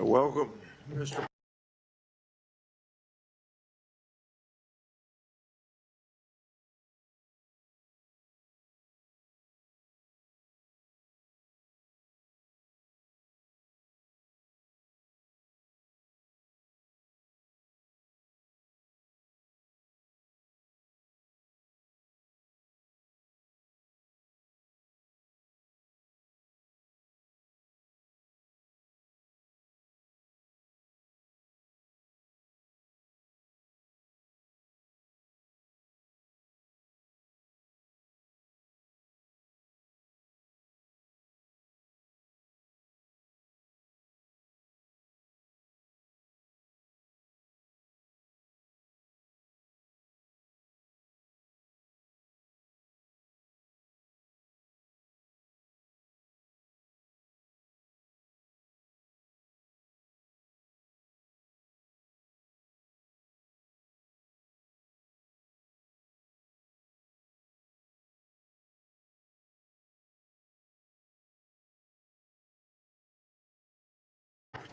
Welcome, Mr.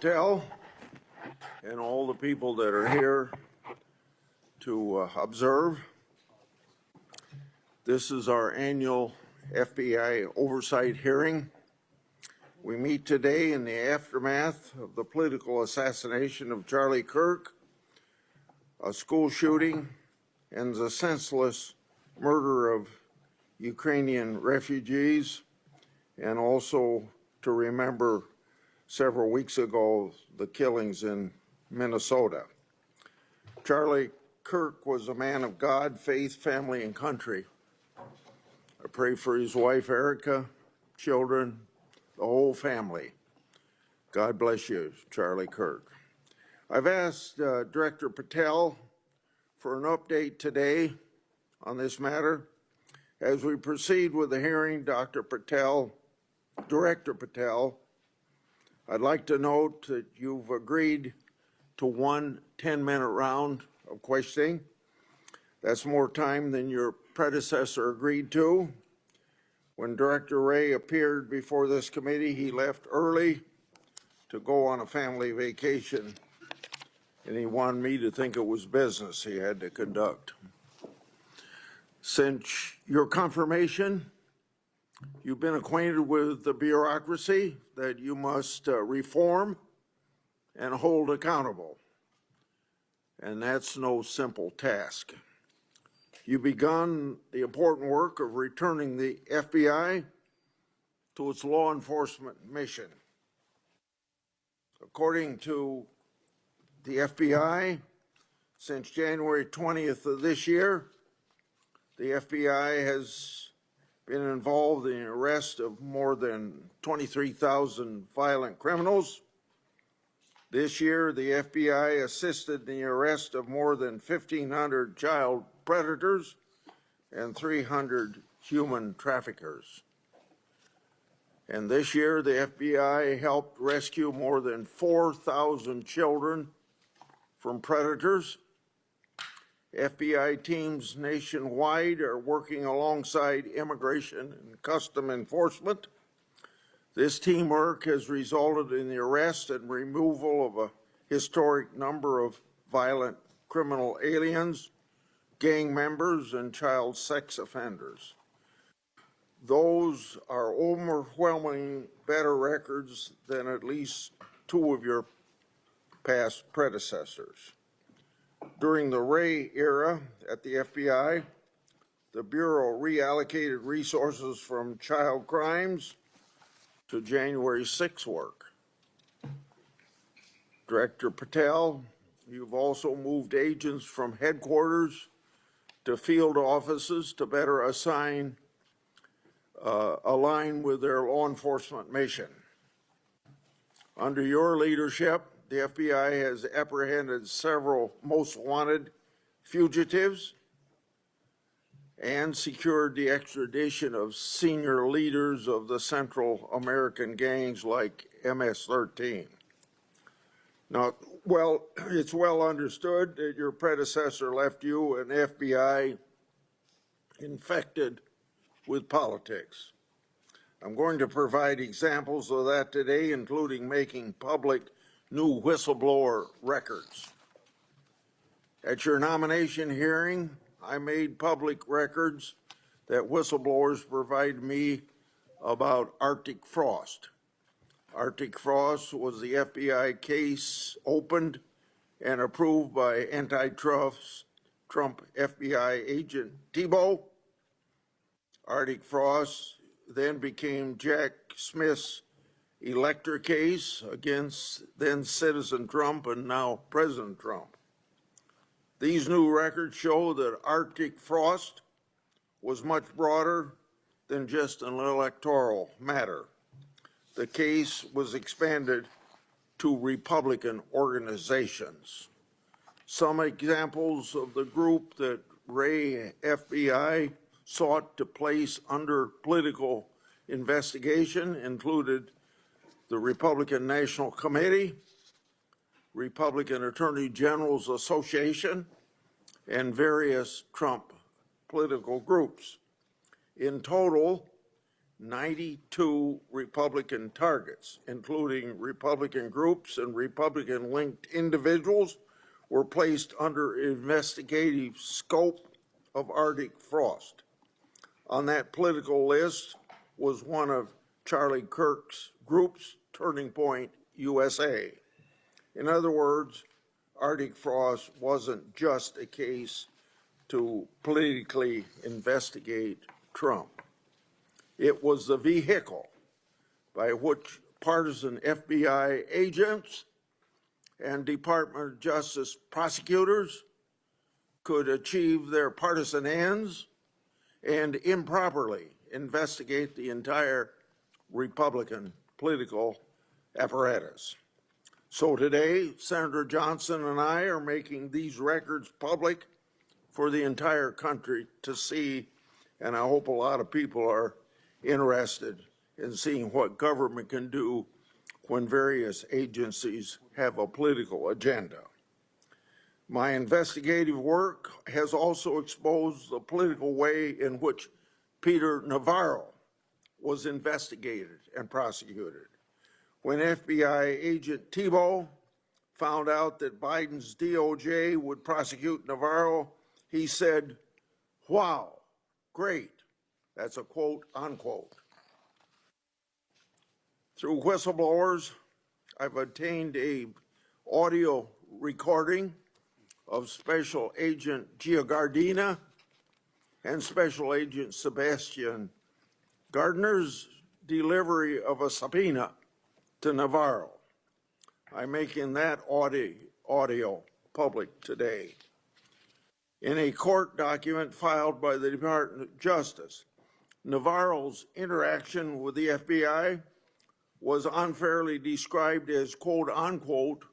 Patel and all the people that are here to observe. This is our annual FBI oversight hearing. We meet today in the aftermath of the political assassination of Charlie Kirk, a school shooting, and the senseless murder of Ukrainian refugees, and also to remember several weeks ago the killings in Minnesota. Charlie Kirk was a man of God, faith, family, and country. I pray for his wife, Erica, children, the whole family. God bless you, Charlie Kirk. I've asked Director Patel for an update today on this matter. As we proceed with the hearing, Director Patel, I'd like to note that you've agreed to one 10-minute round of questioning. That's more time than your predecessor agreed to. When Director Wray appeared before this committee, he left early to go on a family vacation, and he wanted me to think it was business he had to conduct. Since your confirmation, you've been acquainted with the bureaucracy that you must reform and hold accountable. And that's no simple task. You've begun the important work of returning the FBI to its law enforcement mission. According to the FBI, since January 20th of this year, the FBI has been involved in the arrest of more than 23,000 violent criminals. This year, the FBI assisted in the arrest of more than 1,500 child predators and 300 human traffickers. And this year, the FBI helped rescue more than 4,000 children from predators. FBI teams nationwide are working alongside immigration and custom enforcement. This teamwork has resulted in the arrest and removal of a historic number of violent criminal aliens, gang members, and child sex offenders. Those are overwhelmingly better records than at least two of your past predecessors. During the Wray era at the FBI, the Bureau reallocated resources from child crimes to January 6 work. Director Patel, you've also moved agents from headquarters to field offices to better align with their law enforcement mission. Under your leadership, the FBI has apprehended several most wanted fugitives and secured the extradition of senior leaders of the Central American gangs like MS-13. Now, it's well understood that your predecessor left you an FBI infected with politics. I'm going to provide examples of that today, including making public new whistleblower records. At your nomination hearing, I made public records that whistleblowers provided me about Arctic frost. Arctic frost was the FBI case opened and approved by antitrust Trump FBI agent Tebow. Arctic frost then became Jack Smith's elector case against then citizen Trump and now President Trump. These new records show that Arctic frost was much broader than just an electoral matter. The case was expanded to Republican organizations. Some examples of the group that Ray FBI sought to place under political investigation included the Republican National Committee, Republican Attorney General's Association, and various Trump political groups. In total, 92 Republican targets, including Republican groups and Republican-linked individuals, were placed under investigative scope of Arctic frost. On that political list was one of Charlie Kirk's groups, Turning Point USA. In other words, Arctic frost wasn't just a case to politically investigate Trump. It was the vehicle by which partisan FBI agents and Department of Justice prosecutors could achieve their partisan ends and improperly investigate the entire Republican political apparatus. So today, Senator Johnson and I are making these records public for the entire country to see, and I hope a lot of people are interested in seeing what government can do when various agencies have a political agenda. My investigative work has also exposed the political way in which Peter Navarro was investigated and prosecuted. When FBI agent Tebow found out that Biden's DOJ would prosecute Navarro, he said, "Wow, great." That's a quote, unquote. Through whistleblowers, I've obtained an audio recording of Special Agent Giagardina and Special Agent Sebastian Gardner's delivery of a subpoena to Navarro. I'm making that audio public today. In a court document filed by the Department of Justice, Navarro's interaction with the FBI was unfairly described as, quote, unquote,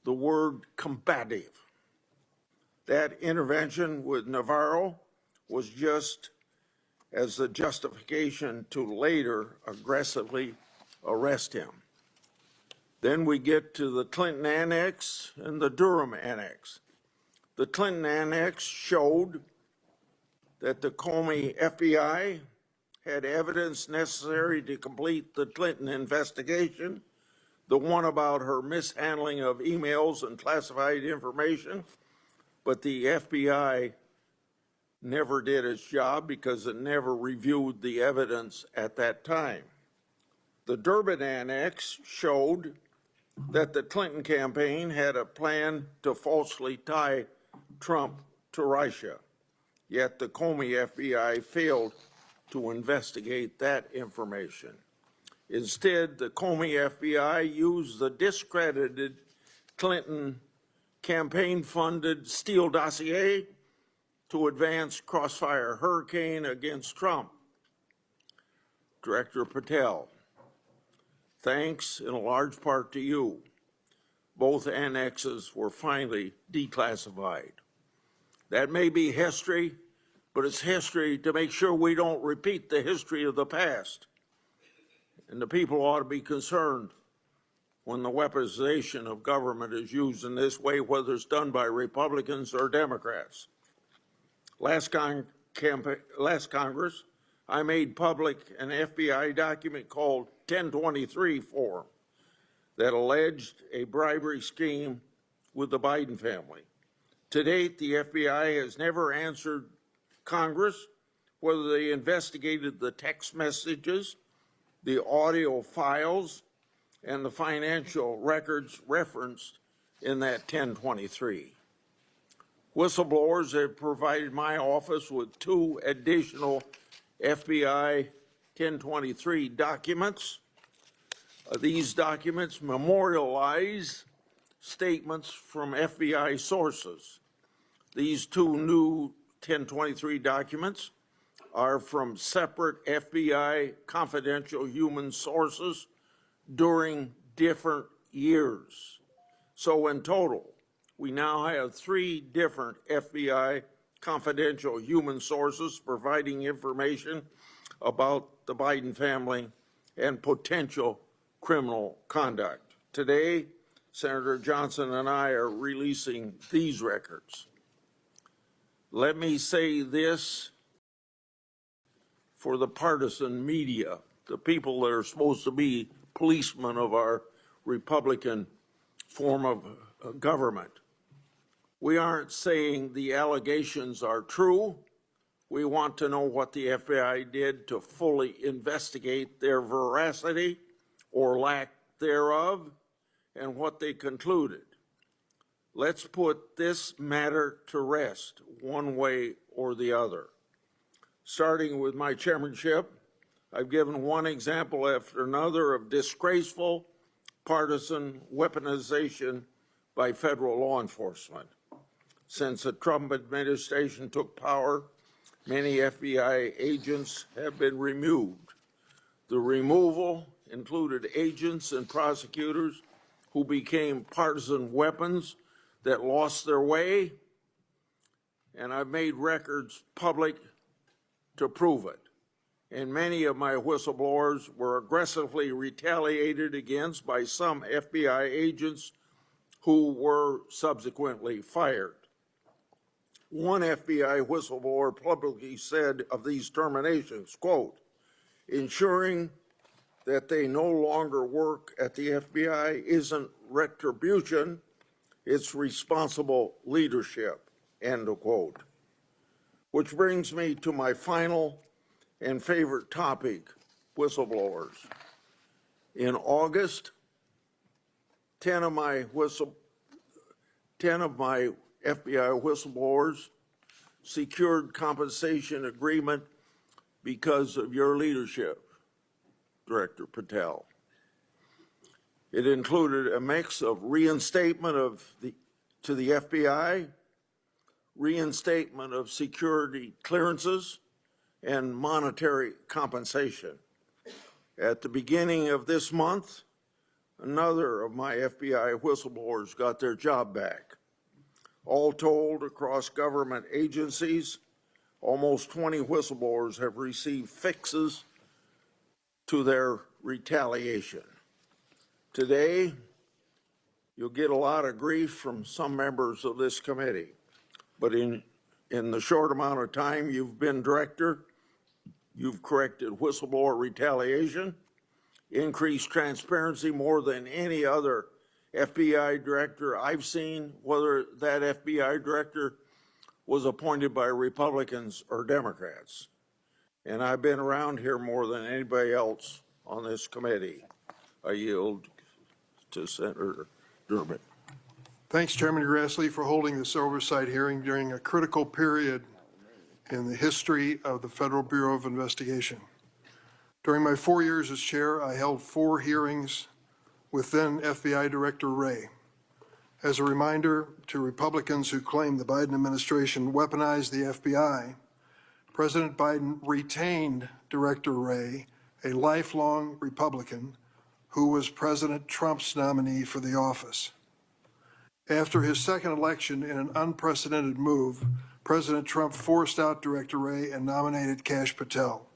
the word combative. That intervention with Navarro was just as the justification to later aggressively arrest him. Then we get to the Clinton Annex and the Durham Annex. The Clinton Annex showed that the Comey FBI had evidence necessary to complete the Clinton investigation, the one about her mishandling of emails and classified information, but the FBI never did its job because it never reviewed the evidence at that time. The Durbin Annex showed that the Clinton campaign had a plan to falsely tie Trump to Russia, yet the Comey FBI failed to investigate that information. Instead, the Comey FBI used the discredited Clinton campaign-funded Steele dossier to advance crossfire hurricane against Trump. Director Patel, thanks in a large part to you, both annexes were finally declassified. That may be history, but it's history to make sure we don't repeat the history of the past. And the people ought to be concerned when the weaponization of government is used in this way, whether it's done by Republicans or Democrats. Last Congress, I made public an FBI document called 1023 form that alleged a bribery scheme with the Biden family. To date, the FBI has never answered Congress whether they investigated the text messages, the audio files, and the financial records referenced in that 1023. Whistleblowers have provided my office with 2 additional FBI 1023 documents. These documents memorialize statements from FBI sources. These 2 new 1023 documents are from separate FBI confidential human sources during different years. So in total, we now have 3 different FBI confidential human sources providing information about the Biden family and potential criminal conduct. Today, Senator Johnson and I are releasing these records. Let me say this for the partisan media, the people that are supposed to be policemen of our Republican form of government. We aren't saying the allegations are true. We want to know what the FBI did to fully investigate their veracity or lack thereof and what they concluded. Let's put this matter to rest one way or the other. Starting with my chairmanship, I've given one example after another of disgraceful partisan weaponization by federal law enforcement. Since the Trump administration took power, many FBI agents have been removed. The removal included agents and prosecutors who became partisan weapons that lost their way, and I've made records public to prove it. And many of my whistleblowers were aggressively retaliated against by some FBI agents who were subsequently fired. One FBI whistleblower publicly said of these terminations, quote, ensuring that they no longer work at the FBI isn't retribution, it's responsible leadership, end of quote. Which brings me to my final and favorite topic, whistleblowers. In August, 10 of my FBI whistleblowers secured compensation agreement because of your leadership, Director Patel. It included a mix of reinstatement to the FBI, reinstatement of security clearances, and monetary compensation. At the beginning of this month, another of my FBI whistleblowers got their job back. All told, across government agencies, almost 20 whistleblowers have received fixes to their retaliation. Today, you'll get a lot of grief from some members of this committee, but in the short amount of time you've been director, you've corrected whistleblower retaliation, increased transparency more than any other FBI director I've seen, whether that FBI director was appointed by Republicans or Democrats. And I've been around here more than anybody else on this committee. I yield to Senator Durbin. Thanks, Chairman Grassley, for holding this oversight hearing during a critical period in the history of the Federal Bureau of Investigation. During my 4 years as chair, I held 4 hearings with then FBI Director Wray. As a reminder to Republicans who claim the Biden administration weaponized the FBI, President Biden retained Director Wray, a lifelong Republican who was President Trump's nominee for the office. After his second election, in an unprecedented move, President Trump forced out Director Wray and nominated Kash Patel,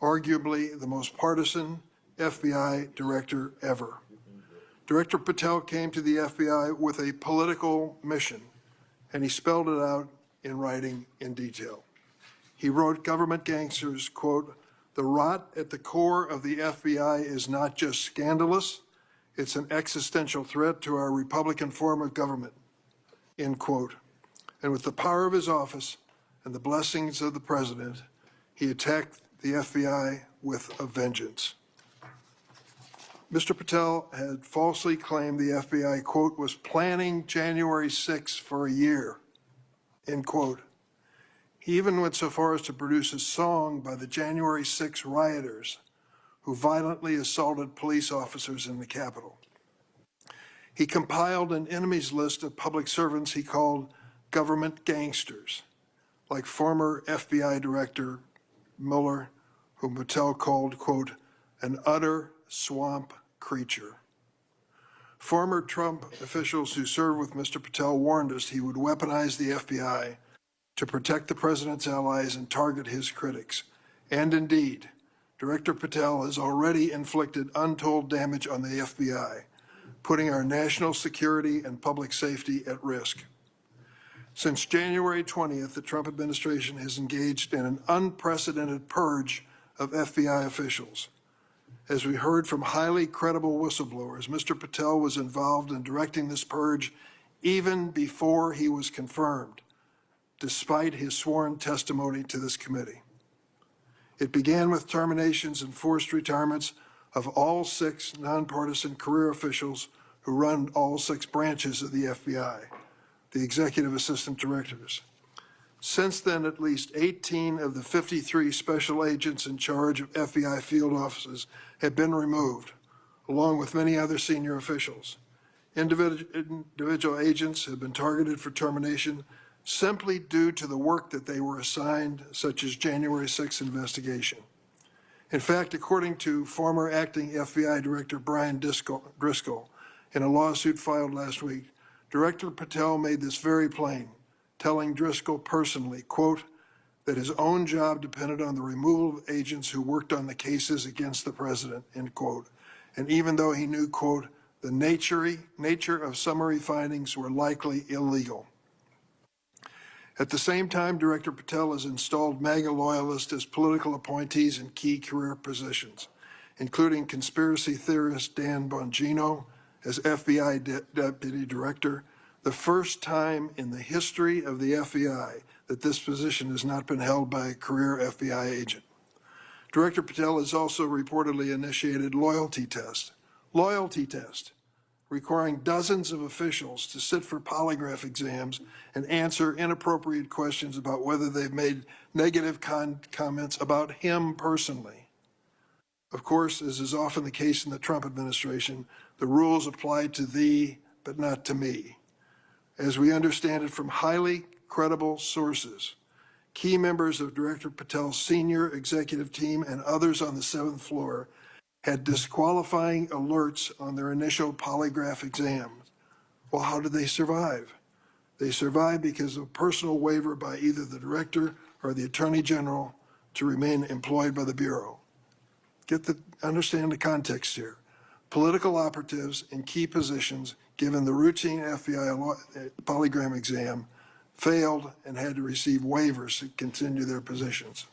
arguably the most partisan FBI director ever. Director Patel came to the FBI with a political mission, and he spelled it out in writing in detail. He wrote government gangsters, quote, "The rot at the core of the FBI is not just scandalous, It's an existential threat to our Republican form of government, end quote. And with the power of his office and the blessings of the president, he attacked the FBI with a vengeance. Mr. Patel had falsely claimed the FBI, quote, was planning January 6 for a year, end quote. He even went so far as to produce a song by the January 6 rioters who violently assaulted police officers in the Capitol. He compiled an enemies list of public servants he called government gangsters, like former FBI Director Mueller, whom Patel called, quote, an utter swamp creature. Former Trump officials who served with Mr. Patel warned us he would weaponize the FBI to protect the president's allies and target his critics. And indeed, Director Patel has already inflicted untold damage on the FBI, putting our national security and public safety at risk. Since January 20th, the Trump administration has engaged in an unprecedented purge of FBI officials. As we heard from highly credible whistleblowers, Mr. Patel was involved in directing this purge even before he was confirmed, despite his sworn testimony to this committee. It began with terminations and forced retirements of all 6 nonpartisan career officials who run all 6 branches of the FBI, the executive assistant directors. Since then, at least 18 of the 53 special agents in charge of FBI field offices have been removed, along with many other senior officials. Individual agents have been targeted for termination simply due to the work that they were assigned, such as January 6th investigation. In fact, according to former acting FBI Director Brian Driscoll, in a lawsuit filed last week, Director Patel made this very plain, telling Driscoll personally, quote, that his own job depended on the removal of agents who worked on the cases against the president, end quote. And even though he knew, quote, the nature of summary findings were likely illegal. At the same time, Director Patel has installed MAGA loyalists as political appointees in key career positions, including conspiracy theorist Dan Bongino as FBI Deputy Director, the first time in the history of the FBI that this position has not been held by a career FBI agent. Director Patel has also reportedly initiated loyalty test, requiring dozens of officials to sit for polygraph exams and answer inappropriate questions about whether they've made negative comments about him personally. Of course, as is often the case in the Trump administration, the rules apply to thee, but not to me. As we understand it from highly credible sources, key members of Director Patel's senior executive team and others on the 7th floor had disqualifying alerts on their initial polygraph exams. Well, how did they survive? They survived because of a personal waiver by either the director or the attorney general to remain employed by the Bureau. Understand the context here. Political operatives in key positions, given the routine FBI polygraph exam, failed and had to receive waivers to continue their positions.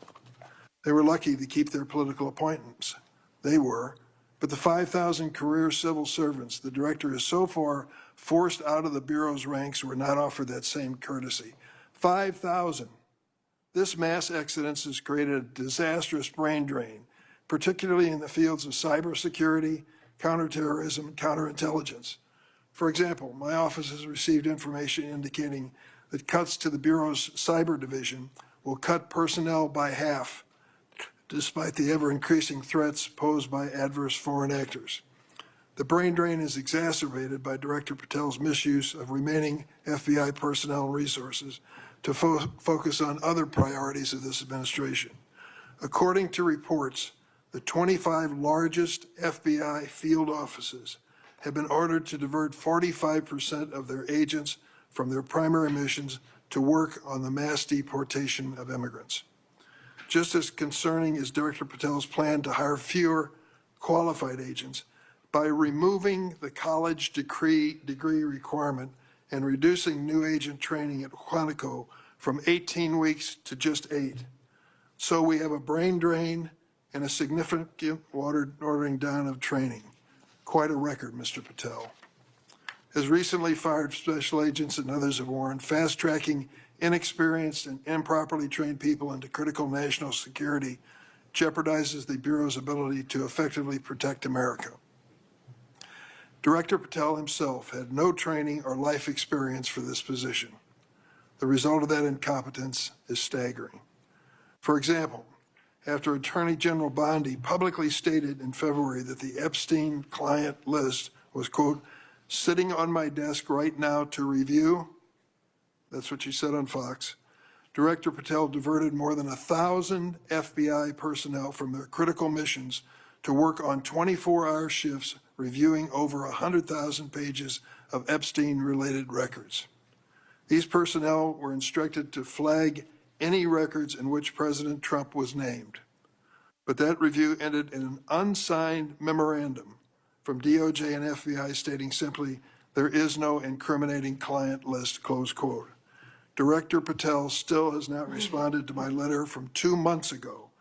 They were lucky to keep their political appointments. They were, but the 5,000 career civil servants the director has so far forced out of the Bureau's ranks were not offered that same courtesy. 5,000. This mass exodus has created a disastrous brain drain, particularly in the fields of cybersecurity, counterterrorism, and counterintelligence. For example, my office has received information indicating that cuts to the Bureau's cyber division will cut personnel by half, despite the ever-increasing threats posed by adverse foreign actors. The brain drain is exacerbated by Director Patel's misuse of remaining FBI personnel and resources to focus on other priorities of this administration. According to reports, the 25 largest FBI field offices have been ordered to divert 45% of their agents from their primary missions to work on the mass deportation of immigrants. Just as concerning is Director Patel's plan to hire fewer qualified agents by removing the college degree requirement and reducing new agent training at Quantico from 18 weeks to just 8. So we have a brain drain and a significant watering down of training. Quite a record, Mr. Patel. As recently fired special agents and others have warned, fast-tracking inexperienced and improperly trained people into critical national security jeopardizes the Bureau's ability to effectively protect America. Director Patel himself had no training or life experience for this position. The result of that incompetence is staggering. For example, after Attorney General Bondi publicly stated in February that the Epstein client list was, quote, sitting on my desk right now to review, that's what she said on Fox, Director Patel diverted more than 1,000 FBI personnel from their critical missions to work on 24-hour shifts reviewing over 100,000 pages of Epstein-related records. These personnel were instructed to flag any records in which President Trump was named. But that review ended in an unsigned memorandum from DOJ and FBI stating simply, there is no incriminating client list, close quote. Director Patel still has not responded to my letter from 2 months ago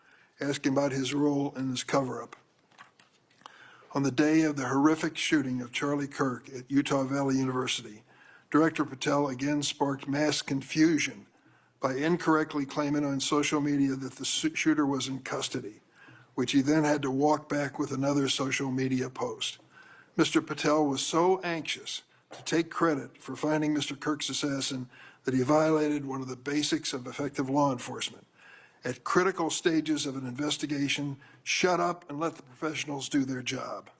asking about his role in this cover-up. On the day of the horrific shooting of Charlie Kirk at Utah Valley University, Director Patel again sparked mass confusion by incorrectly claiming on social media that the shooter was in custody, which he then had to walk back with another social media post. Mr. Patel was so anxious to take credit for finding Mr. Kirk's assassin that he violated one of the basics of effective law enforcement. At critical stages of an investigation, shut up and let the professionals do their job.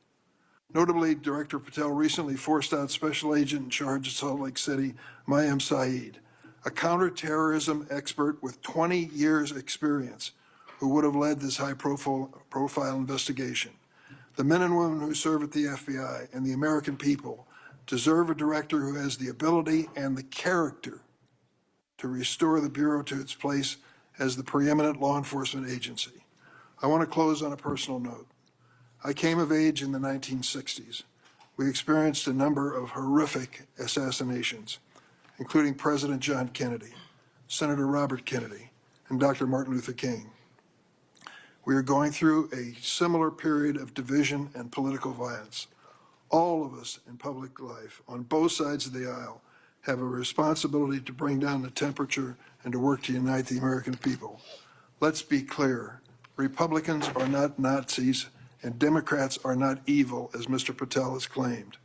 Notably, Director Patel recently forced out Special Agent in charge of Salt Lake City, Mayim Saeed, a counterterrorism expert with 20 years' experience, who would have led this high-profile investigation. The men and women who serve at the FBI and the American people deserve a director who has the ability and the character to restore the Bureau to its place as the preeminent law enforcement agency. I want to close on a personal note. I came of age in the 1960s. We experienced a number of horrific assassinations, including President John Kennedy, Senator Robert Kennedy, and Dr. Martin Luther King. We are going through a similar period of division and political violence. All of us in public life, on both sides of the aisle, have a responsibility to bring down the temperature and to work to unite the American people. Let's be clear. Republicans are not Nazis, and Democrats are not evil, as Mr. Patel has claimed.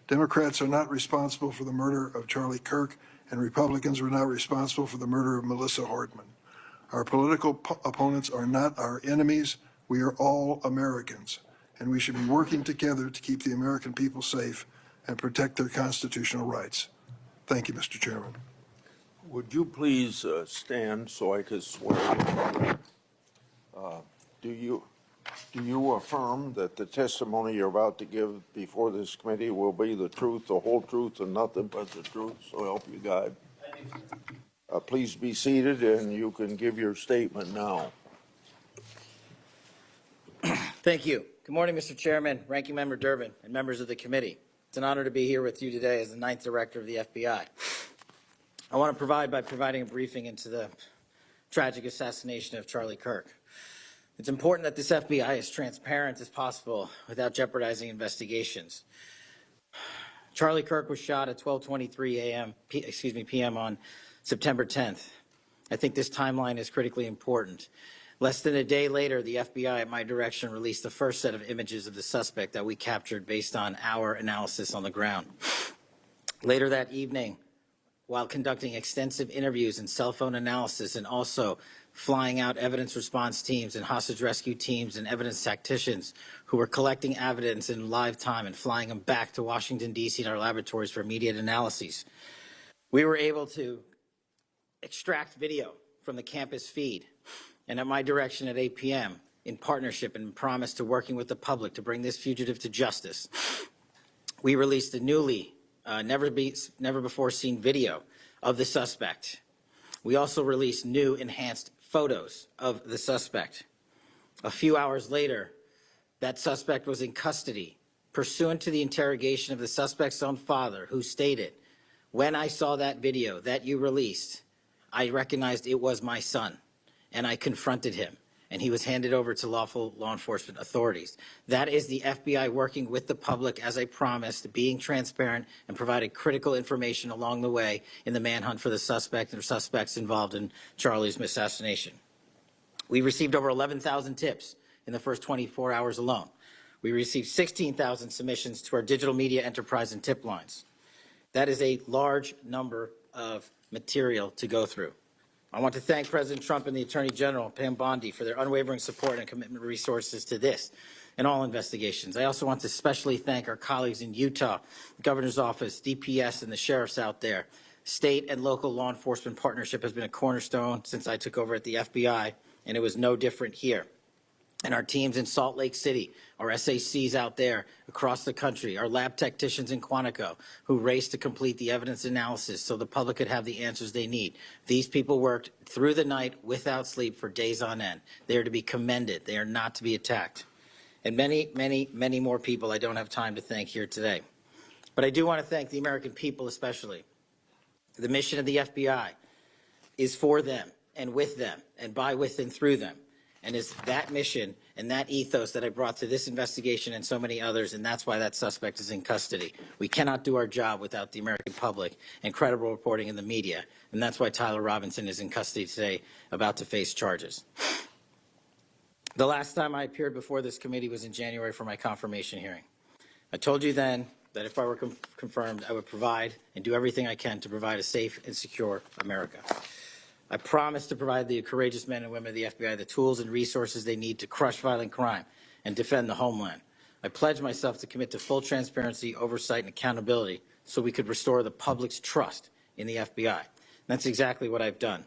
Democrats are not responsible for the murder of Charlie Kirk, and Republicans were not responsible for the murder of Melissa Hardman. Our political opponents are not our enemies. We are all Americans, and we should be working together to keep the American people safe and protect their constitutional rights. Thank you, Mr. Chairman. Would you please stand so I can swear you? Do you affirm that the testimony you're about to give before this committee will be the truth, the whole truth, and nothing but the truth? So help you God. Please be seated, and you can give your statement now. Thank you. Good morning, Mr. Chairman, Ranking Member Durbin, and members of the committee. It's an honor to be here with you today as the 9th Director of the FBI. I want to providing a briefing into the tragic assassination of Charlie Kirk. It's important that this FBI is as transparent as possible without jeopardizing investigations. Charlie Kirk was shot at 12:23 p.m. on September 10th. I think this timeline is critically important. Less than a day later, the FBI, at my direction, released the first set of images of the suspect that we captured based on our analysis on the ground. Later that evening, while conducting extensive interviews and cell phone analysis and also flying out evidence response teams and hostage rescue teams and evidence tacticians who were collecting evidence in live time and flying them back to Washington, D.C. in our laboratories for immediate analyses, we were able to extract video from the campus feed, and at my direction at 8 p.m., in partnership and promise to working with the public to bring this fugitive to justice, we released a newly, never before seen video of the suspect. We also released new enhanced photos of the suspect. A few hours later, that suspect was in custody, pursuant to the interrogation of the suspect's own father, who stated, "When I saw that video that you released, I recognized it was my son, and I confronted him, and he was handed over to lawful law enforcement authorities. That is the FBI working with the public, as I promised, being transparent and providing critical information along the way in the manhunt for the suspect or suspects involved in Charlie's assassination. We received over 11,000 tips in the first 24 hours alone. We received 16,000 submissions to our digital media enterprise and tip lines. That is a large number of material to go through. I want to thank President Trump and the Attorney General, Pam Bondi, for their unwavering support and commitment of resources to this and all investigations. I also want to especially thank our colleagues in Utah, the Governor's Office, DPS, and the sheriffs out there. State and local law enforcement partnership has been a cornerstone since I took over at the FBI, and it was no different here. And our teams in Salt Lake City, our SACs out there across the country, our lab technicians in Quantico who raced to complete the evidence analysis so the public could have the answers they need. These people worked through the night without sleep for days on end. They are to be commended. They are not to be attacked. And many, many, many more people I don't have time to thank here today. But I do want to thank the American people especially. The mission of the FBI is for them and with them and by, with, and through them. And it's that mission and that ethos that I brought to this investigation and so many others, and that's why that suspect is in custody. We cannot do our job without the American public and credible reporting in the media, and that's why Tyler Robinson is in custody today, about to face charges. The last time I appeared before this committee was in January for my confirmation hearing. I told you then that if I were confirmed, I would provide and do everything I can to provide a safe and secure America. I promise to provide the courageous men and women of the FBI the tools and resources they need to crush violent crime and defend the homeland. I pledge myself to commit to full transparency, oversight, and accountability so we could restore the public's trust in the FBI. And that's exactly what I've done.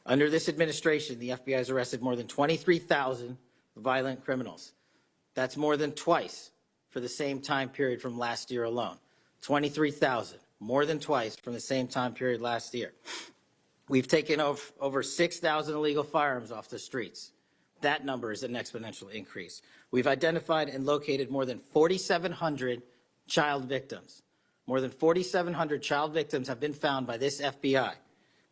Under this administration, the FBI has arrested more than 23,000 violent criminals. That's more than twice for the same time period from last year alone. 23,000, more than twice from the same time period last year. We've taken over 6,000 illegal firearms off the streets. That number is an exponential increase. We've identified and located more than 4,700 child victims. More than 4,700 child victims have been found by this FBI.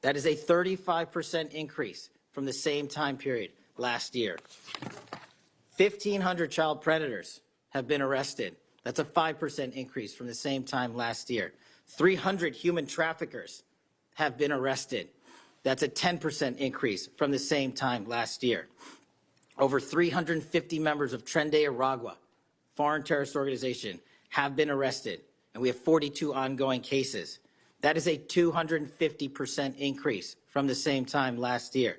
That is a 35% increase from the same time period last year. 1,500 child predators have been arrested. That's a 5% increase from the same time last year. 300 human traffickers have been arrested. That's a 10% increase from the same time last year. Over 350 members of Tren de Aragua, foreign terrorist organization, have been arrested, and we have 42 ongoing cases. That is a 250% increase from the same time last year.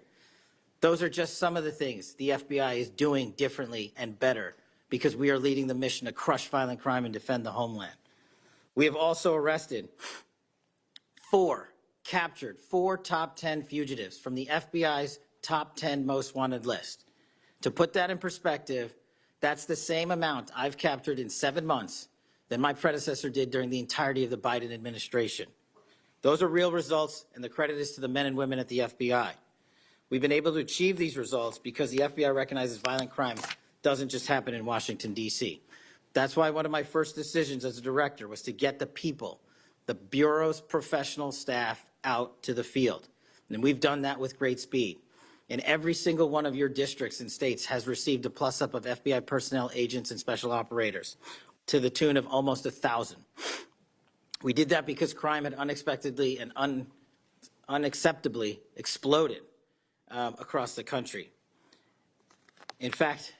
Those are just some of the things the FBI is doing differently and better because we are leading the mission to crush violent crime and defend the homeland. We have also captured four top 10 fugitives from the FBI's top 10 most wanted list. To put that in perspective, that's the same amount I've captured in 7 months than my predecessor did during the entirety of the Biden administration. Those are real results, and the credit is to the men and women at the FBI. We've been able to achieve these results because the FBI recognizes violent crime doesn't just happen in Washington, D.C. That's why one of my first decisions as a director was to get the people, the Bureau's professional staff, out to the field. And we've done that with great speed. And every single one of your districts and states has received a plus-up of FBI personnel, agents, and special operators to the tune of almost 1,000. We did that because crime had unexpectedly and unacceptably exploded across the country. In fact,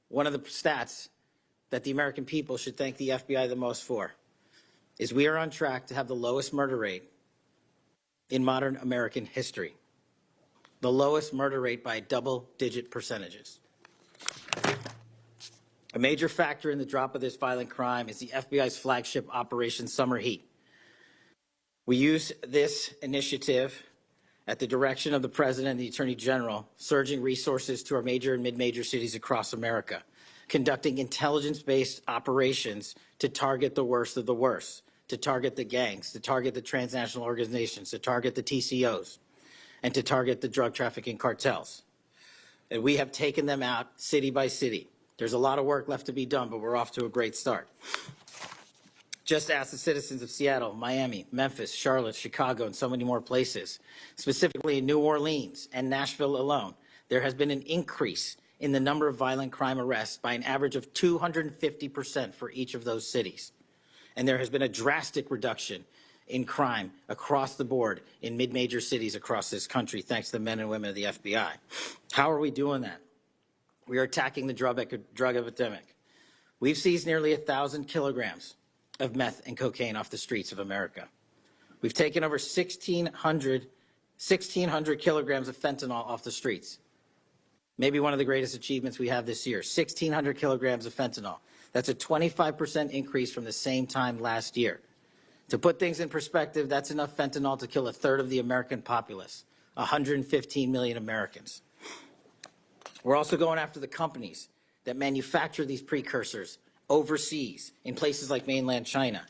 one of the stats that the American people should thank the FBI the most for is we are on track to have the lowest murder rate in modern American history. The lowest murder rate by double-digit percentages. A major factor in the drop of this violent crime is the FBI's flagship Operation Summer Heat. We use this initiative at the direction of the President and the Attorney General, surging resources to our major and mid-major cities across America, conducting intelligence-based operations to target the worst of the worst, to target the gangs, to target the transnational organizations, to target the TCOs, and to target the drug trafficking cartels. And we have taken them out city by city. There's a lot of work left to be done, but we're off to a great start. Just ask the citizens of Seattle, Miami, Memphis, Charlotte, Chicago, and so many more places. Specifically in New Orleans and Nashville alone, there has been an increase in the number of violent crime arrests by an average of 250% for each of those cities. And there has been a drastic reduction in crime across the board in mid-major cities across this country, thanks to the men and women of the FBI. How are we doing that? We are attacking the drug epidemic. We've seized nearly 1,000 kilograms of meth and cocaine off the streets of America. We've taken over 1,600 kilograms of fentanyl off the streets. Maybe one of the greatest achievements we have this year, 1,600 kilograms of fentanyl. That's a 25% increase from the same time last year. To put things in perspective, that's enough fentanyl to kill a third of the American populace, 115 million Americans. We're also going after the companies that manufacture these precursors overseas in places like mainland China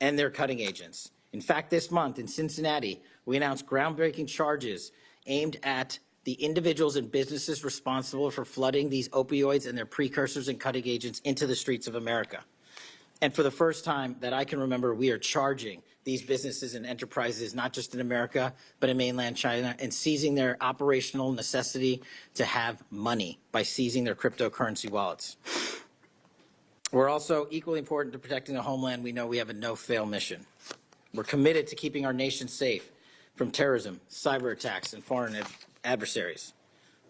and their cutting agents. In fact, this month in Cincinnati, we announced groundbreaking charges aimed at the individuals and businesses responsible for flooding these opioids and their precursors and cutting agents into the streets of America. And for the first time that I can remember, we are charging these businesses and enterprises, not just in America, but in mainland China, and seizing their operational necessity to have money by seizing their cryptocurrency wallets. We're also equally important to protecting the homeland. We know we have a no-fail mission. We're committed to keeping our nation safe from terrorism, cyber attacks, and foreign adversaries.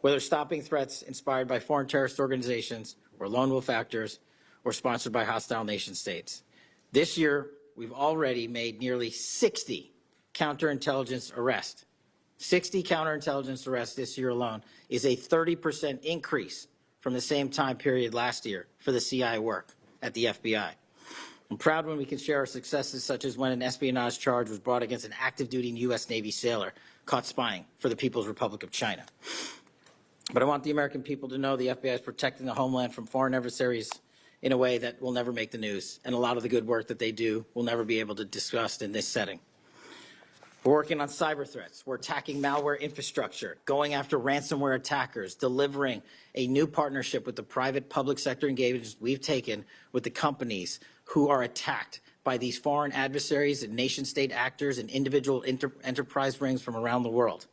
Whether stopping threats inspired by foreign terrorist organizations or lone wolf actors or sponsored by hostile nation states. This year, we've already made nearly 60 counterintelligence arrests. 60 counterintelligence arrests this year alone is a 30% increase from the same time period last year for the CIA work at the FBI. I'm proud when we can share our successes, such as when an espionage charge was brought against an active-duty U.S. Navy sailor caught spying for the People's Republic of China. But I want the American people to know the FBI is protecting the homeland from foreign adversaries in a way that will never make the news, and a lot of the good work that they do will never be able to discuss in this setting. We're working on cyber threats. We're attacking malware infrastructure, going after ransomware attackers, delivering a new partnership with the private public sector engagements we've taken with the companies who are attacked by these foreign adversaries and nation-state actors and individual enterprise rings from around the world.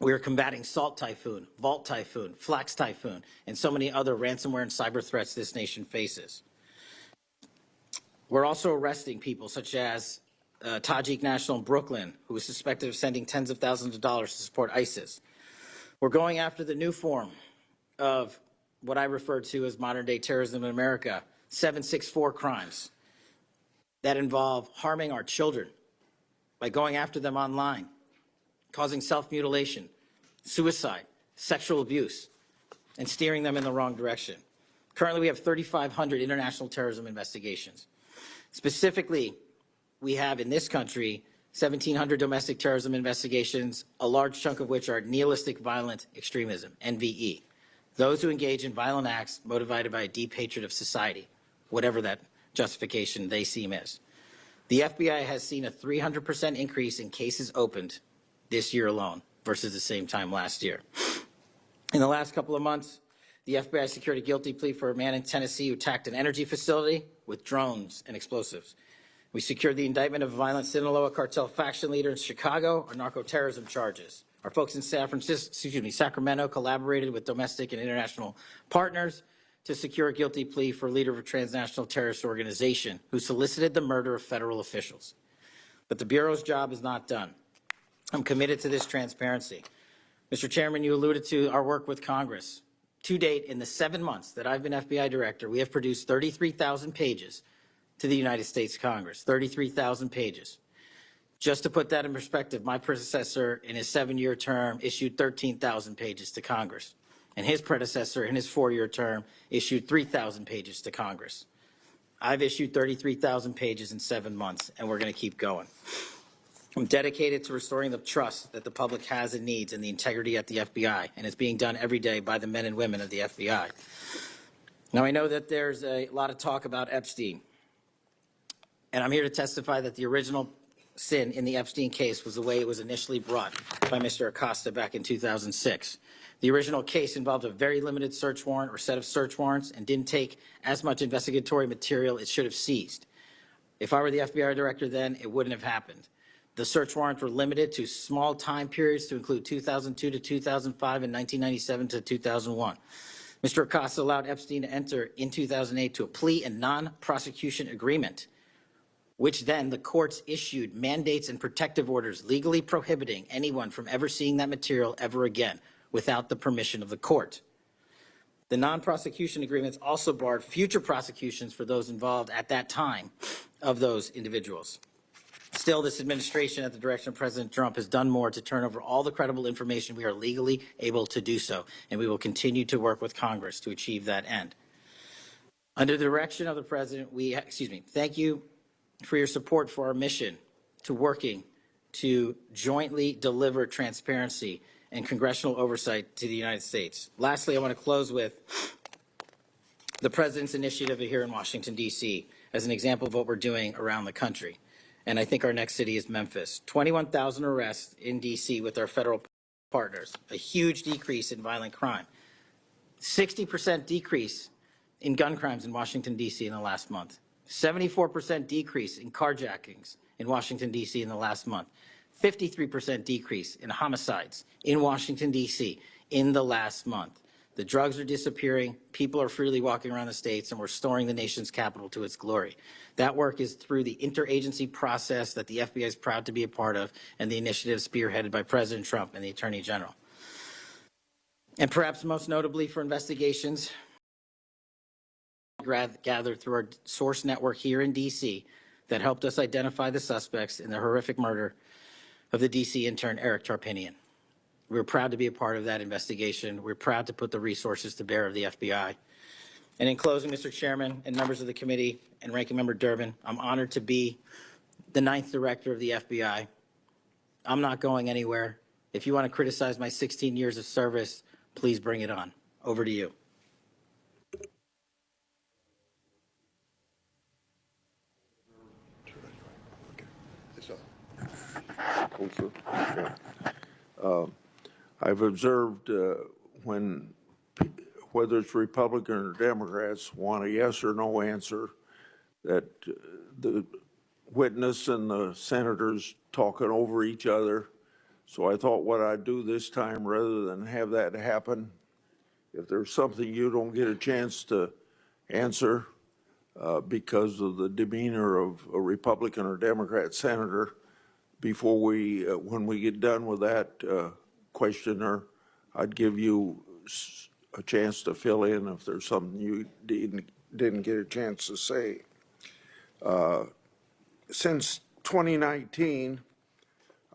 We are combating Salt Typhoon, Vault Typhoon, Flax Typhoon, and so many other ransomware and cyber threats this nation faces. We're also arresting people such as Tajik national in Brooklyn, who is suspected of sending tens of thousands of dollars to support ISIS. We're going after the new form of what I refer to as modern-day terrorism in America, 764 crimes that involve harming our children by going after them online, causing self-mutilation, suicide, sexual abuse, and steering them in the wrong direction. Currently, we have 3,500 international terrorism investigations. Specifically, we have in this country 1,700 domestic terrorism investigations, a large chunk of which are nihilistic violent extremism, NVE. Those who engage in violent acts motivated by a deep hatred of society, whatever that justification they seem is. The FBI has seen a 300% increase in cases opened this year alone versus the same time last year. In the last couple of months, the FBI secured a guilty plea for a man in Tennessee who attacked an energy facility with drones and explosives. We secured the indictment of a violent Sinaloa cartel faction leader in Chicago on narco-terrorism charges. Our folks in Sacramento collaborated with domestic and international partners to secure a guilty plea for a leader of a transnational terrorist organization who solicited the murder of federal officials. But the Bureau's job is not done. I'm committed to this transparency. Mr. Chairman, you alluded to our work with Congress. To date, in the 7 months that I've been FBI director, we have produced 33,000 pages to the United States Congress, 33,000 pages. Just to put that in perspective, my predecessor in his 7-year term issued 13,000 pages to Congress, and his predecessor in his 4-year term issued 3,000 pages to Congress. I've issued 33,000 pages in 7 months, and we're going to keep going. I'm dedicated to restoring the trust that the public has and needs in the integrity at the FBI, and it's being done every day by the men and women of the FBI. Now, I know that there's a lot of talk about Epstein, and I'm here to testify that the original sin in the Epstein case was the way it was initially brought by Mr. Acosta back in 2006. The original case involved a very limited search warrant or set of search warrants and didn't take as much investigatory material it should have seized. If I were the FBI director then, it wouldn't have happened. The search warrants were limited to small time periods to include 2002 to 2005 and 1997 to 2001. Mr. Acosta allowed Epstein to enter in 2008 to a plea and non-prosecution agreement, which then the courts issued mandates and protective orders legally prohibiting anyone from ever seeing that material ever again without the permission of the court. The non-prosecution agreements also barred future prosecutions for those involved at that time of those individuals. Still, this administration, at the direction of President Trump, has done more to turn over all the credible information we are legally able to do so, and we will continue to work with Congress to achieve that end. Under the direction of the President, thank you for your support for our mission to working to jointly deliver transparency and congressional oversight to the United States. Lastly, I want to close with the President's initiative here in Washington, D.C. as an example of what we're doing around the country. And I think our next city is Memphis. 21,000 arrests in D.C. with our federal partners, a huge decrease in violent crime, 60% decrease in gun crimes in Washington, D.C. in the last month, 74% decrease in carjackings in Washington, D.C. in the last month, 53% decrease in homicides in Washington, D.C. in the last month. The drugs are disappearing, people are freely walking around the states, and we're restoring the nation's capital to its glory. That work is through the interagency process that the FBI is proud to be a part of, and the initiative spearheaded by President Trump and the Attorney General. And perhaps most notably for investigations gathered through our source network here in D.C. that helped us identify the suspects in the horrific murder of the D.C. intern Eric Tarpinian. We're proud to be a part of that investigation. We're proud to put the resources to bear of the FBI. And in closing, Mr. Chairman and members of the committee and Ranking Member Durbin, I'm honored to be the 9th Director of the FBI. I'm not going anywhere. If you want to criticize my 16 years of service, please bring it on. Over to you. I've observed when, whether it's Republican or Democrats, want a yes or no answer, that the witness and the senators talking over each other. So I thought what I'd do this time, rather than have that happen, if there's something you don't get a chance to answer because of the demeanor of a Republican or Democrat senator, before we, when we get done with that questioner, I'd give you a chance to fill in if there's something you didn't get a chance to say. Since 2019,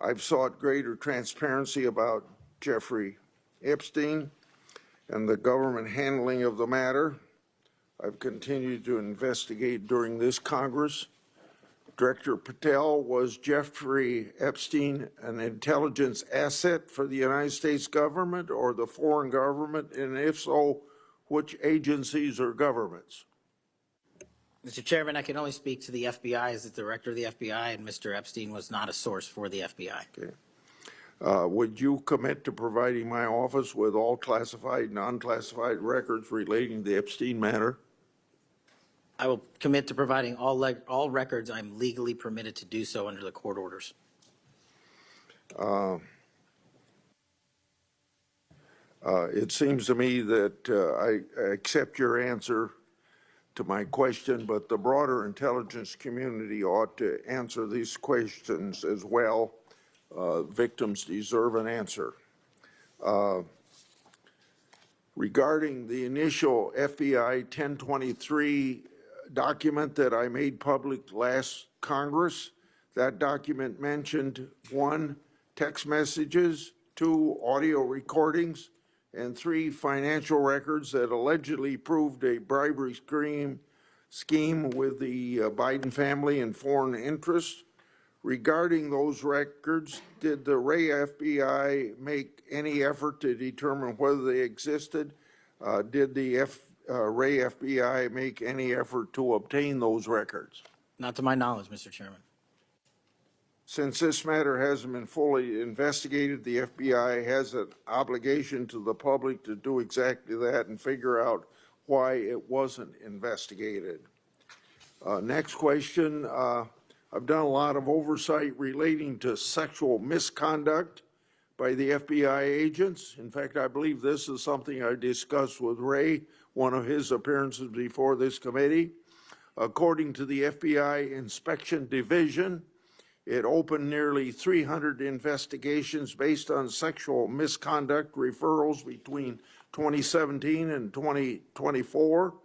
I've sought greater transparency about Jeffrey Epstein and the government handling of the matter. I've continued to investigate during this Congress. Director Patel, was Jeffrey Epstein an intelligence asset for the United States government or the foreign government? And if so, which agencies or governments? Mr. Chairman, I can only speak to the FBI as the Director of the FBI, and Mr. Epstein was not a source for the FBI. Okay. Would you commit to providing my office with all classified, non-classified records relating to the Epstein matter? I will commit to providing all records I'm legally permitted to do so under the court orders. It seems to me that I accept your answer to my question, but the broader intelligence community ought to answer these questions as well. Victims deserve an answer. Regarding the initial FBI 1023 document that I made public last Congress, that document mentioned 1, text messages, 2, audio recordings, and 3, financial records that allegedly proved a bribery scheme with the Biden family and foreign interests. Regarding those records, did the Ray FBI make any effort to determine whether they existed? Did the Ray FBI make any effort to obtain those records? Not to my knowledge, Mr. Chairman. Since this matter hasn't been fully investigated, the FBI has an obligation to the public to do exactly that and figure out why it wasn't investigated. Next question. I I've done a lot of oversight relating to sexual misconduct by the FBI agents. In fact, I believe this is something I discussed with Ray, one of his appearances before this committee. According to the FBI Inspection Division, it opened nearly 300 investigations based on sexual misconduct referrals between 2017 and 2024.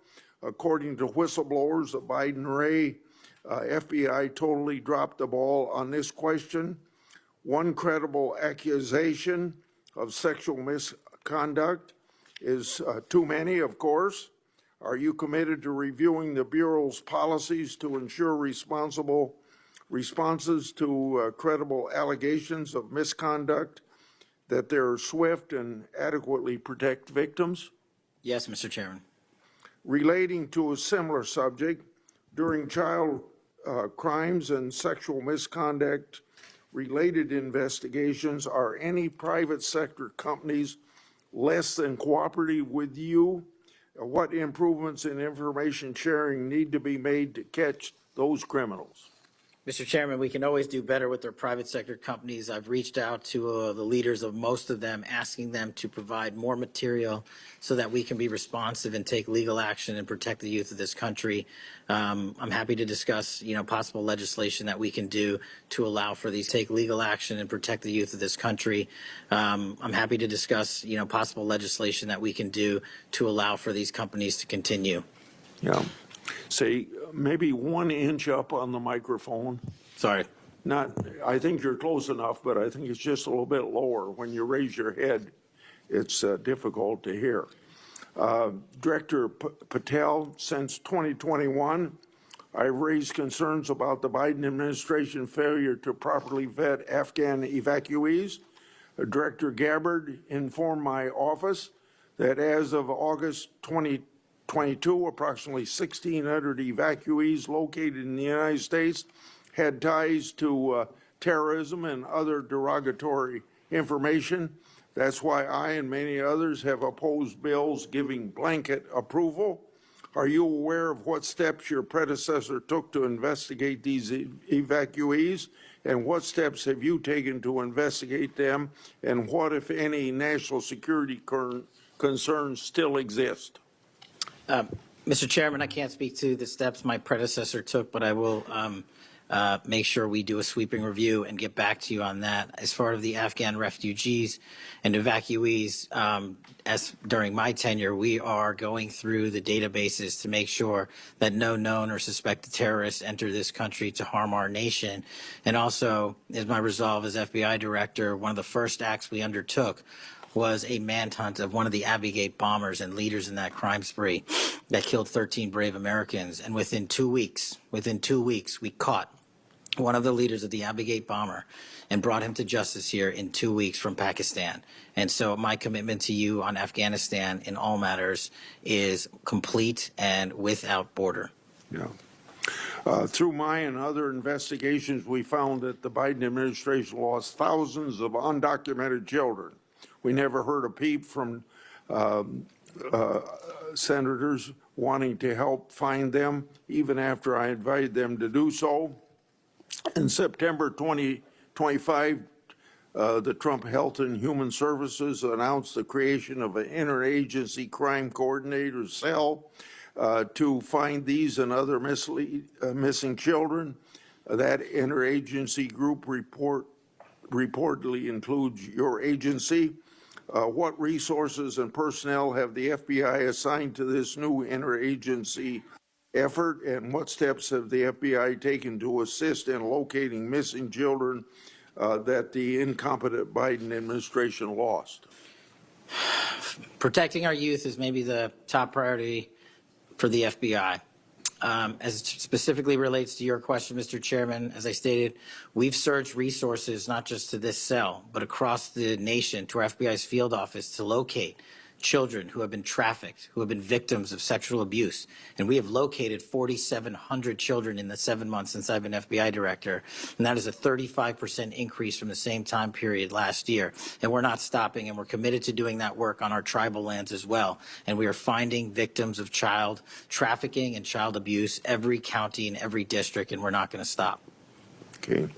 According to whistleblowers, the Biden-Ray FBI totally dropped the ball on this question. One credible accusation of sexual misconduct is too many, of course. Are you committed to reviewing the Bureau's policies to ensure responsible responses to credible allegations of misconduct, that they're swift and adequately protect victims? Yes, Mr. Chairman. Relating to a similar subject, during child crimes and sexual misconduct related investigations, are any private sector companies less than cooperative with you? What improvements in information sharing need to be made to catch those criminals? Mr. Chairman, we can always do better with their private sector companies. I've reached out to the leaders of most of them, asking them to provide more material so that we can be responsive and take legal action and protect the youth of this country. I'm happy to discuss, possible legislation that we can do to allow for these, take legal action and protect the youth of this country. I'm happy to discuss, possible legislation that we can do to allow for these companies to continue. Yeah. Say maybe 1 inch up on the microphone. Sorry. I think you're close enough, but I think it's just a little bit lower. When you raise your head, it's difficult to hear. Director Patel, since 2021, I've raised concerns about the Biden administration failure to properly vet Afghan evacuees. Director Gabbard informed my office that as of August 2022, approximately 1,600 evacuees located in the United States had ties to terrorism and other derogatory information. That's why I and many others have opposed bills giving blanket approval. Are you aware of what steps your predecessor took to investigate these evacuees? And what steps have you taken to investigate them? And what, if any, national security concerns still exist? Mr. Chairman, I can't speak to the steps my predecessor took, but I will make sure we do a sweeping review and get back to you on that. As far as the Afghan refugees and evacuees, as during my tenure, we are going through the databases to make sure that no known or suspected terrorists enter this country to harm our nation. And also, as my resolve as FBI director, one of the first acts we undertook was a manhunt of one of the Abbey Gate bombers and leaders in that crime spree that killed 13 brave Americans. And within 2 weeks, we caught one of the leaders of the Abbey Gate bomber and brought him to justice here in 2 weeks from Pakistan. And so my commitment to you on Afghanistan in all matters is complete and without border. Yeah. Through my and other investigations, we found that the Biden administration lost thousands of undocumented children. We never heard a peep from senators wanting to help find them, even after I invited them to do so. In September 2025, the Trump Health and Human Services announced the creation of an interagency crime coordinator cell to find these and other missing children. That interagency group reportedly includes your agency. What resources and personnel have the FBI assigned to this new interagency effort, and what steps have the FBI taken to assist in locating missing children that the incompetent Biden administration lost? Protecting our youth is maybe the top priority for the FBI. As it specifically relates to your question, Mr. Chairman, as I stated, we've surged resources not just to this cell, but across the nation to our FBI's field office to locate children who have been trafficked, who have been victims of sexual abuse. And we have located 4,700 children in the 7 months since I've been FBI director. And that is a 35% increase from the same time period last year. And we're not stopping, and we're committed to doing that work on our tribal lands as well. And we are finding victims of child trafficking and child abuse every county and every district, and we're not going to stop. Okay.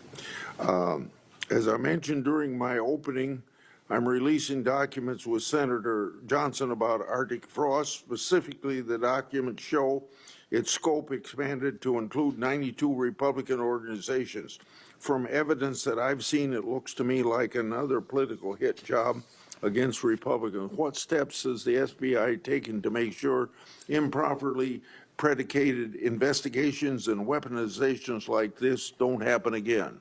As I mentioned during my opening, I'm releasing documents with Senator Johnson about Arctic frost. Specifically, the documents show its scope expanded to include 92 Republican organizations. From evidence that I've seen, it looks to me like another political hit job against Republicans. What steps has the FBI taken to make sure improperly predicated investigations and weaponizations like this don't happen again?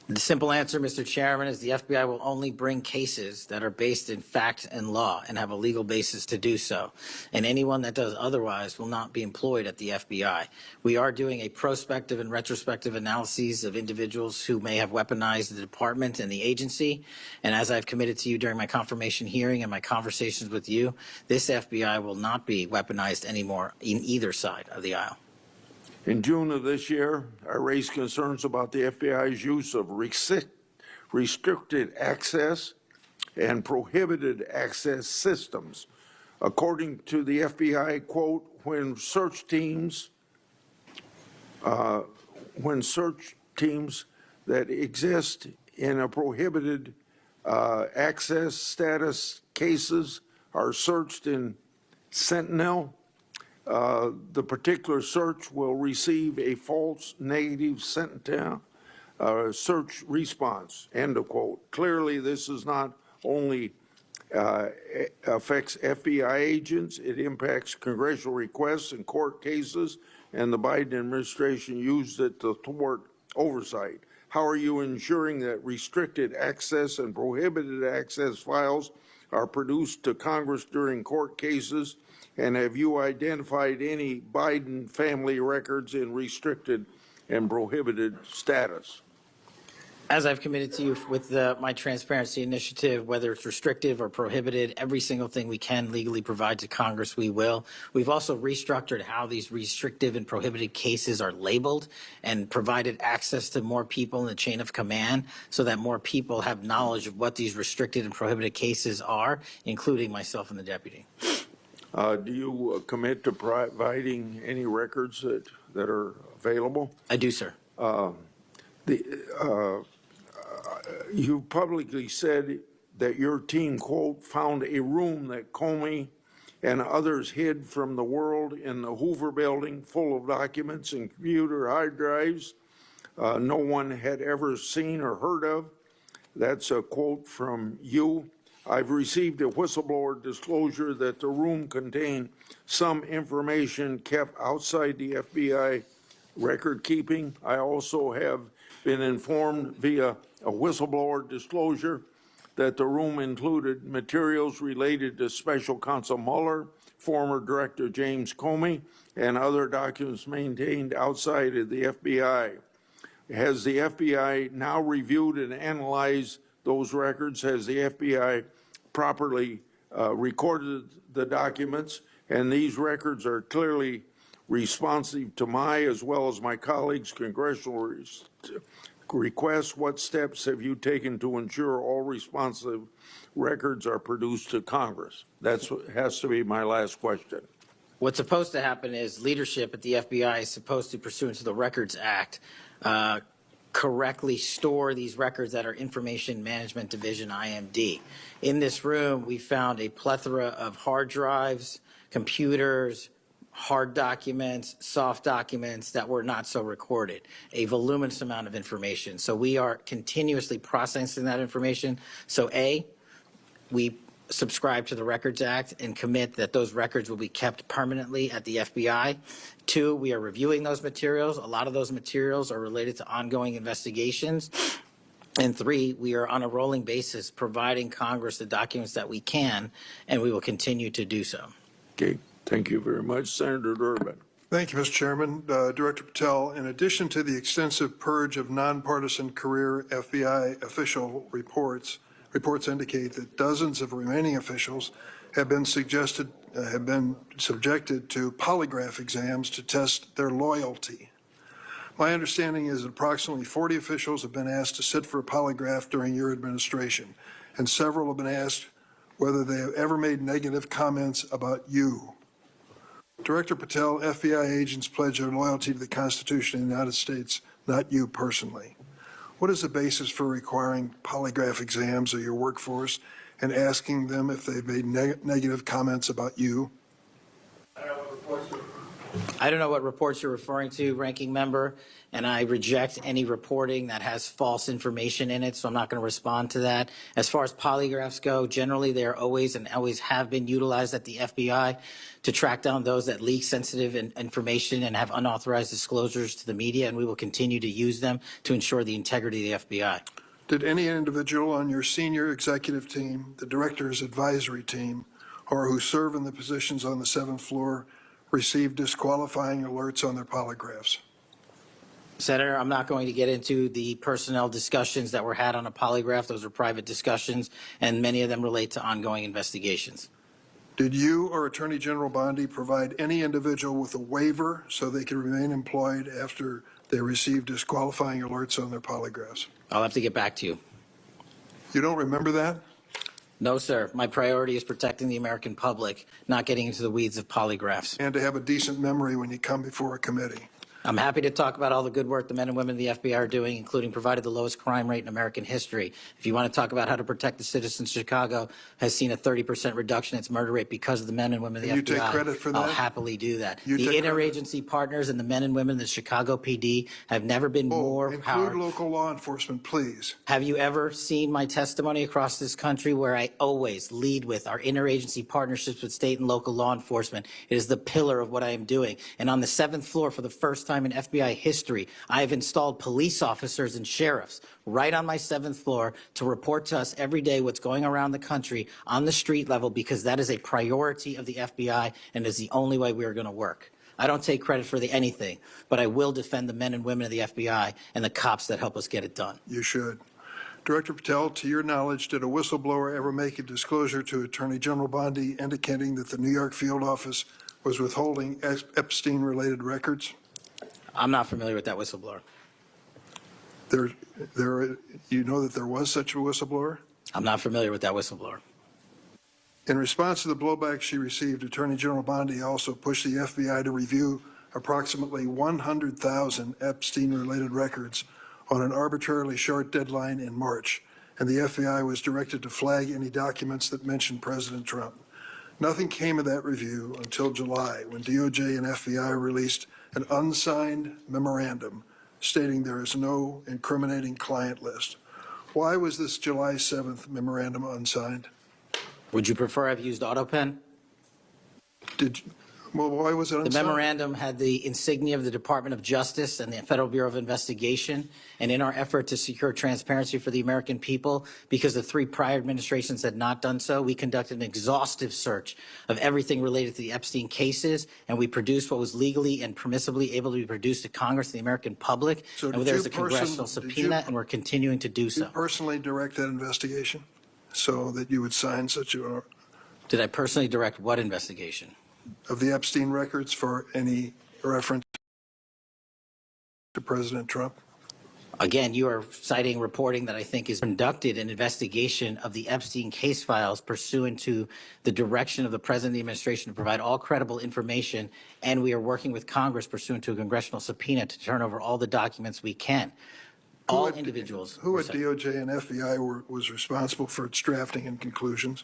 The simple answer, Mr. Chairman, is the FBI will only bring cases that are based in fact and law and have a legal basis to do so. And anyone that does otherwise will not be employed at the FBI. We are doing a prospective and retrospective analyses of individuals who may have weaponized the department and the agency. And as I've committed to you during my confirmation hearing and my conversations with you, this FBI will not be weaponized anymore in either side of the aisle. In June of this year, I raised concerns about the FBI's use of restricted access and prohibited access systems. According to the FBI, quote, when search teams that exist in a prohibited access status cases are searched in Sentinel, the particular search will receive a false negative Sentinel search response, end of quote. Clearly, this is not only affects FBI agents, it impacts congressional requests and court cases, and the Biden administration used it to thwart oversight. How are you ensuring that restricted access and prohibited access files are produced to Congress during court cases? And have you identified any Biden family records in restricted and prohibited status? As I've committed to you with my transparency initiative, whether it's restrictive or prohibited, every single thing we can legally provide to Congress, we will. We've also restructured how these restrictive and prohibited cases are labeled and provided access to more people in the chain of command so that more people have knowledge of what these restricted and prohibited cases are, including myself and the deputy. Do you commit to providing any records that are available? I do, sir. You publicly said that your team, quote, found a room that Comey and others hid from the world in the Hoover building full of documents and computer hard drives no one had ever seen or heard of. That's a quote from you. I've received a whistleblower disclosure that the room contained some information kept outside the FBI record keeping. I also have been informed via a whistleblower disclosure that the room included materials related to Special Counsel Mueller, former Director James Comey, and other documents maintained outside of the FBI. Has the FBI now reviewed and analyzed those records? Has the FBI properly recorded the documents? And these records are clearly responsive to my, as well as my colleagues' congressional requests. What steps have you taken to ensure all responsive records are produced to Congress? That has to be my last question. What's supposed to happen is leadership at the FBI is supposed to, pursuant to the Records Act, correctly store these records at our Information Management Division, IMD. In this room, we found a plethora of hard drives, computers, hard documents, soft documents that were not so recorded, a voluminous amount of information. So we are continuously processing that information. So A, we subscribe to the Records Act and commit that those records will be kept permanently at the FBI. 2, we are reviewing those materials. A lot of those materials are related to ongoing investigations. And 3, we are on a rolling basis providing Congress the documents that we can, and we will continue to do so. Okay, thank you very much. Senator Durbin. Thank you, Mr. Chairman. Director Patel, in addition to the extensive purge of nonpartisan career FBI official reports indicate that dozens of remaining officials have been subjected to polygraph exams to test their loyalty. My understanding is that approximately 40 officials have been asked to sit for a polygraph during your administration, and several have been asked whether they have ever made negative comments about you. Director Patel, FBI agents pledge their loyalty to the Constitution of the United States not you personally. What is the basis for requiring polygraph exams of your workforce and asking them if they've made negative comments about you? I don't know what reports you're referring to, Ranking Member, and I reject any reporting that has false information in it, so I'm not going to respond to that. As far as polygraphs go, generally they are always and always have been utilized at the FBI to track down those that leak sensitive information and have unauthorized disclosures to the media, and we will continue to use them to ensure the integrity of the FBI. Did any individual on your senior executive team, the director's advisory team, or who serve in the positions on the 7th floor receive disqualifying alerts on their polygraphs? Senator, I'm not going to get into the personnel discussions that were had on a polygraph. Those are private discussions, and many of them relate to ongoing investigations. Did you or Attorney General Bondi provide any individual with a waiver so they could remain employed after they received disqualifying alerts on their polygraphs? I'll have to get back to you. You don't remember that? No, sir. My priority is protecting the American public, not getting into the weeds of polygraphs. And to have a decent memory when you come before a committee. I'm happy to talk about all the good work the men and women of the FBI are doing, including provided the lowest crime rate in American history. If you want to talk about how to protect the citizens, Chicago has seen a 30% reduction in its murder rate because of the men and women of the FBI. You take credit for that? I'll happily do that. You The take interagency partners and the men and women of the Chicago PD have never been more Include powerful. local law enforcement, please. Have you ever seen my testimony across this country where I always lead with our interagency partnerships with state and local law enforcement? It is the pillar of what I am doing. And on the 7th floor, for the first time in FBI history, I have installed police officers and sheriffs right on my 7th floor to report to us every day what's going around the country on the street level, because that is a priority of the FBI and is the only way we are going to work. I don't take credit for anything, but I will defend the men and women of the FBI and the cops that help us get it done. You should. Director Patel, to your knowledge, did a whistleblower ever make a disclosure to Attorney General Bondi indicating that the New York field office was withholding Epstein-related records? I'm not familiar with that whistleblower. You know that there was such a whistleblower? I'm not familiar with that whistleblower. In response to the blowback she received, Attorney General Bondi also pushed the FBI to review approximately 100,000 Epstein-related records on an arbitrarily short deadline in March, and the FBI was directed to flag any documents that mentioned President Trump. Nothing came of that review until July, when DOJ and FBI released an unsigned memorandum stating there is no incriminating client list. Why was this July 7th memorandum unsigned? Would you prefer I've used AutoPen? Why was it unsigned? The memorandum had the insignia of the Department of Justice and the Federal Bureau of Investigation. And in our effort to secure transparency for the American people, because the 3 prior administrations had not done so, we conducted an exhaustive search of everything related to the Epstein cases, and we produced what was legally and permissibly able to be produced to Congress and the American public. So and there's a congressional subpoena, and we're continuing to do Did so. you personally direct that investigation so that you would sign such a, Did I personally direct what investigation? of the Epstein records for any reference to President Trump? Again, you are citing reporting that I think is conducted an investigation of the Epstein case files pursuant to the direction of the President of the administration to provide all credible information, and we are working with Congress pursuant to a congressional subpoena to turn over all the documents we can. All individuals. Who at DOJ and FBI was responsible for its drafting and conclusions?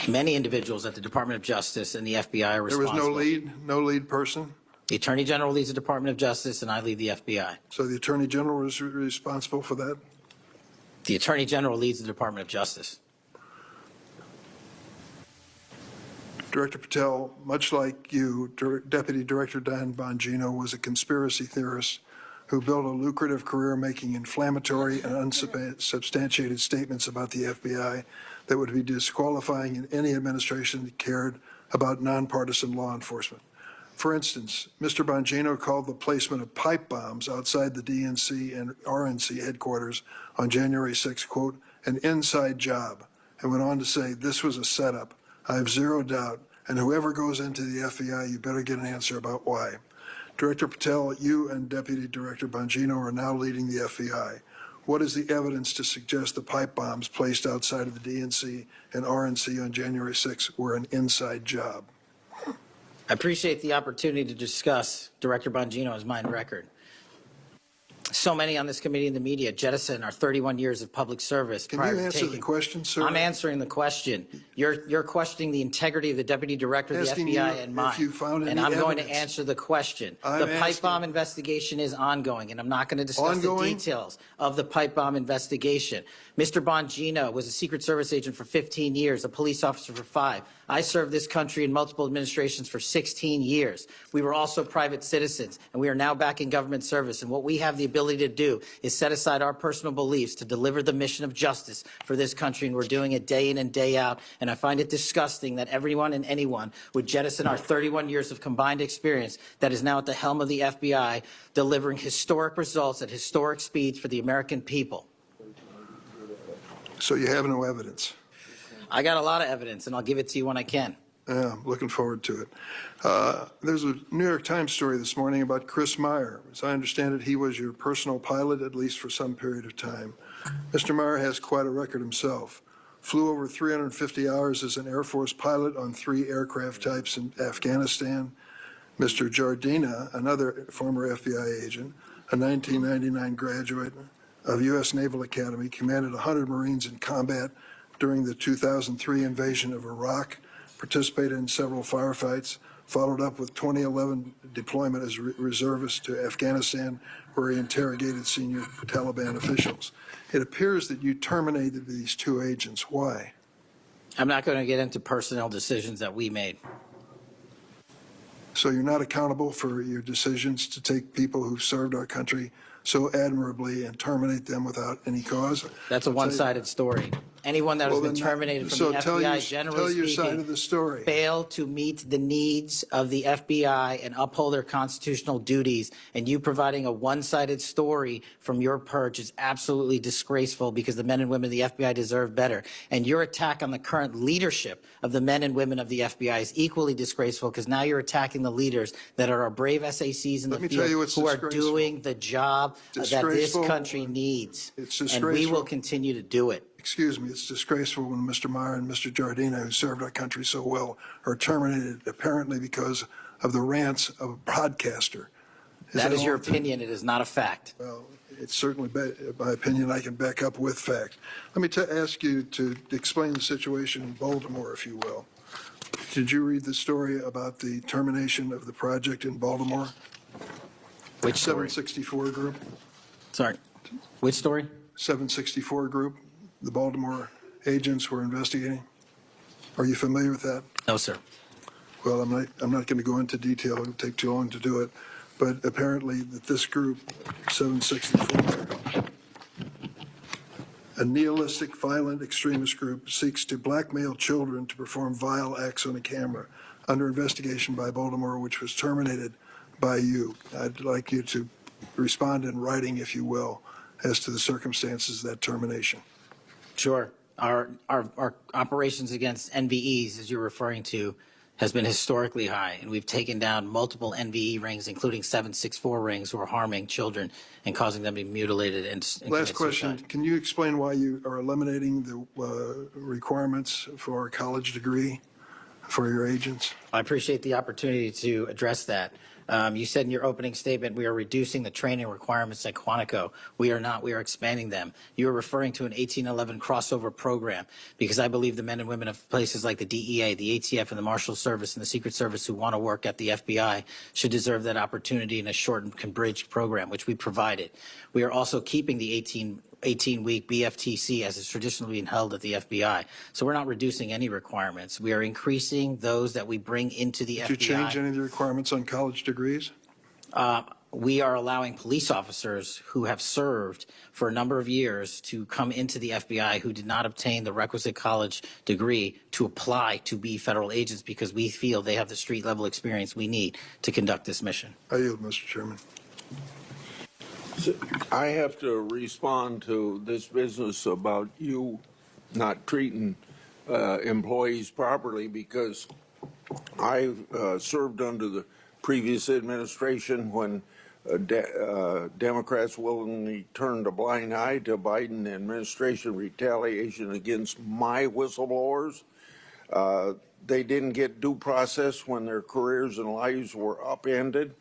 Many individuals at the Department of Justice and the FBI are There was responsible. no lead person? The Attorney General leads the Department of Justice, and I lead the FBI. So the Attorney General was responsible for that? The Attorney General leads the Department of Justice. Director Patel, much like you, Deputy Director Dan Bongino was a conspiracy theorist who built a lucrative career making inflammatory and unsubstantiated statements about the FBI that would be disqualifying in any administration that cared about nonpartisan law enforcement. For instance, Mr. Bongino called the placement of pipe bombs outside the DNC and RNC headquarters on January 6, quote, an inside job, and went on to say this was a setup. I have zero doubt, and whoever goes into the FBI, you better get an answer about why. Director Patel, you and Deputy Director Bongino are now leading the FBI. What is the evidence to suggest the pipe bombs placed outside of the DNC and RNC on January 6 were an inside job? I appreciate the opportunity to discuss Director Bongino's mine record. so many on this committee and the media jettison our 31 years of public service. Can you answer the question, sir? I'm answering the question. You're questioning the integrity of the deputy director of the Asking FBI you and mine. if you found any and I'm going to evidence. answer the question. I'm The pipe asking- bomb investigation is ongoing, and I'm not going to discuss Ongoing? the details of the pipe bomb investigation. Mr. Bongino was a Secret Service agent for 15 years, a police officer for 5. I served this country in multiple administrations for 16 years. We were also private citizens, and we are now back in government service. And what we have the ability to do is set aside our personal beliefs to deliver the mission of justice for this country, and we're doing it day in and day out. And I find it disgusting that everyone and anyone would jettison our 31 years of combined experience that is now at the helm of the FBI, delivering historic results at historic speeds for the American people. So you have no evidence? I got a lot of evidence, and I'll give it to you when I can. Yeah, I'm looking forward to it. There's a New York Times story this morning about Chris Meyer. As I understand it, he was your personal pilot, at least for some period of time. Mr. Meyer has quite a record himself. Flew over 350 hours as an Air Force pilot on 3 aircraft types in Afghanistan. Mr. Jardina, another former FBI agent, a 1999 graduate of U.S. Naval Academy, commanded 100 Marines in combat during the 2003 invasion of Iraq, participated in several firefights, followed up with 2011 deployment as reservist to Afghanistan, where he interrogated senior Taliban officials. It appears that you terminated these 2 agents. Why? I'm not going to get into personnel decisions that we made. So you're not accountable for your decisions to take people who served our country so admirably and terminate them without any cause? That's a one-sided story. Anyone that has Well, been then, terminated from so the tell FBI, your- generally tell your speaking, side of the story. failed to meet the needs of the FBI and uphold their constitutional duties. And you providing a one-sided story from your perch is absolutely disgraceful, because the men and women of the FBI deserve better. And your attack on the current leadership of the men and women of the FBI is equally disgraceful, because now you're attacking the leaders that are our brave SACs in the Let me tell you field what's who are disgraceful. doing the job that this Disgraceful. country needs. It's And we will disgraceful. continue to do it. Excuse me, it's disgraceful when Mr. Meyer and Mr. Jardina, who served our country so well, are terminated apparently because of the rants of a broadcaster. That is your all- opinion. It is not a fact. Well, it's certainly my opinion I can back up with fact. Let me ask you to explain the situation in Baltimore, if you will. Did you read the story about the termination of the project in Baltimore? Which story? 764 Group? Sorry. Which story? 764 Group, the Baltimore agents were investigating. Are you familiar with that? No, sir. Well, I'm not going to go into detail. It would take too long to do it. But apparently that this group, 764, a nihilistic, violent extremist group, seeks to blackmail children to perform vile acts on a camera under investigation by Baltimore, which was terminated by you. I'd like you to respond in writing, if you will, as to the circumstances of that termination. Sure. Our operations against NVEs, as you're referring to, has been historically high, and we've taken down multiple NVE rings, including 764 rings, who are harming children and causing them to be mutilated and Last commit question. suicide. Can you explain why you are eliminating the requirements for a college degree for your agents? I appreciate the opportunity to address that. You said in your opening statement, we are reducing the training requirements at Quantico. We are not. We are expanding them. You are referring to an 1811 crossover program, because I believe the men and women of places like the DEA, the ATF, and the Marshal Service and the Secret Service who want to work at the FBI should deserve that opportunity in a shortened, converged program, which we provided. We are also keeping the 18-week BFTC as is traditionally being held at the FBI. So we're not reducing any requirements. We are increasing those that we bring into the FBI. Did you change any of the requirements on college degrees? We are allowing police officers who have served for a number of years to come into the FBI who did not obtain the requisite college degree to apply to be federal agents, because we feel they have the street level experience we need to conduct this mission. I yield, Mr. Chairman. I have to respond to this business about you not treating employees properly, because I served under the previous administration when Democrats willingly turned a blind eye to Biden administration retaliation against my whistleblowers. They didn't get due process when their careers and lives were upended.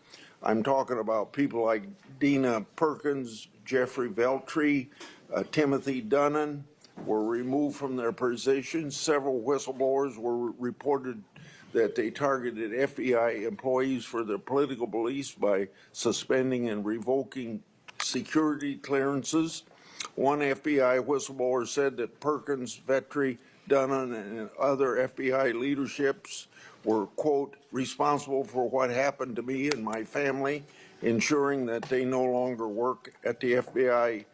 I'm talking about people like Dina Perkins, Jeffrey Veltri, Timothy Dunnan were removed from their positions. Several whistleblowers were reported that they targeted FBI employees for their political beliefs by suspending and revoking security clearances. One FBI whistleblower said that Perkins, Vetri, Dunnan, and other FBI leaderships were, quote, responsible for what happened to me and my family, ensuring that they no longer work at the FBI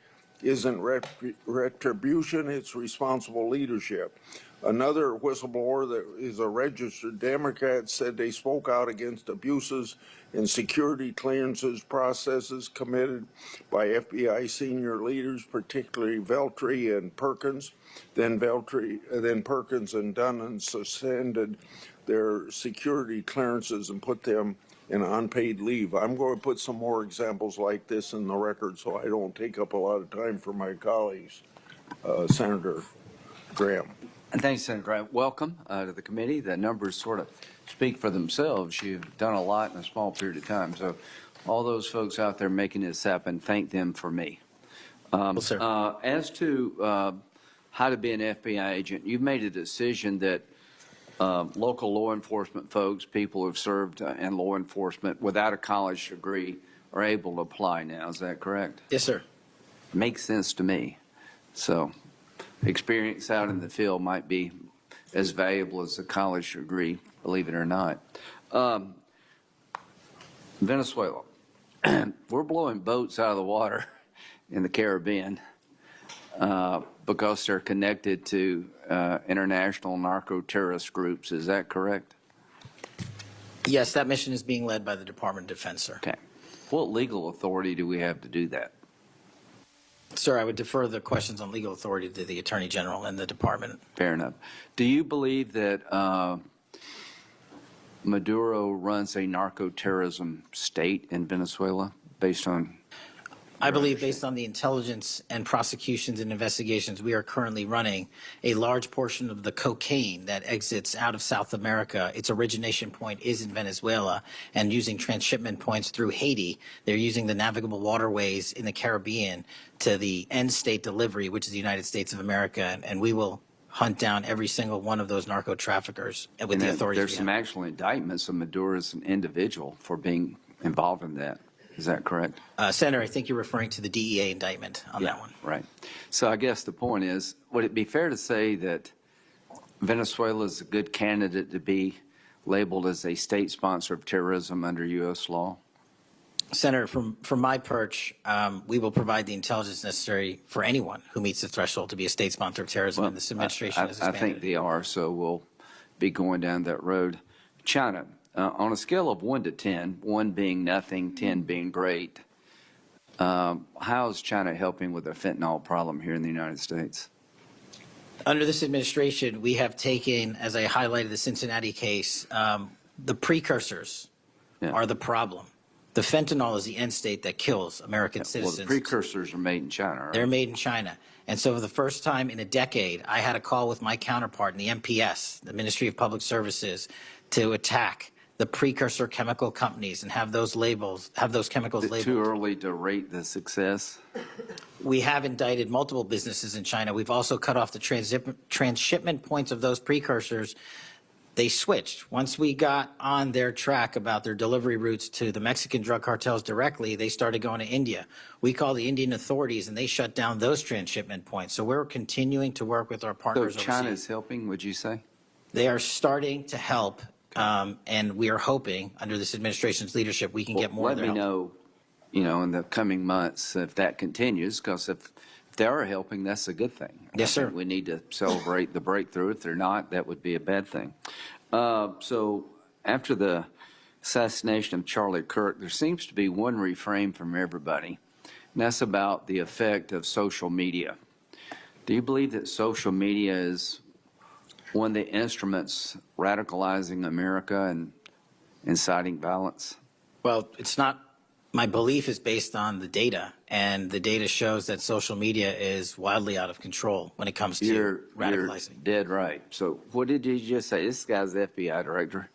isn't retribution, it's responsible leadership. Another whistleblower that is a registered Democrat said they spoke out against abuses in security clearances processes committed by FBI senior leaders, particularly Veltri and Perkins. Then Perkins and Dunnan suspended their security clearances and put them in unpaid leave. I'm going to put some more examples like this in the record so I don't take up a lot of time for my colleagues. Senator Graham. Thanks, Senator Graham. Welcome to the committee. The numbers sort of speak for themselves. You've done a lot in a small period of time. So all those folks out there making this happen, thank them for me. As to how to be an FBI agent, you've made a decision that local law enforcement folks, people who've served in law enforcement without a college degree are able to apply now. Is that correct? Yes, sir. Makes sense to me. So experience out in the field might be as valuable as a college degree, believe it or not. Venezuela. We're blowing boats out of the water in the Caribbean because they're connected to international narco-terrorist groups. Is that correct? Yes, that mission is being led by the Department of Defense, sir. Okay. What legal authority do we have to do that? Sir, I would defer the questions on legal authority to the Attorney General and the Department. Fair enough. Do you believe that Maduro runs a narco-terrorism state in Venezuela based on? I believe based on the intelligence and prosecutions and investigations we are currently running, a large portion of the cocaine that exits out of South America, its origination point is in Venezuela, and using transshipment points through Haiti, they're using the navigable waterways in the Caribbean to the end state delivery, which is the United States of America, and we will hunt down every single one of those narco traffickers with the authorities. There's some actual indictments of Maduro as an individual for being involved in that. Is that correct? Senator, I think you're referring to the DEA indictment on that one. Right. So I guess the point is, would it be fair to say that Venezuela is a good candidate to be labeled as a state sponsor of terrorism under U.S. law? Senator, from my perch, we will provide the intelligence necessary for anyone who meets the threshold to be a state sponsor of terrorism, and this administration has expanded. I think they are, so we'll be going down that road. China. On a scale of 1 to 10, 1 being nothing, 10 being great, how is China helping with the fentanyl problem here in the United States? Under this administration, we have taken, as I highlighted the Cincinnati case, the precursors are the problem. The fentanyl is the end state that kills American citizens. Well, the precursors are made in China, right? They're made in China. And so for the first time in a decade, I had a call with my counterpart in the MPS, the Ministry of Public Services, to attack the precursor chemical companies and have those labels, have those chemicals labeled. Too early to rate the success? We have indicted multiple businesses in China. We've also cut off the transshipment points of those precursors. They switched. Once we got on their track about their delivery routes to the Mexican drug cartels directly, they started going to India. We called the Indian authorities and they shut down those transshipment points. So we're continuing to work with our partners overseas. So China is helping, would you say? They are starting to help. And we are hoping, under this administration's leadership, we can get more of their help. Let me know, in the coming months if that continues, because if they are helping, that's a good thing. Yes, sir. We need to celebrate the breakthrough. If they're not, that would be a bad thing. So after the assassination of Charlie Kirk, there seems to be one refrain from everybody, and that's about the effect of social media. Do you believe that social media is one of the instruments radicalizing America and inciting violence? Well, it's not. My belief is based on the data, and the data shows that social media is wildly out of control when it comes to radicalizing. You're dead right. So what did you just say? This guy's the FBI director.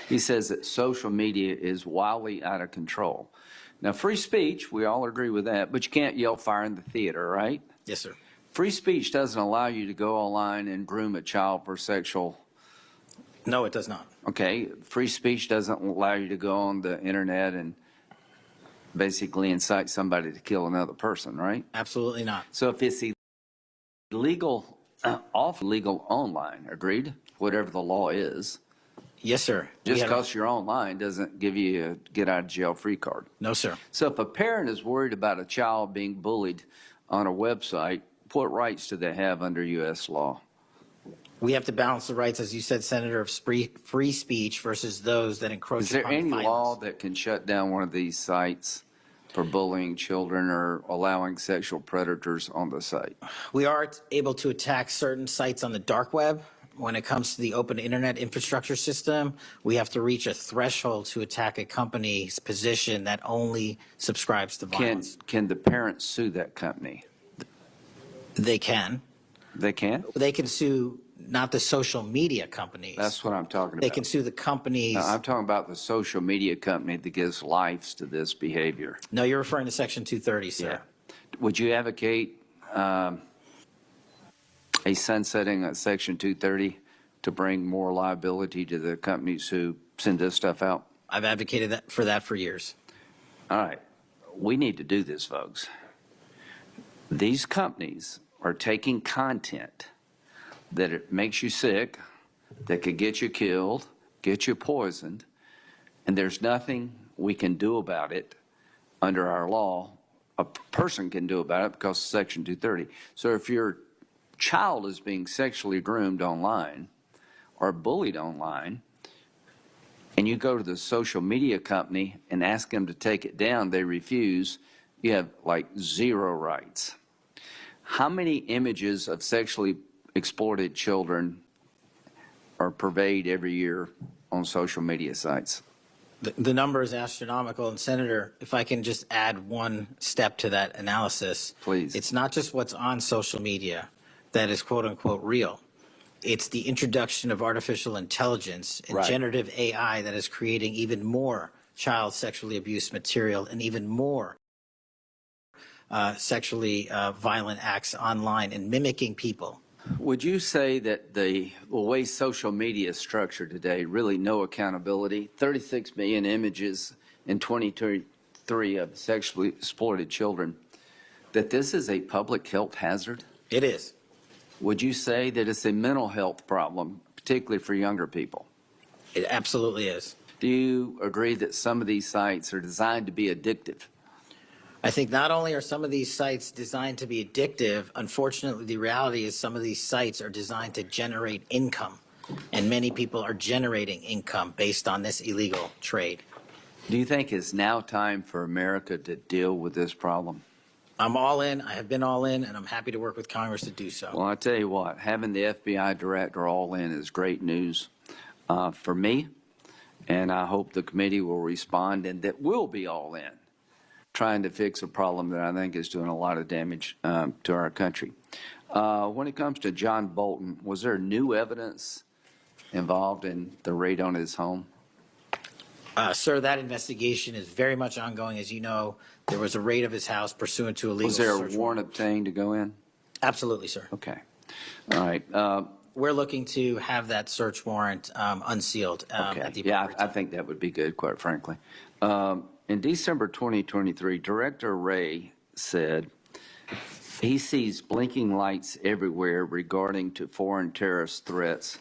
He says that social media is wildly out of control. Now, free speech, we all agree with that, but you can't yell fire in the theater, right? Yes, sir. Free speech doesn't allow you to go online and groom a child for sexual. No, it does not. Okay, free speech doesn't allow you to go on the internet and basically incite somebody to kill another person, right? Absolutely not. So if it's illegal, legal online, agreed? Whatever the law is. Yes, sir. Just because you're online doesn't give you a get out of jail free card. No, sir. So if a parent is worried about a child being bullied on a website, what rights do they have under U.S. law? We have to balance the rights, as you said, Senator, of free speech versus those that encroach Is there upon any violence. law that can shut down one of these sites for bullying children or allowing sexual predators on the site? We are able to attack certain sites on the dark web. When it comes to the open internet infrastructure system, we have to reach a threshold to attack a company's position that only subscribes to violence. Can the parents sue that company? They can. They can? They can sue not the social media companies. That's what I'm talking about. They can sue the companies. No, I'm talking about the social media company that gives lives to this behavior. No, you're referring to Section 230, sir. Yeah. Would you advocate a sunsetting of Section 230 to bring more liability to the companies who send this stuff out? I've advocated for that for years. All right. We need to do this, folks. These companies are taking content that it makes you sick, that could get you killed, get you poisoned, and there's nothing we can do about it under our law. A person can do about it because of Section 230. So if your child is being sexually groomed online or bullied online, and you go to the social media company and ask them to take it down, they refuse, you have like zero rights. How many images of sexually exploited children are purveyed every year on social media sites? The number is astronomical. And Senator, if I can just add one step to that analysis. Please. It's not just what's on social media that is quote unquote real. It's the introduction of artificial intelligence and Right. generative AI that is creating even more child sexually abused material and even more sexually violent acts online and mimicking people. Would you say that the way social media is structured today, really no accountability, 36 million images in 2023 of sexually exploited children, that this is a public health hazard? It is. Would you say that it's a mental health problem, particularly for younger people? It absolutely is. Do you agree that some of these sites are designed to be addictive? I think not only are some of these sites designed to be addictive, unfortunately, the reality is some of these sites are designed to generate income, and many people are generating income based on this illegal trade. Do you think it's now time for America to deal with this problem? I'm all in. I have been all in, and I'm happy to work with Congress to do so. Well, I tell you what, having the FBI director all in is great news for me, and I hope the committee will respond and that we'll be all in, trying to fix a problem that I think is doing a lot of damage to our country. When it comes to John Bolton, was there new evidence involved in the raid on his home? Sir, that investigation is very much ongoing. As you know, there was a raid of his house pursuant to a legal Was there a search warrant obtained to go in? Absolutely, sir. Okay. All right. We're looking to have that search warrant unsealed Okay. at the Yeah, appropriate I time. think that would be good, quite frankly. In December 2023, Director Wray said he sees blinking lights everywhere regarding to foreign terrorist threats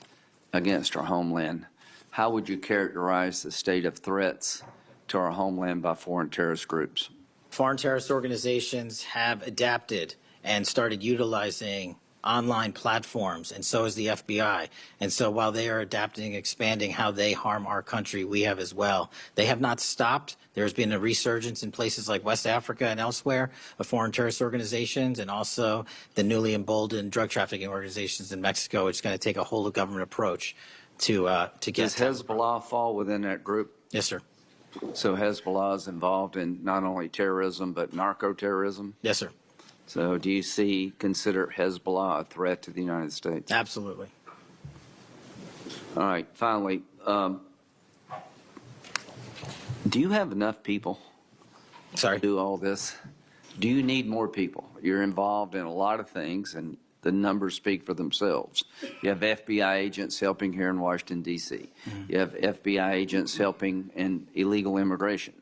against our homeland. How would you characterize the state of threats to our homeland by foreign terrorist groups? Foreign terrorist organizations have adapted and started utilizing online platforms, and so is the FBI. And so while they are adapting and expanding how they harm our country, we have as well. They have not stopped. There's been a resurgence in places like West Africa and elsewhere of foreign terrorist organizations, and also the newly emboldened drug trafficking organizations in Mexico. It's going to take a whole of government approach to get. Does Hezbollah fall within that group? Yes, sir. So Hezbollah is involved in not only terrorism, but narco-terrorism? Yes, sir. So do you consider Hezbollah a threat to the United States? Absolutely. All right, finally, Do you have enough people Sorry. to do all this? Do you need more people? You're involved in a lot of things, and the numbers speak for themselves. You have FBI agents helping here in Washington, D.C. You have FBI agents helping in illegal immigration.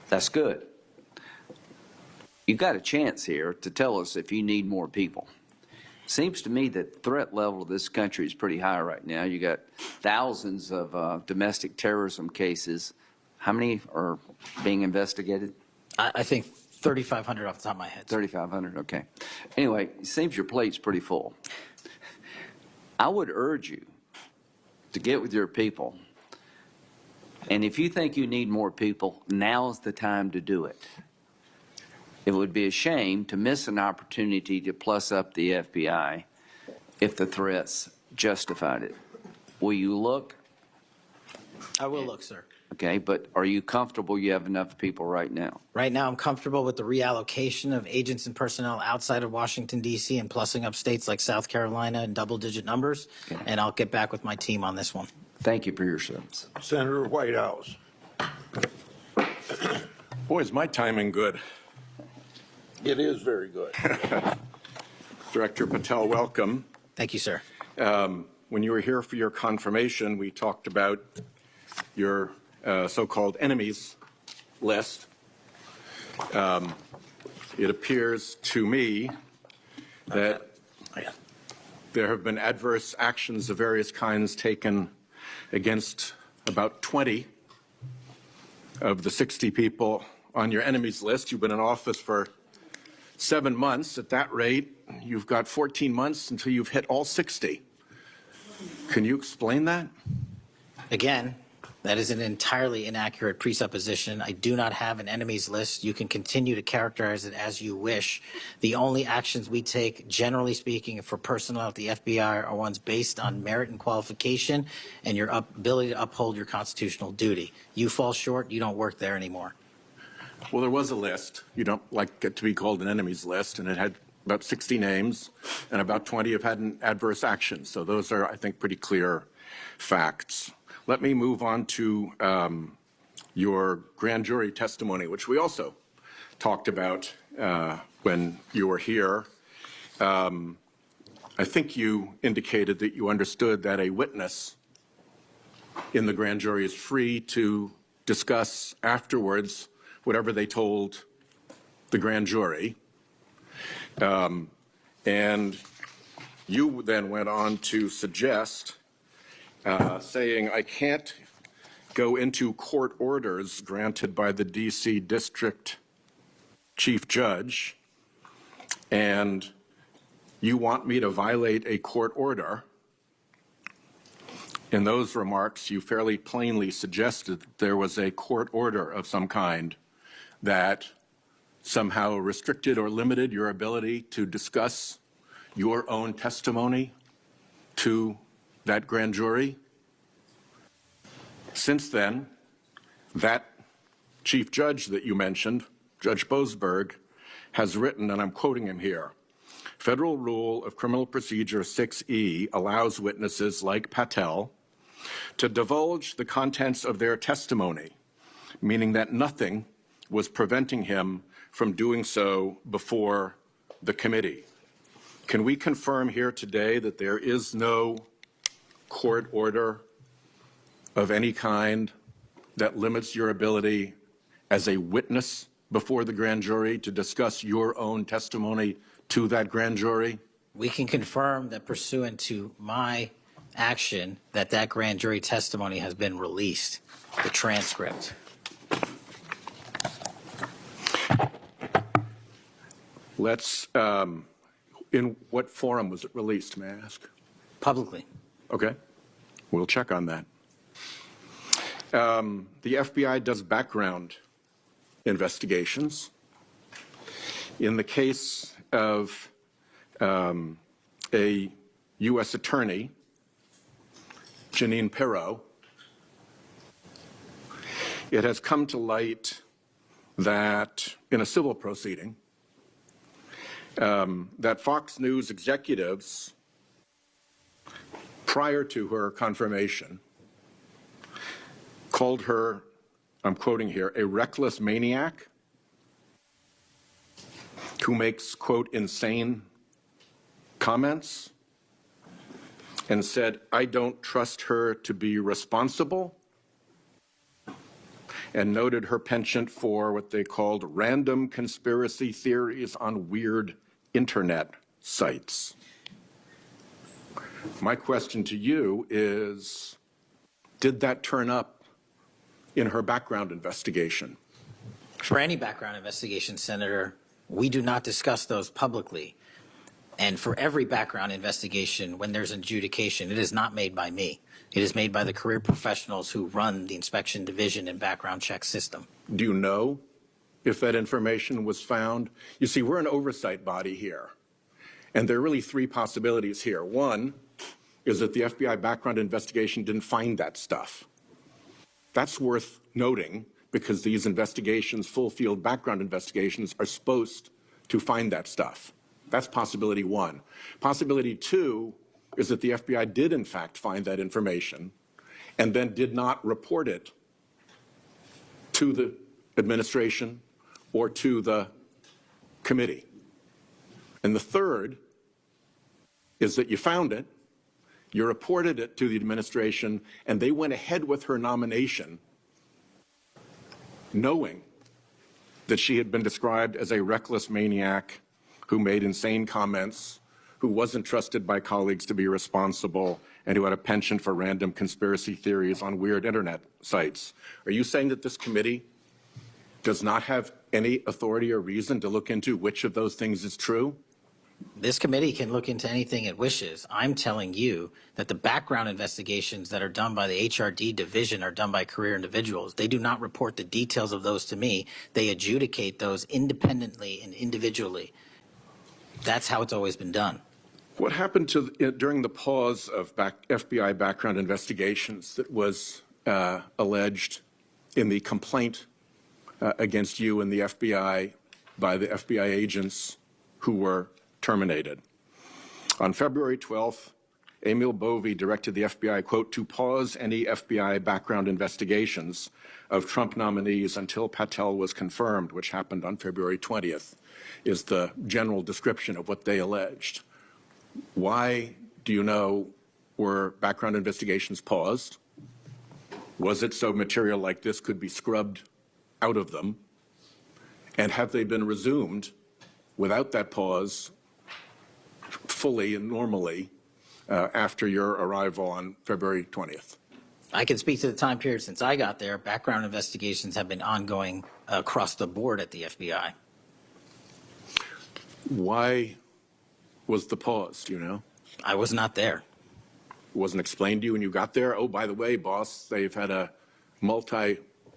That's good. You've got a chance here to tell us if you need more people. Seems to me that the threat level of this country is pretty high right now. You got thousands of domestic terrorism cases. How many are being investigated? I think 3,500 off the top of my head. 3,500, okay. Anyway, it seems your plate's pretty full. I would urge you to get with your people. And if you think you need more people, now's the time to do it. It would be a shame to miss an opportunity to plus up the FBI if the threats justified it. Will you look? I will look, sir. Okay, but are you comfortable you have enough people right now? Right now, I'm comfortable with the reallocation of agents and personnel outside of Washington, D.C. and plussing up states like South Carolina in double-digit numbers, and I'll get back with my team on this one. Thank you for your service. Senator Whitehouse. Boy, is my timing good. It is very good. Director Patel, welcome. Thank you, sir. When you were here for your confirmation, we talked about your so-called enemies list. It appears to me that there have been adverse actions of various kinds taken against about 20 of the 60 people on your enemies list. You've been in office for 7 months. At that rate, you've got 14 months until you've hit all 60. Can you explain that? Again, that is an entirely inaccurate presupposition. I do not have an enemies list. You can continue to characterize it as you wish. The only actions we take, generally speaking, for personnel at the FBI are ones based on merit and qualification and your ability to uphold your constitutional duty. You fall short, you don't work there anymore. Well, there was a list. You don't like it to be called an enemies list, and it had about 60 names, and about 20 have had an adverse action. So those are, I think, pretty clear facts. Let me move on to your grand jury testimony, which we also talked about when you were here. I think you indicated that you understood that a witness in the grand jury is free to discuss afterwards whatever they told the grand jury. And you then went on to suggest, saying, I can't go into court orders granted by the D.C. District Chief Judge, and you want me to violate a court order. In those remarks, you fairly plainly suggested that there was a court order of some kind that somehow restricted or limited your ability to discuss your own testimony to that grand jury. Since then, that chief judge that you mentioned, Judge Boasberg, has written, and I'm quoting him here, Federal Rule of Criminal Procedure 6E allows witnesses like Patel to divulge the contents of their testimony, meaning that nothing was preventing him from doing so before the committee. Can we confirm here today that there is no court order of any kind that limits your ability as a witness before the grand jury to discuss your own testimony to that grand jury? We can confirm that pursuant to my action that that grand jury testimony has been released, the transcript. Let's, in what forum was it released, may I ask? Publicly. Okay, we'll check on that. The FBI does background investigations. In the case of a U.S. attorney, Jeanine Pirro, it has come to light that in a civil proceeding, that Fox News executives, prior to her confirmation, called her I'm quoting here, a reckless maniac who makes, quote, insane comments, and said, I don't trust her to be responsible, and noted her penchant for what they called random conspiracy theories on weird internet sites. My question to you is, did that turn up in her background investigation? For any background investigation, Senator, we do not discuss those publicly. And for every background investigation, when there's an adjudication, it is not made by me. It is made by the career professionals who run the inspection division and background check system. Do you know if that information was found? You see, we're an oversight body here, and there are really three possibilities here. One is that the FBI background investigation didn't find that stuff. That's worth noting because these investigations, full field background investigations, are supposed to find that stuff. That's possibility one. Possibility two is that the FBI did in fact find that information and then did not report it to the administration or to the committee. And the third is that you found it, you reported it to the administration, and they went ahead with her nomination knowing that she had been described as a reckless maniac who made insane comments, who wasn't trusted by colleagues to be responsible, and who had a penchant for random conspiracy theories on weird internet sites. Are you saying that this committee does not have any authority or reason to look into which of those things is true? This committee can look into anything it wishes. I'm telling you that the background investigations that are done by the HRD division are done by career individuals. They do not report the details of those to me. They adjudicate those independently and individually. That's how it's always been done. What happened during the pause of FBI background investigations that was alleged in the complaint against you and the FBI by the FBI agents who were terminated? On February 12th, Emil Bovee directed the FBI, quote, to pause any FBI background investigations of Trump nominees until Patel was confirmed, which happened on February 20th, is the general description of what they alleged. Why, do you know, were background investigations paused? Was it so material like this could be scrubbed out of them? And have they been resumed without that pause fully and normally after your arrival on February 20th? I can speak to the time period since I got there. Background investigations have been ongoing across the board at the FBI. Why was the pause, do you know? I was not there. It wasn't explained to you when you got there? Oh, by the way, boss, they've had an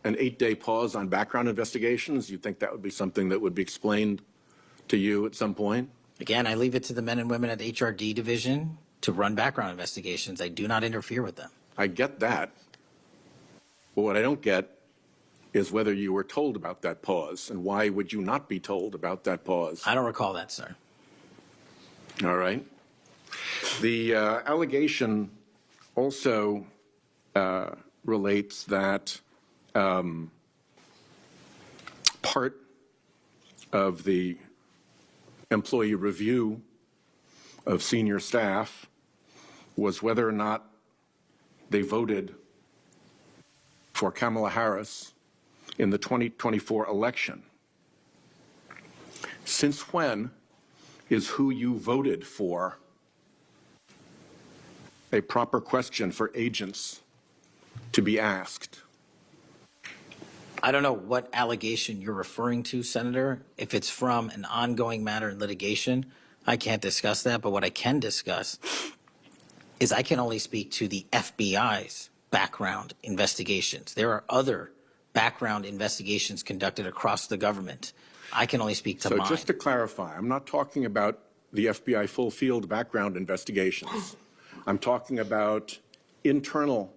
8-day pause on background investigations. You think that would be something that would be explained to you at some point? Again, I leave it to the men and women at the HRD division to run background investigations. I do not interfere with them. I get that. But what I don't get is whether you were told about that pause, and why would you not be told about that pause? I don't recall that, sir. All right. The allegation also relates that part of the employee review of senior staff was whether or not they voted for Kamala Harris in the 2024 election. Since when is who you voted for a proper question for agents to be asked? I don't know what allegation you're referring to, Senator. If it's from an ongoing matter in litigation, I can't discuss that. But what I can discuss is I can only speak to the FBI's background investigations. There are other background investigations conducted across the government. I can only speak to mine. So just to clarify, I'm not talking about the FBI full field background investigations. I'm talking about internal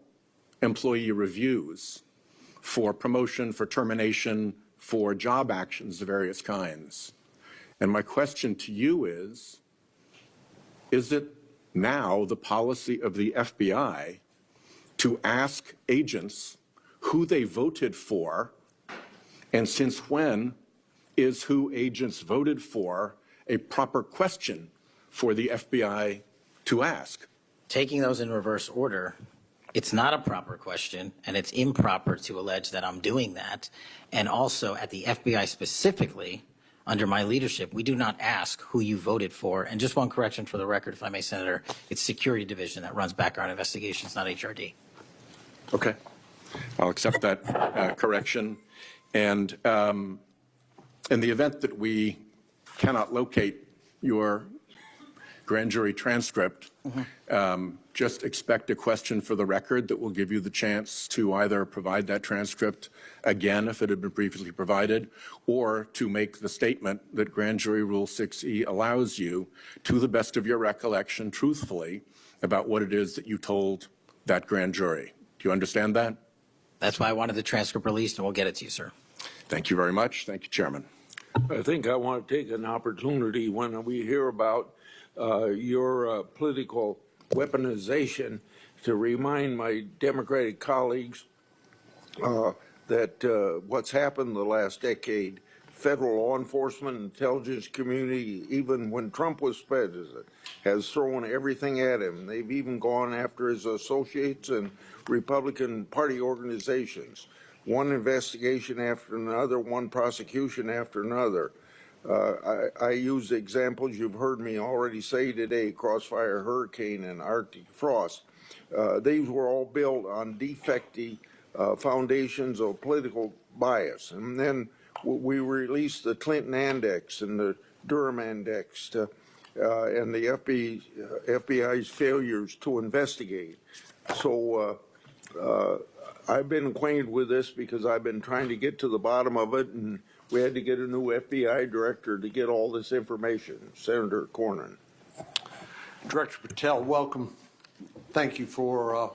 employee reviews for promotion, for termination, for job actions of various kinds. And my question to you is it now the policy of the FBI to ask agents who they voted for, and since when is who agents voted for a proper question for the FBI to ask? Taking those in reverse order, it's not a proper question, and it's improper to allege that I'm doing that. And also, at the FBI specifically, under my leadership, we do not ask who you voted for. And just one correction for the record, if I may, Senator, it's Security Division that runs background investigations, not HRD. Okay, I'll accept that correction. And in the event that we cannot locate your grand jury transcript, just expect a question for the record that will give you the chance to either provide that transcript again if it had been previously provided, or to make the statement that Grand Jury Rule 6E allows you, to the best of your recollection, truthfully, about what it is that you told that grand jury. Do you understand that? That's why I wanted the transcript released, and we'll get it to you, sir. Thank you very much. Thank you, Chairman. I think I want to take an opportunity when we hear about your political weaponization to remind my Democratic colleagues that what's happened the last decade, federal law enforcement, intelligence community, even when Trump was president, has thrown everything at him. They've even gone after his associates and Republican Party organizations. One investigation after another, one prosecution after another. I use examples you've heard me already say today: Crossfire Hurricane and Arctic Frost. These were all built on defective foundations of political bias. And then we released the Clinton Index and the Durham Index and the FBI's failures to investigate. So I've been acquainted with this because I've been trying to get to the bottom of it, and we had to get a new FBI director to get all this information, Senator Cornyn. Director Patel, welcome. Thank you for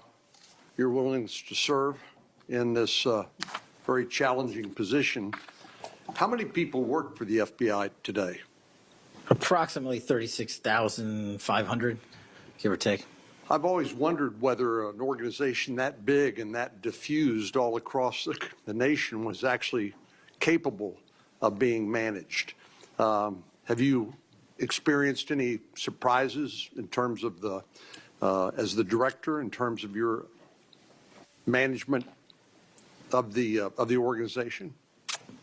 your willingness to serve in this very challenging position. How many people work for the FBI today? Approximately 36,500, give or take. I've always wondered whether an organization that big and that diffused all across the nation was actually capable of being managed. Have you experienced any surprises in terms of the, as the director, in terms of your management of the organization?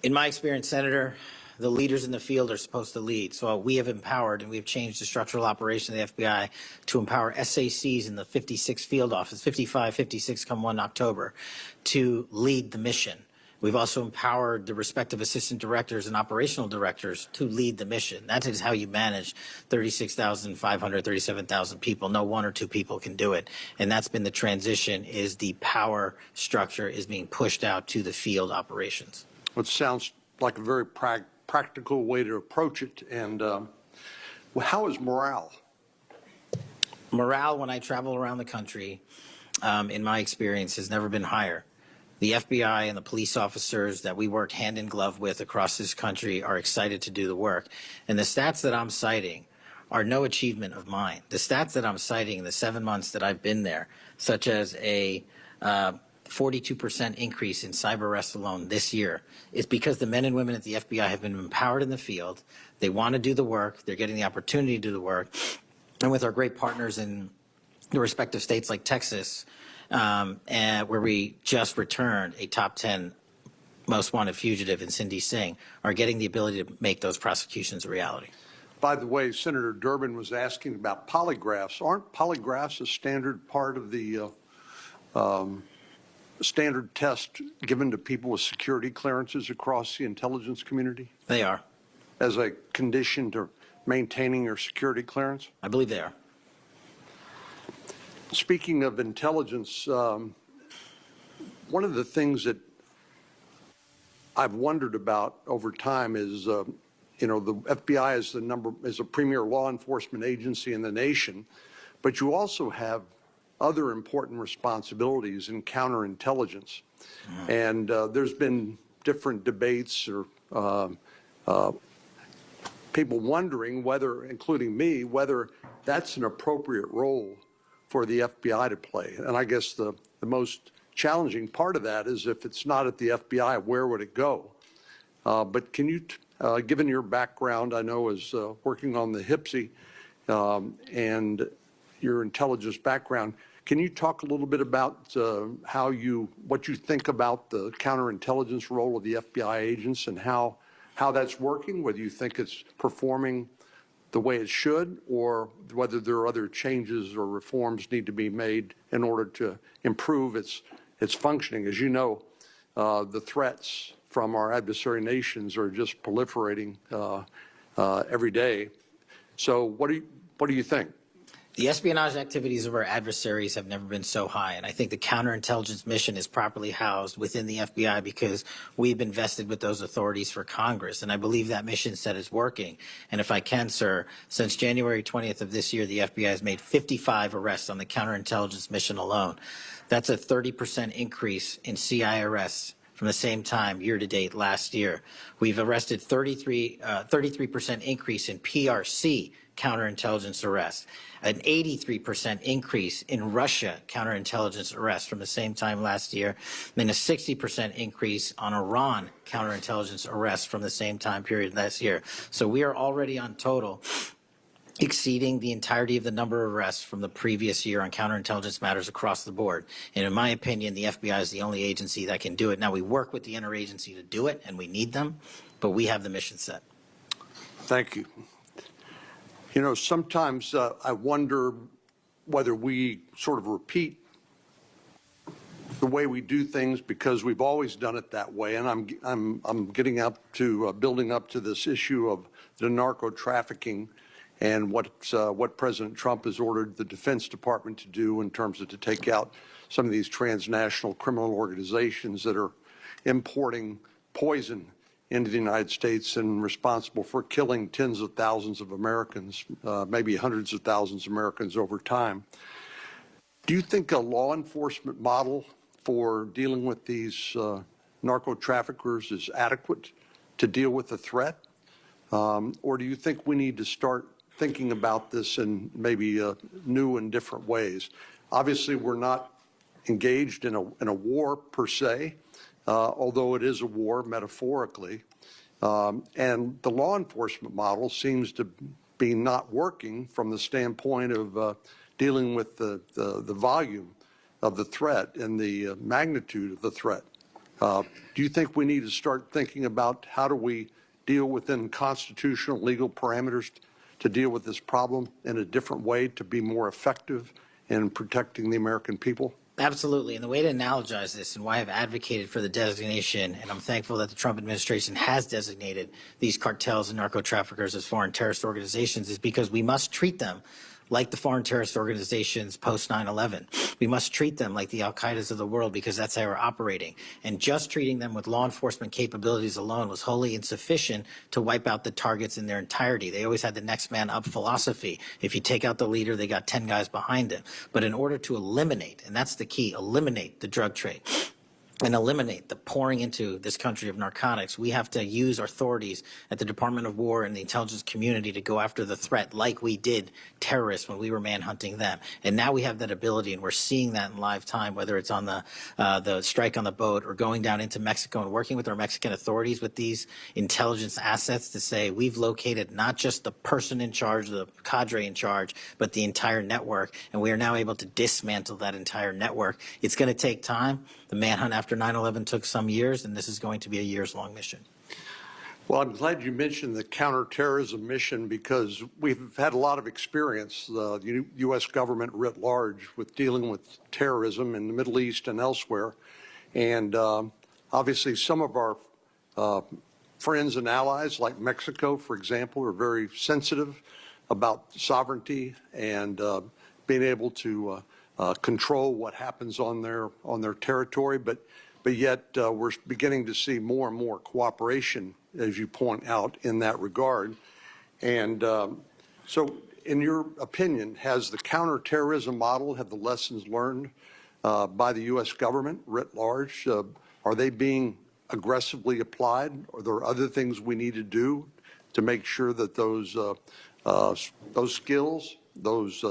In my experience, Senator, the leaders in the field are supposed to lead. So we have empowered, and we've changed the structural operation of the FBI to empower SACs in the 56 field office, 55, 56 come 1 October, to lead the mission. We've also empowered the respective assistant directors and operational directors to lead the mission. That is how you manage 36,500, 37,000 people. No one or two people can do it. And that's been the transition, is the power structure is being pushed out to the field operations. It sounds like a very practical way to approach it. And how is morale? Morale, when I travel around the country, in my experience, has never been higher. The FBI and the police officers that we work hand in glove with across this country are excited to do the work. And the stats that I'm citing are no achievement of mine. The stats that I'm citing in the 7 months that I've been there, such as a 42% increase in cyber arrests alone this year, is because the men and women at the FBI have been empowered in the field. They want to do the work. They're getting the opportunity to do the work. And with our great partners in the respective states like Texas, and where we just returned a top 10 most wanted fugitive in Cindy Singh, are getting the ability to make those prosecutions a reality. By the way, Senator Durbin was asking about polygraphs. Aren't polygraphs a standard part of the standard test given to people with security clearances across the intelligence community? They are. As a condition to maintaining your security clearance? I believe they are. Speaking of intelligence, one of the things that I've wondered about over time is, the FBI is a premier law enforcement agency in the nation, but you also have other important responsibilities in counterintelligence. And there's been different debates or people wondering whether, including me, whether that's an appropriate role for the FBI to play. And I guess the most challenging part of that is if it's not at the FBI, where would it go? But can you, given your background, I know as working on the HPSI and your intelligence background, can you talk a little bit about what you think about the counterintelligence role of the FBI agents and how that's working, whether you think it's performing the way it should, or whether there are other changes or reforms need to be made in order to improve its functioning? As you know, the threats from our adversary nations are just proliferating every day. So what do you think? The espionage activities of our adversaries have never been so high, and I think the counterintelligence mission is properly housed within the FBI because we've been vested with those authorities for Congress, and I believe that mission set is working. And if I can, sir, since January 20th of this year, the FBI has made 55 arrests on the counterintelligence mission alone. That's a 30% increase in CI arrests from the same time year-to-date last year. We've arrested 33% increase in PRC counterintelligence arrests, an 83% increase in Russia counterintelligence arrests from the same time last year, and a 60% increase on Iran counterintelligence arrests from the same time period last year. So we are already on total exceeding the entirety of the number of arrests from the previous year on counterintelligence matters across the board. And in my opinion, the FBI is the only agency that can do it. Now, we work with the interagency to do it, and we need them, but we have the mission set. Thank you. You know, sometimes I wonder whether we sort of repeat the way we do things because we've always done it that way. And I'm getting up to building up to this issue of the narco trafficking and what President Trump has ordered the Defense Department to do in terms of to take out some of these transnational criminal organizations that are importing poison into the United States and responsible for killing tens of thousands of Americans, maybe hundreds of thousands of Americans over time. Do you think a law enforcement model for dealing with these narco traffickers is adequate to deal with the threat? Or do you think we need to start thinking about this in maybe new and different ways? Obviously, we're not engaged in a war per se, although it is a war metaphorically. And the law enforcement model seems to be not working from the standpoint of dealing with the volume of the threat and the magnitude of the threat. Do you think we need to start thinking about how do we deal within constitutional legal parameters to deal with this problem in a different way to be more effective in protecting the American people? Absolutely. And the way to analogize this and why I've advocated for the designation, and I'm thankful that the Trump administration has designated these cartels and narco traffickers as foreign terrorist organizations, is because we must treat them like the foreign terrorist organizations post 9/11. We must treat them like the Al-Qaedas of the world because that's how we're operating. And just treating them with law enforcement capabilities alone was wholly insufficient to wipe out the targets in their entirety. They always had the next man up philosophy. If you take out the leader, they got 10 guys behind him. But in order to eliminate, and that's the key, eliminate the drug trade, and eliminate the pouring into this country of narcotics, we have to use our authorities at the Department of War and the intelligence community to go after the threat like we did terrorists when we were manhunting them. And now we have that ability, and we're seeing that in live time, whether it's on the strike on the boat or going down into Mexico and working with our Mexican authorities with these intelligence assets to say we've located not just the person in charge, the cadre in charge, but the entire network. And we are now able to dismantle that entire network. It's going to take time. The manhunt after 9/11 took some years, and this is going to be a years-long mission. Well, I'm glad you mentioned the counterterrorism mission because we've had a lot of experience, the U.S. government writ large, with dealing with terrorism in the Middle East and elsewhere. And obviously some of our friends and allies, like Mexico, for example, are very sensitive about sovereignty and being able to control what happens on their territory, but yet we're beginning to see more and more cooperation, as you point out, in that regard. And so, in your opinion, has the counterterrorism model, have the lessons learned by the U.S. government writ large, are they being aggressively applied? Are there other things we need to do to make sure that those skills, those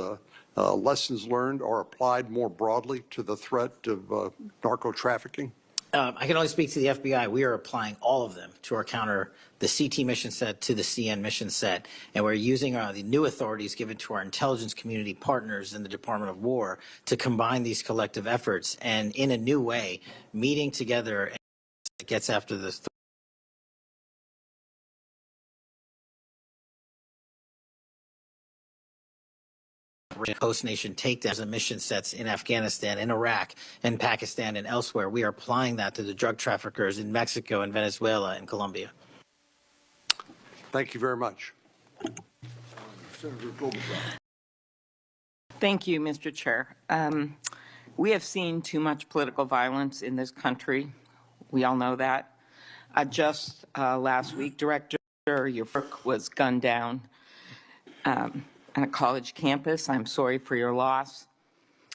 lessons learned are applied more broadly to the threat of narco trafficking? I can only speak to the FBI. We are applying all of them to our counter, the CT mission set to the CN mission set, and we're using the new authorities given to our intelligence community partners in the Department of War to combine these collective efforts and in a new way, meeting together that gets after this. Host nation takedowns and mission sets in Afghanistan, in Iraq, in Pakistan, and elsewhere. We are applying that to the drug traffickers in Mexico and Venezuela and Colombia. Thank you very much. Senator Klobuchar. Thank you, Mr. Chair. We have seen too much political violence in this country. We all know that. Just last week, Director Kirk was gunned down on a college campus. I'm sorry for your loss.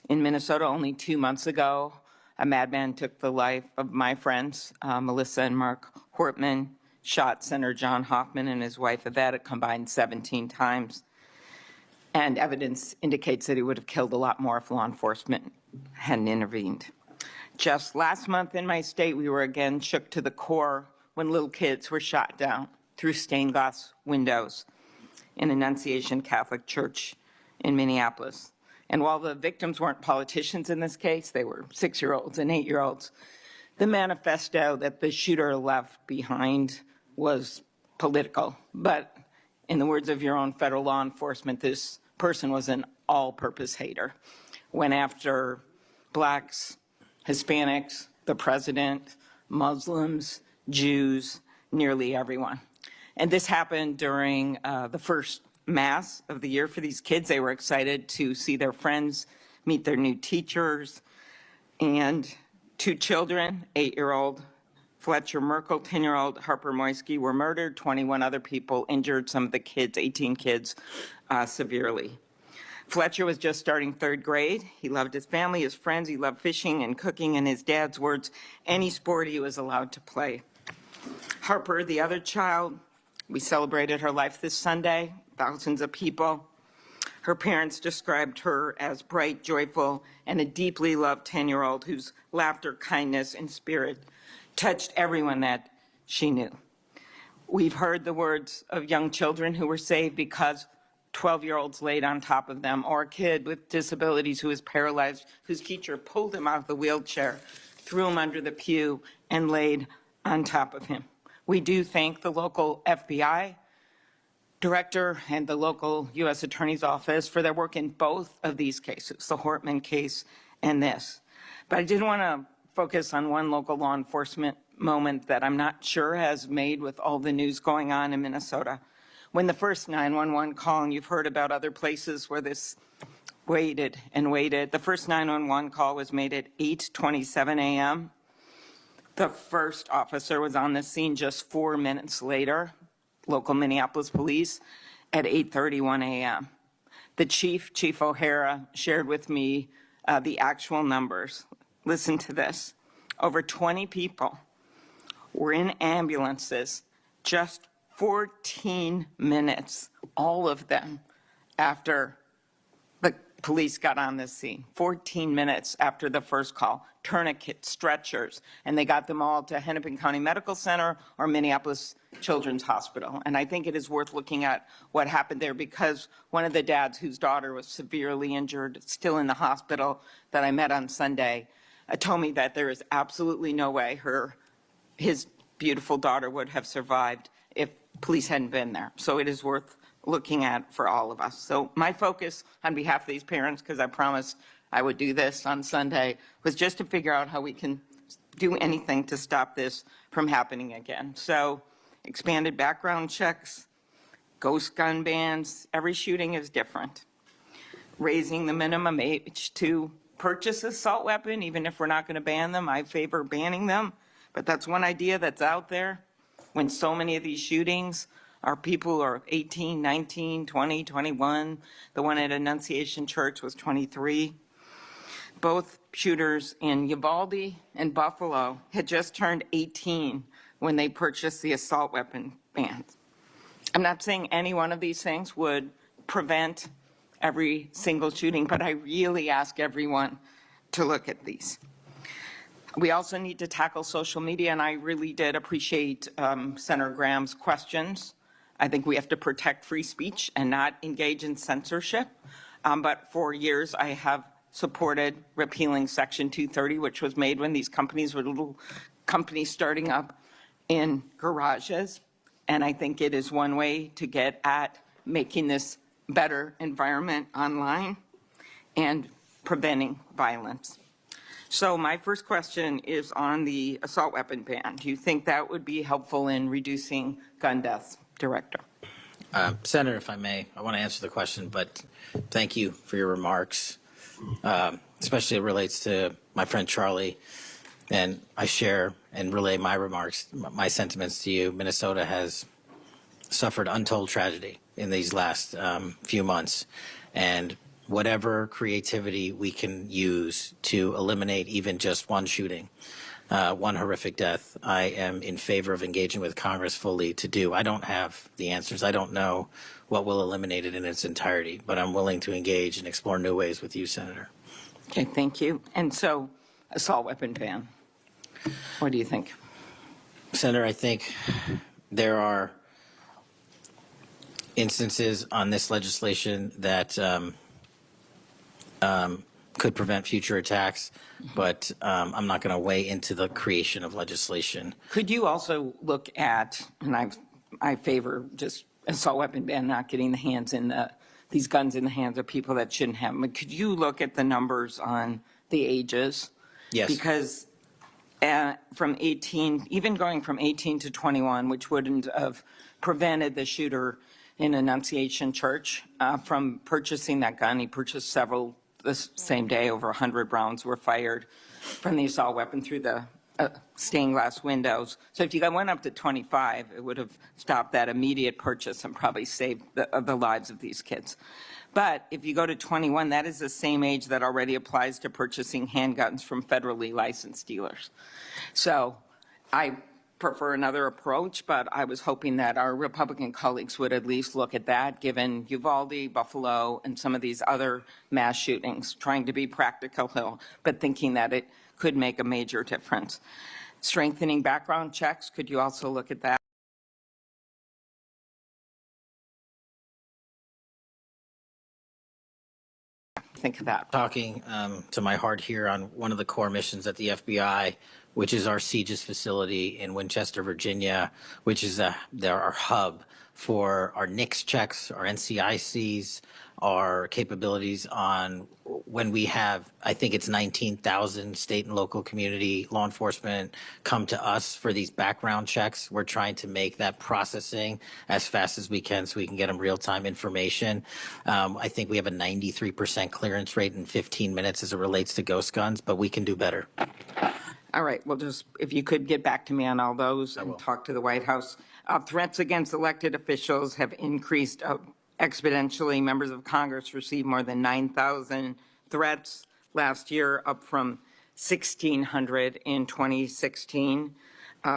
In Minnesota, only 2 months ago, a madman took the life of my friends, Melissa and Mark Hortman, shot Senator John Hoffman and his wife Yvette a combined 17 times. And evidence indicates that he would have killed a lot more if law enforcement hadn't intervened. Just last month in my state, we were again shook to the core when little kids were shot down through stained glass windows in Annunciation Catholic Church in Minneapolis. And while the victims weren't politicians in this case, they were 6-year-olds and 8-year-olds, the manifesto that the shooter left behind was political. But in the words of your own federal law enforcement, this person was an all-purpose hater. Went after blacks, Hispanics, the president, Muslims, Jews, nearly everyone. And this happened during the first Mass of the year for these kids. They were excited to see their friends, meet their new teachers, and 2 children, 8-year-old Fletcher Merkel, 10-year-old Harper Moisky, were murdered. 21 other people injured, some of the kids, 18 kids, severely. Fletcher was just starting 3rd grade. He loved his family, his friends. He loved fishing and cooking. In his dad's words, any sport he was allowed to play. Harper, the other child, we celebrated her life this Sunday, thousands of people. Her parents described her as bright, joyful, and a deeply loved 10-year-old whose laughter, kindness, and spirit touched everyone that she knew. We've heard the words of young children who were saved because 12-year-olds laid on top of them, or a kid with disabilities who was paralyzed, whose teacher pulled him out of the wheelchair, threw him under the pew, and laid on top of him. We do thank the local FBI director and the local U.S. Attorney's Office for their work in both of these cases, the Hortman case and this. But I did want to focus on one local law enforcement moment that I'm not sure has made with all the news going on in Minnesota. When the first 911 call, and you've heard about other places where this waited and waited, the first 911 call was made at 8:27 a.m. The first officer was on the scene just 4 minutes later, local Minneapolis police, at 8:31 a.m. The Chief O'Hara, shared with me the actual numbers. Listen to this. Over 20 people were in ambulances just 14 minutes, all of them, after the police got on the scene. 14 minutes after the first call. Tourniquets, stretchers, and they got them all to Hennepin County Medical Center or Minneapolis Children's Hospital. And I think it is worth looking at what happened there, because one of the dads whose daughter was severely injured, still in the hospital, that I met on Sunday, told me that there is absolutely no way his beautiful daughter would have survived if police hadn't been there. So it is worth looking at for all of us. So my focus on behalf of these parents, because I promised I would do this on Sunday, was just to figure out how we can do anything to stop this from happening again. So expanded background checks, ghost gun bans, every shooting is different. Raising the minimum age to purchase an assault weapon, even if we're not going to ban them, I favor banning them. But that's one idea that's out there when so many of these shootings are people who are 18, 19, 20, 21. The one at Annunciation Church was 23. Both shooters in Uvalde and Buffalo had just turned 18 when they purchased the assault weapon bans. I'm not saying any one of these things would prevent every single shooting, but I really ask everyone to look at these. We also need to tackle social media, and I really did appreciate Senator Graham's questions. I think we have to protect free speech and not engage in censorship. But for years, I have supported repealing Section 230, which was made when these companies were little companies starting up in garages. And I think it is one way to get at making this better environment online and preventing violence. So my first question is on the assault weapon ban. Do you think that would be helpful in reducing gun deaths, Director? Senator, if I may, I want to answer the question, but thank you for your remarks, especially it relates to my friend Charlie. And I share and relay my remarks, my sentiments to you. Minnesota has suffered untold tragedy in these last few months. And whatever creativity we can use to eliminate even just one shooting, one horrific death, I am in favor of engaging with Congress fully to do. I don't have the answers. I don't know what will eliminate it in its entirety, but I'm willing to engage and explore new ways with you, Senator. Okay, thank you. And so, assault weapon ban. What do you think? Senator, I think there are instances on this legislation that could prevent future attacks, but I'm not going to weigh into the creation of legislation. Could you also look at, and I favor just assault weapon ban, not getting these guns in the hands of people that shouldn't have them. But could you look at the numbers on the ages? Yes. Because from 18, even going from 18 to 21, which wouldn't have prevented the shooter in Annunciation Church from purchasing that gun. He purchased several the same day. Over 100 rounds were fired from the assault weapon through the stained glass windows. So if you went up to 25, it would have stopped that immediate purchase and probably saved the lives of these kids. But if you go to 21, that is the same age that already applies to purchasing handguns from federally licensed dealers. So I prefer another approach, but I was hoping that our Republican colleagues would at least look at that, given Uvalde, Buffalo, and some of these other mass shootings, trying to be practical, but thinking that it could make a major difference. Strengthening background checks, could you also look at that? Think of that. Talking to my heart here on one of the core missions at the FBI, which is our CJIS facility in Winchester, Virginia, which is our hub for our NICS checks, our NCICs, our capabilities on when we have, I think it's 19,000 state and local community law enforcement come to us for these background checks. We're trying to make that processing as fast as we can so we can get them real-time information. I think we have a 93% clearance rate in 15 minutes as it relates to ghost guns, but we can do better. All right, well, just if you could get back to me on all those and talk to the White House. Threats against elected officials have increased exponentially. Members of Congress received more than 9,000 threats last year, up from 1,600 in 2016.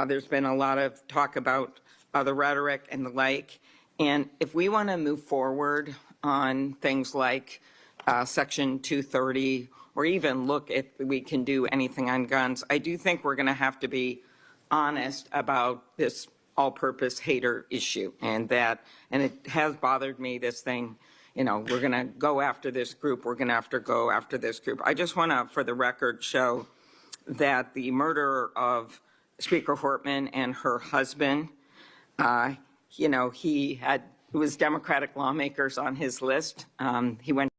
There's been a lot of talk about the rhetoric and the like. And if we want to move forward on things like Section 230, or even look if we can do anything on guns, I do think we're going to have to be honest about this all-purpose hater issue, and it has bothered me, this thing, we're going to go after this group, we're going to have to go after this group. I just want to, for the record, show that the murder of Speaker Hortman and her husband, it was Democratic lawmakers on his list. He went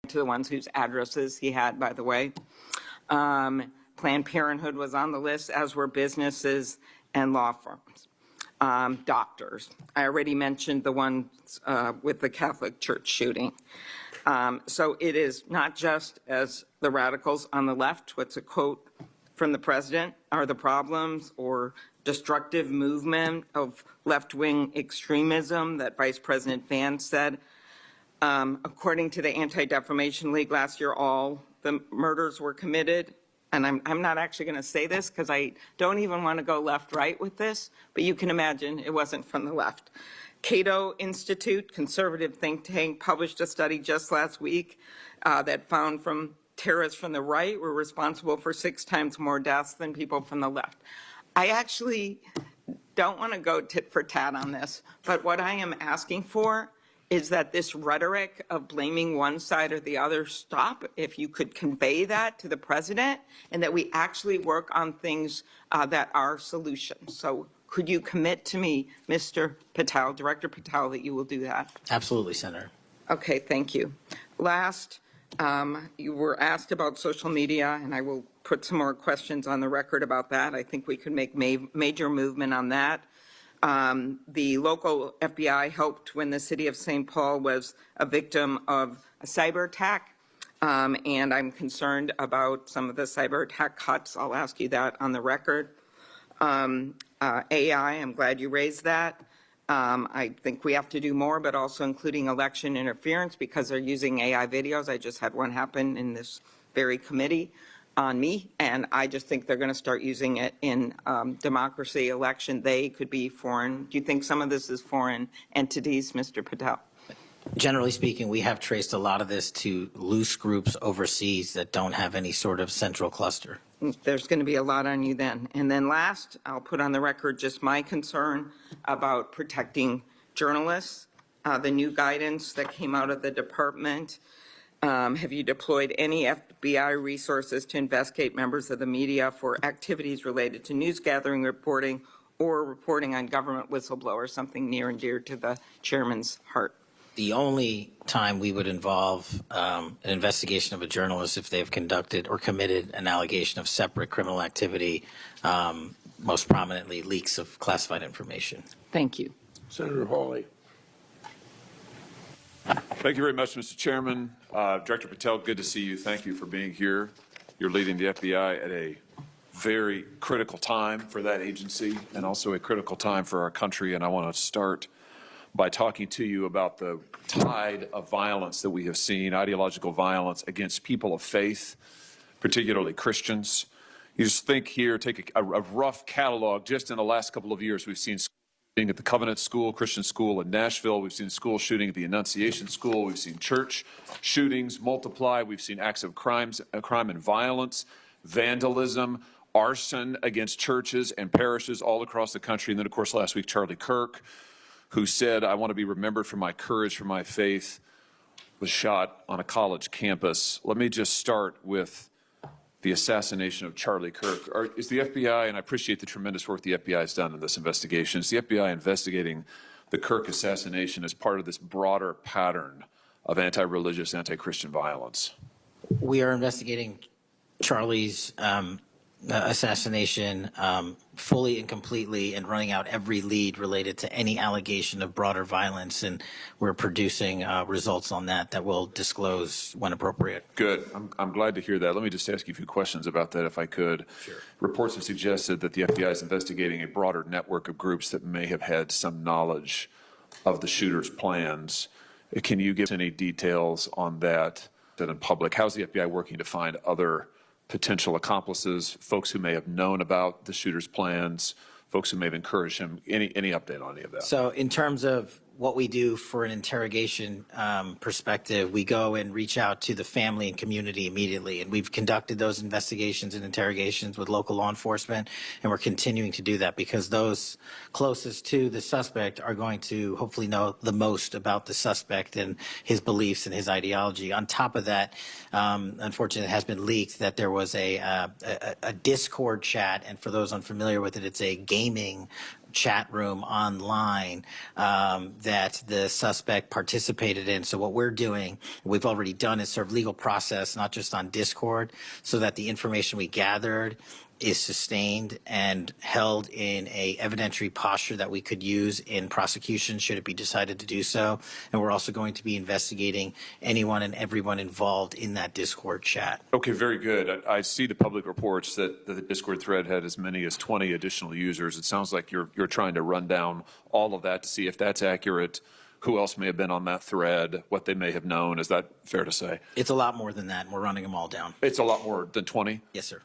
to the ones whose addresses he had, by the way. Planned Parenthood was on the list, as were businesses and law firms, doctors. I already mentioned the ones with the Catholic Church shooting. So it is not just as the radicals on the left, what's a quote from the president, are the problems, or destructive movement of left-wing extremism that Vice President Vance said. According to the Anti-Defamation League last year, all the murders were committed. And I'm not actually going to say this because I don't even want to go left-right with this, but you can imagine it wasn't from the left. Cato Institute, conservative think tank, published a study just last week that found terrorists from the right were responsible for 6 times more deaths than people from the left. I actually don't want to go tit for tat on this, but what I am asking for is that this rhetoric of blaming one side or the other stop. If you could convey that to the president, and that we actually work on things that are solutions. So could you commit to me, Mr. Patel, Director Patel, that you will do that? Absolutely, Senator. Okay, thank you. Last, you were asked about social media, and I will put some more questions on the record about that. I think we could make major movement on that. The local FBI helped when the city of St. Paul was a victim of a cyber attack, and I'm concerned about some of the cyber attack cuts. I'll ask you that on the record. AI, I'm glad you raised that. I think we have to do more, but also including election interference because they're using AI videos. I just had one happen in this very committee on me, and I just think they're going to start using it in democracy, election. They could be foreign. Do you think some of this is foreign entities, Mr. Patel? Generally speaking, we have traced a lot of this to loose groups overseas that don't have any sort of central cluster. There's going to be a lot on you then. And then last, I'll put on the record just my concern about protecting journalists. The new guidance that came out of the department. Have you deployed any FBI resources to investigate members of the media for activities related to news gathering, reporting, or reporting on government whistleblowers, something near and dear to the chairman's heart? The only time we would involve an investigation of a journalist if they've conducted or committed an allegation of separate criminal activity, most prominently leaks of classified information. Thank you. Senator Hawley. Thank you very much, Mr. Chairman. Director Patel, good to see you. Thank you for being here. You're leading the FBI at a very critical time for that agency and also a critical time for our country. And I want to start by talking to you about the tide of violence that we have seen, ideological violence against people of faith, particularly Christians. You just think here, take a rough catalog. Just in the last couple of years, we've seen shooting at the Covenant School, Christian school in Nashville. We've seen school shooting at the Annunciation School. We've seen church shootings multiply. We've seen acts of crime and violence, vandalism, arson against churches and parishes all across the country. And then, of course, last week, Charlie Kirk, who said, "I want to be remembered for my courage, for my faith," was shot on a college campus. Let me just start with the assassination of Charlie Kirk. Is the FBI, and I appreciate the tremendous work the FBI has done in this investigation, is the FBI investigating the Kirk assassination as part of this broader pattern of anti-religious, anti-Christian violence? We are investigating Charlie's assassination fully and completely and running out every lead related to any allegation of broader violence, and we're producing results on that we'll disclose when appropriate. Good. I'm glad to hear that. Let me just ask you a few questions about that if I could. Sure. Reports have suggested that the FBI is investigating a broader network of groups that may have had some knowledge of the shooter's plans. Can you give us any details on that in public? How's the FBI working to find other potential accomplices, folks who may have known about the shooter's plans, folks who may have encouraged him? Any update on any of that? So in terms of what we do for an interrogation perspective, we go and reach out to the family and community immediately. And we've conducted those investigations and interrogations with local law enforcement, and we're continuing to do that because those closest to the suspect are going to hopefully know the most about the suspect and his beliefs and his ideology. On top of that, unfortunately, it has been leaked that there was a Discord chat, and for those unfamiliar with it, it's a gaming chat room online that the suspect participated in. So what we're doing, we've already done, is serve legal process, not just on Discord, so that the information we gathered is sustained and held in a evidentiary posture that we could use in prosecution should it be decided to do so. And we're also going to be investigating anyone and everyone involved in that Discord chat. Okay, very good. I see the public reports that the Discord thread had as many as 20 additional users. It sounds like you're trying to run down all of that to see if that's accurate, who else may have been on that thread, what they may have known. Is that fair to say? It's a lot more than that, and we're running them all down. It's a lot more than 20? Yes, sir.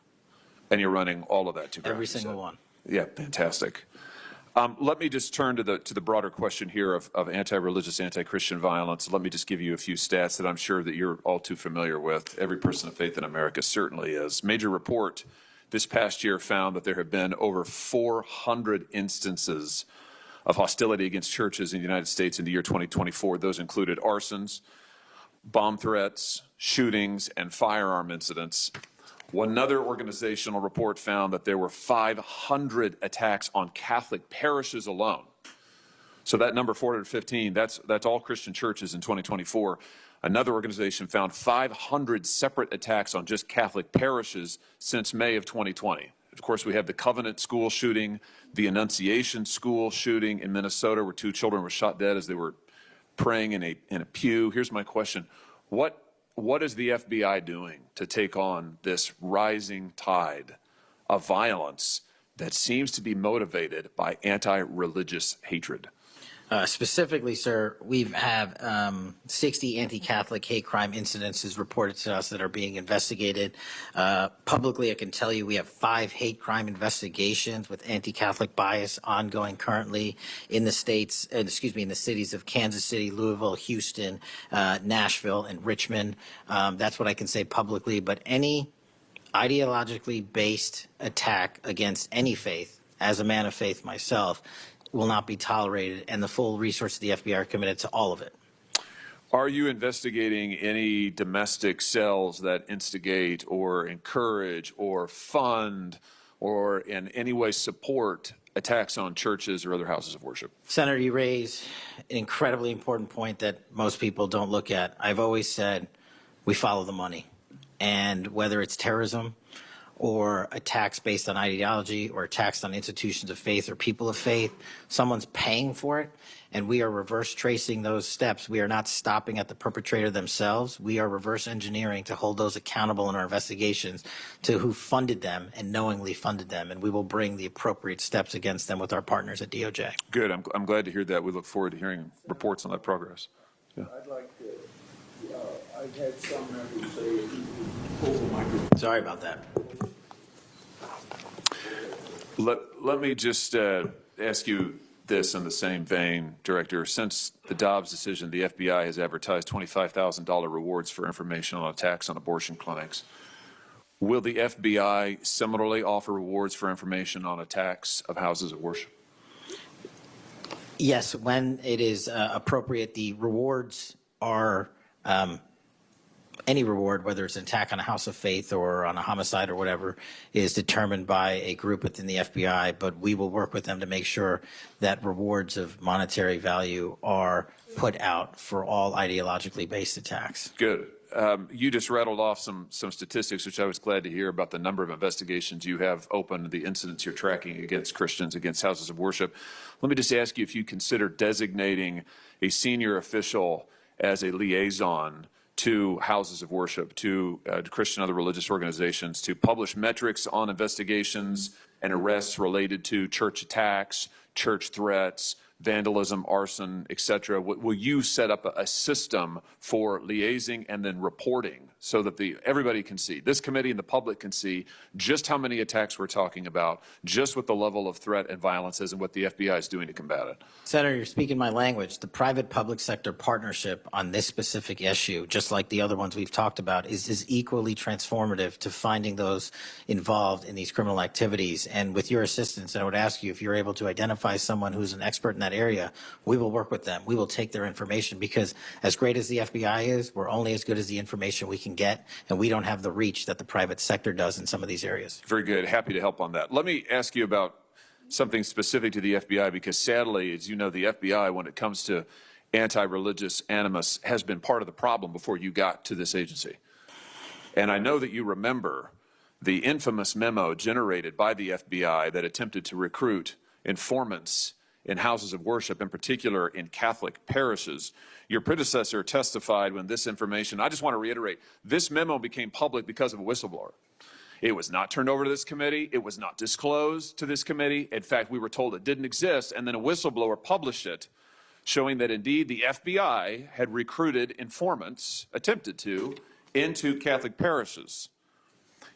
And you're running all of that to ground? Every single one. Yeah, fantastic. Let me just turn to the broader question here of anti-religious, anti-Christian violence. Let me just give you a few stats that I'm sure that you're all too familiar with. Every person of faith in America certainly is. Major report this past year found that there have been over 400 instances of hostility against churches in the United States in the year 2024. Those included arsons, bomb threats, shootings, and firearm incidents. Another organizational report found that there were 500 attacks on Catholic parishes alone. So that number 415, that's all Christian churches in 2024. Another organization found 500 separate attacks on just Catholic parishes since May of 2020. Of course, we have the Covenant school shooting, the Annunciation school shooting in Minnesota, where 2 children were shot dead as they were praying in a pew. Here's my question. What is the FBI doing to take on this rising tide of violence that seems to be motivated by anti-religious hatred? Specifically, sir, we have 60 anti-Catholic hate crime incidences reported to us that are being investigated. Publicly, I can tell you we have 5 hate crime investigations with anti-Catholic bias ongoing currently in the states, in the cities of Kansas City, Louisville, Houston, Nashville, and Richmond. That's what I can say publicly. But any ideologically based attack against any faith, as a man of faith myself, will not be tolerated, and the full resources of the FBI are committed to all of it. Are you investigating any domestic cells that instigate or encourage or fund or in any way support attacks on churches or other houses of worship? Senator, you raise an incredibly important point that most people don't look at. I've always said we follow the money, and whether it's terrorism or attacks based on ideology or attacks on institutions of faith or people of faith, someone's paying for it, and we are reverse tracing those steps. We are not stopping at the perpetrator themselves. We are reverse engineering to hold those accountable in our investigations to who funded them and knowingly funded them, and we will bring the appropriate steps against them with our partners at DOJ. Good. I'm glad to hear that. We look forward to hearing reports on that progress. Yeah. I'd like to, I've had some members say, pull the microphone. Sorry about that. Let me just ask you this in the same vein, Director. Since the Dobbs decision, the FBI has advertised $25,000 rewards for information on attacks on abortion clinics. Will the FBI similarly offer rewards for information on attacks of houses of worship? Yes, when it is appropriate, the rewards are any reward, whether it's an attack on a house of faith or on a homicide or whatever, is determined by a group within the FBI, but we will work with them to make sure that rewards of monetary value are put out for all ideologically based attacks. Good. You just rattled off some statistics, which I was glad to hear, about the number of investigations you have open, the incidents you're tracking against Christians, against houses of worship. Let me just ask you if you consider designating a senior official as a liaison to houses of worship, to Christian and other religious organizations, to publish metrics on investigations and arrests related to church attacks, church threats, vandalism, arson, et cetera. Will you set up a system for liaising and then reporting so that everybody can see, this committee and the public can see just how many attacks we're talking about, just what the level of threat and violence is and what the FBI is doing to combat it? Senator, you're speaking my language. The private-public sector partnership on this specific issue, just like the other ones we've talked about, is equally transformative to finding those involved in these criminal activities. And with your assistance, I would ask you if you're able to identify someone who's an expert in that area, we will work with them. We will take their information, because as great as the FBI is, we're only as good as the information we can get, and we don't have the reach that the private sector does in some of these areas. Very good. Happy to help on that. Let me ask you about something specific to the FBI, because sadly, as you know, the FBI, when it comes to anti-religious animus, has been part of the problem before you got to this agency. And I know that you remember the infamous memo generated by the FBI that attempted to recruit informants in houses of worship, in particular in Catholic parishes. Your predecessor testified when this information, I just want to reiterate, this memo became public because of a whistleblower. It was not turned over to this committee. It was not disclosed to this committee. In fact, we were told it didn't exist, and then a whistleblower published it, showing that indeed the FBI had recruited informants, attempted to, into Catholic parishes.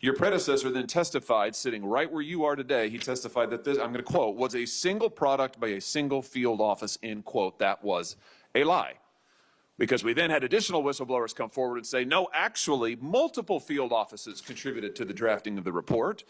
Your predecessor then testified, sitting right where you are today, he testified that this, I'm going to quote, was a single product by a single field office, end quote. That was a lie. Because we then had additional whistleblowers come forward and say, no, actually, multiple field offices contributed to the drafting of the report.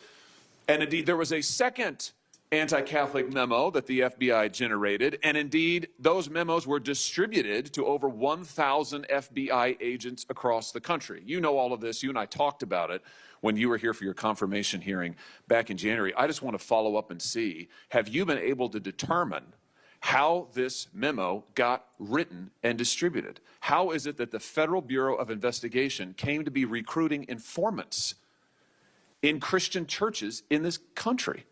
And indeed, there was a second anti-Catholic memo that the FBI generated. And indeed, those memos were distributed to over 1,000 FBI agents across the country. You know all of this. You and I talked about it when you were here for your confirmation hearing back in January. I just want to follow up and see, have you been able to determine how this memo got written and distributed? How is it that the Federal Bureau of Investigation came to be recruiting informants in Christian churches in this country?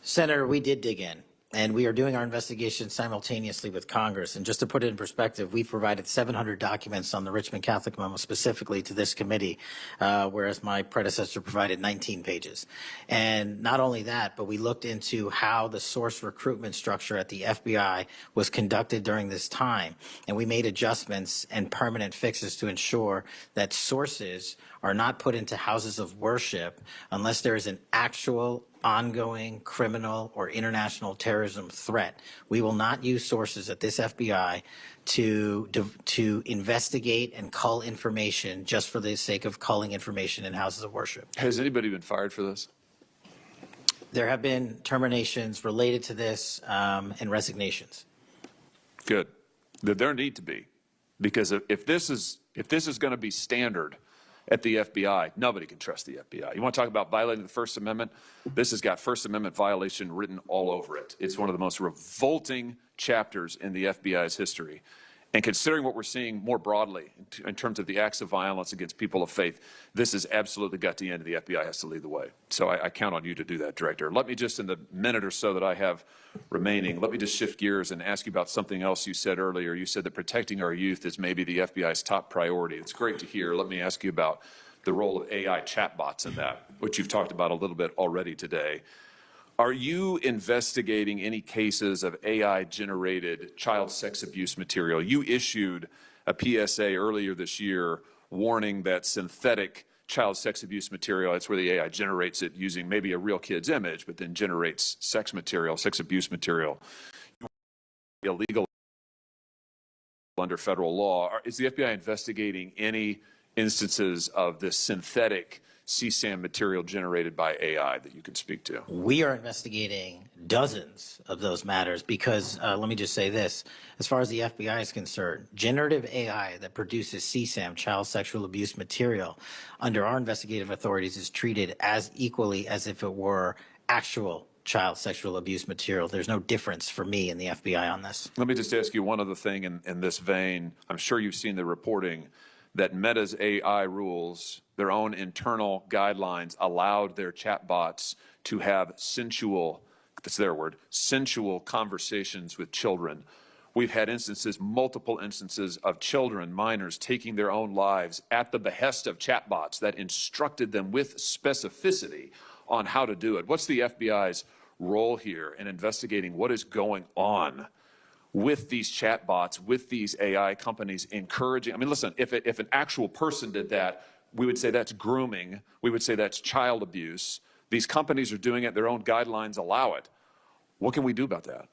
Senator, we did dig in, and we are doing our investigation simultaneously with Congress. And just to put it in perspective, we've provided 700 documents on the Richmond Catholic memo specifically to this committee, whereas my predecessor provided 19 pages. And not only that, but we looked into how the source recruitment structure at the FBI was conducted during this time. And we made adjustments and permanent fixes to ensure that sources are not put into houses of worship unless there is an actual ongoing criminal or international terrorism threat. We will not use sources at this FBI to investigate and cull information just for the sake of culling information in houses of worship. Has anybody been fired for this? There have been terminations related to this and resignations. Good. There need to be, because if this is going to be standard at the FBI, nobody can trust the FBI. You want to talk about violating the First Amendment? This has got First Amendment violation written all over it. It's one of the most revolting chapters in the FBI's history. And considering what we're seeing more broadly in terms of the acts of violence against people of faith, this has absolutely got to end, and the FBI has to lead the way. So I count on you to do that, Director. Let me just, in the minute or so that I have remaining, let me just shift gears and ask you about something else you said earlier. You said that protecting our youth is maybe the FBI's top priority. It's great to hear. Let me ask you about the role of AI chatbots in that, which you've talked about a little bit already today. Are you investigating any cases of AI-generated child sex abuse material? You issued a PSA earlier this year warning that synthetic child sex abuse material, that's where the AI generates it using maybe a real kid's image, but then generates sex material, sex abuse material, illegal under federal law. Is the FBI investigating any instances of this synthetic CSAM material generated by AI that you could speak to? We are investigating dozens of those matters because, let me just say this, as far as the FBI is concerned, generative AI that produces CSAM, child sexual abuse material, under our investigative authorities is treated as equally as if it were actual child sexual abuse material. There's no difference for me in the FBI on this. Let me just ask you one other thing in this vein. I'm sure you've seen the reporting that Meta's AI rules, their own internal guidelines, allowed their chatbots to have sensual, that's their word, sensual conversations with children. We've had instances, multiple instances of children, minors, taking their own lives at the behest of chatbots that instructed them with specificity on how to do it. What's the FBI's role here in investigating what is going on with these chatbots, with these AI companies encouraging? I mean, listen, if an actual person did that, we would say that's grooming. We would say that's child abuse. These companies are doing it. Their own guidelines allow it. What can we do about that?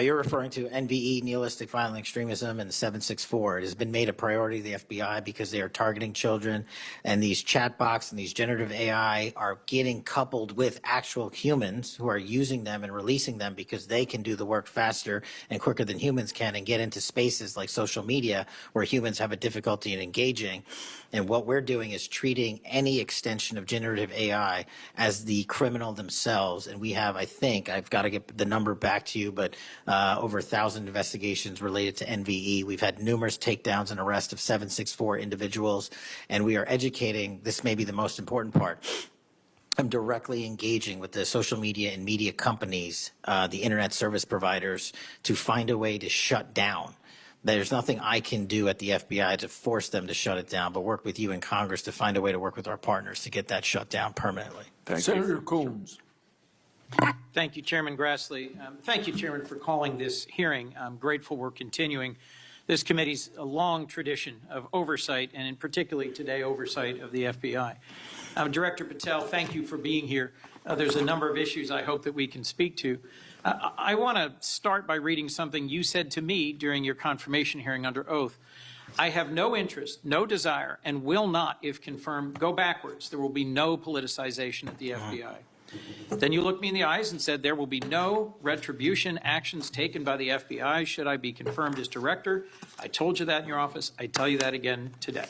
You're referring to NVE, nihilistic violent extremism, and the 764. It has been made a priority of the FBI because they are targeting children, and these chatbots and these generative AI are getting coupled with actual humans who are using them and releasing them because they can do the work faster and quicker than humans can and get into spaces like social media where humans have a difficulty in engaging. And what we're doing is treating any extension of generative AI as the criminal themselves. And we have, I think, I've got to get the number back to you, but over 1,000 investigations related to NVE. We've had numerous takedowns and arrests of 764 individuals, and we are educating. This may be the most important part. I'm directly engaging with the social media and media companies, the internet service providers, to find a way to shut down. There's nothing I can do at the FBI to force them to shut it down, but work with you in Congress to find a way to work with our partners to get that shut down permanently. Thank Senator you. Coons. Thank you, Chairman Grassley. Thank you, Chairman, for calling this hearing. I'm grateful we're continuing this committee's a long tradition of oversight, and in particularly today, oversight of the FBI. Director Patel, thank you for being here. There's a number of issues I hope that we can speak to. I want to start by reading something you said to me during your confirmation hearing under oath. I have no interest, no desire, and will not, if confirmed, go backwards. There will be no politicization at the FBI. Then you looked me in the eyes and said there will be no retribution actions taken by the FBI should I be confirmed as director. I told you that in your office. I tell you that again today.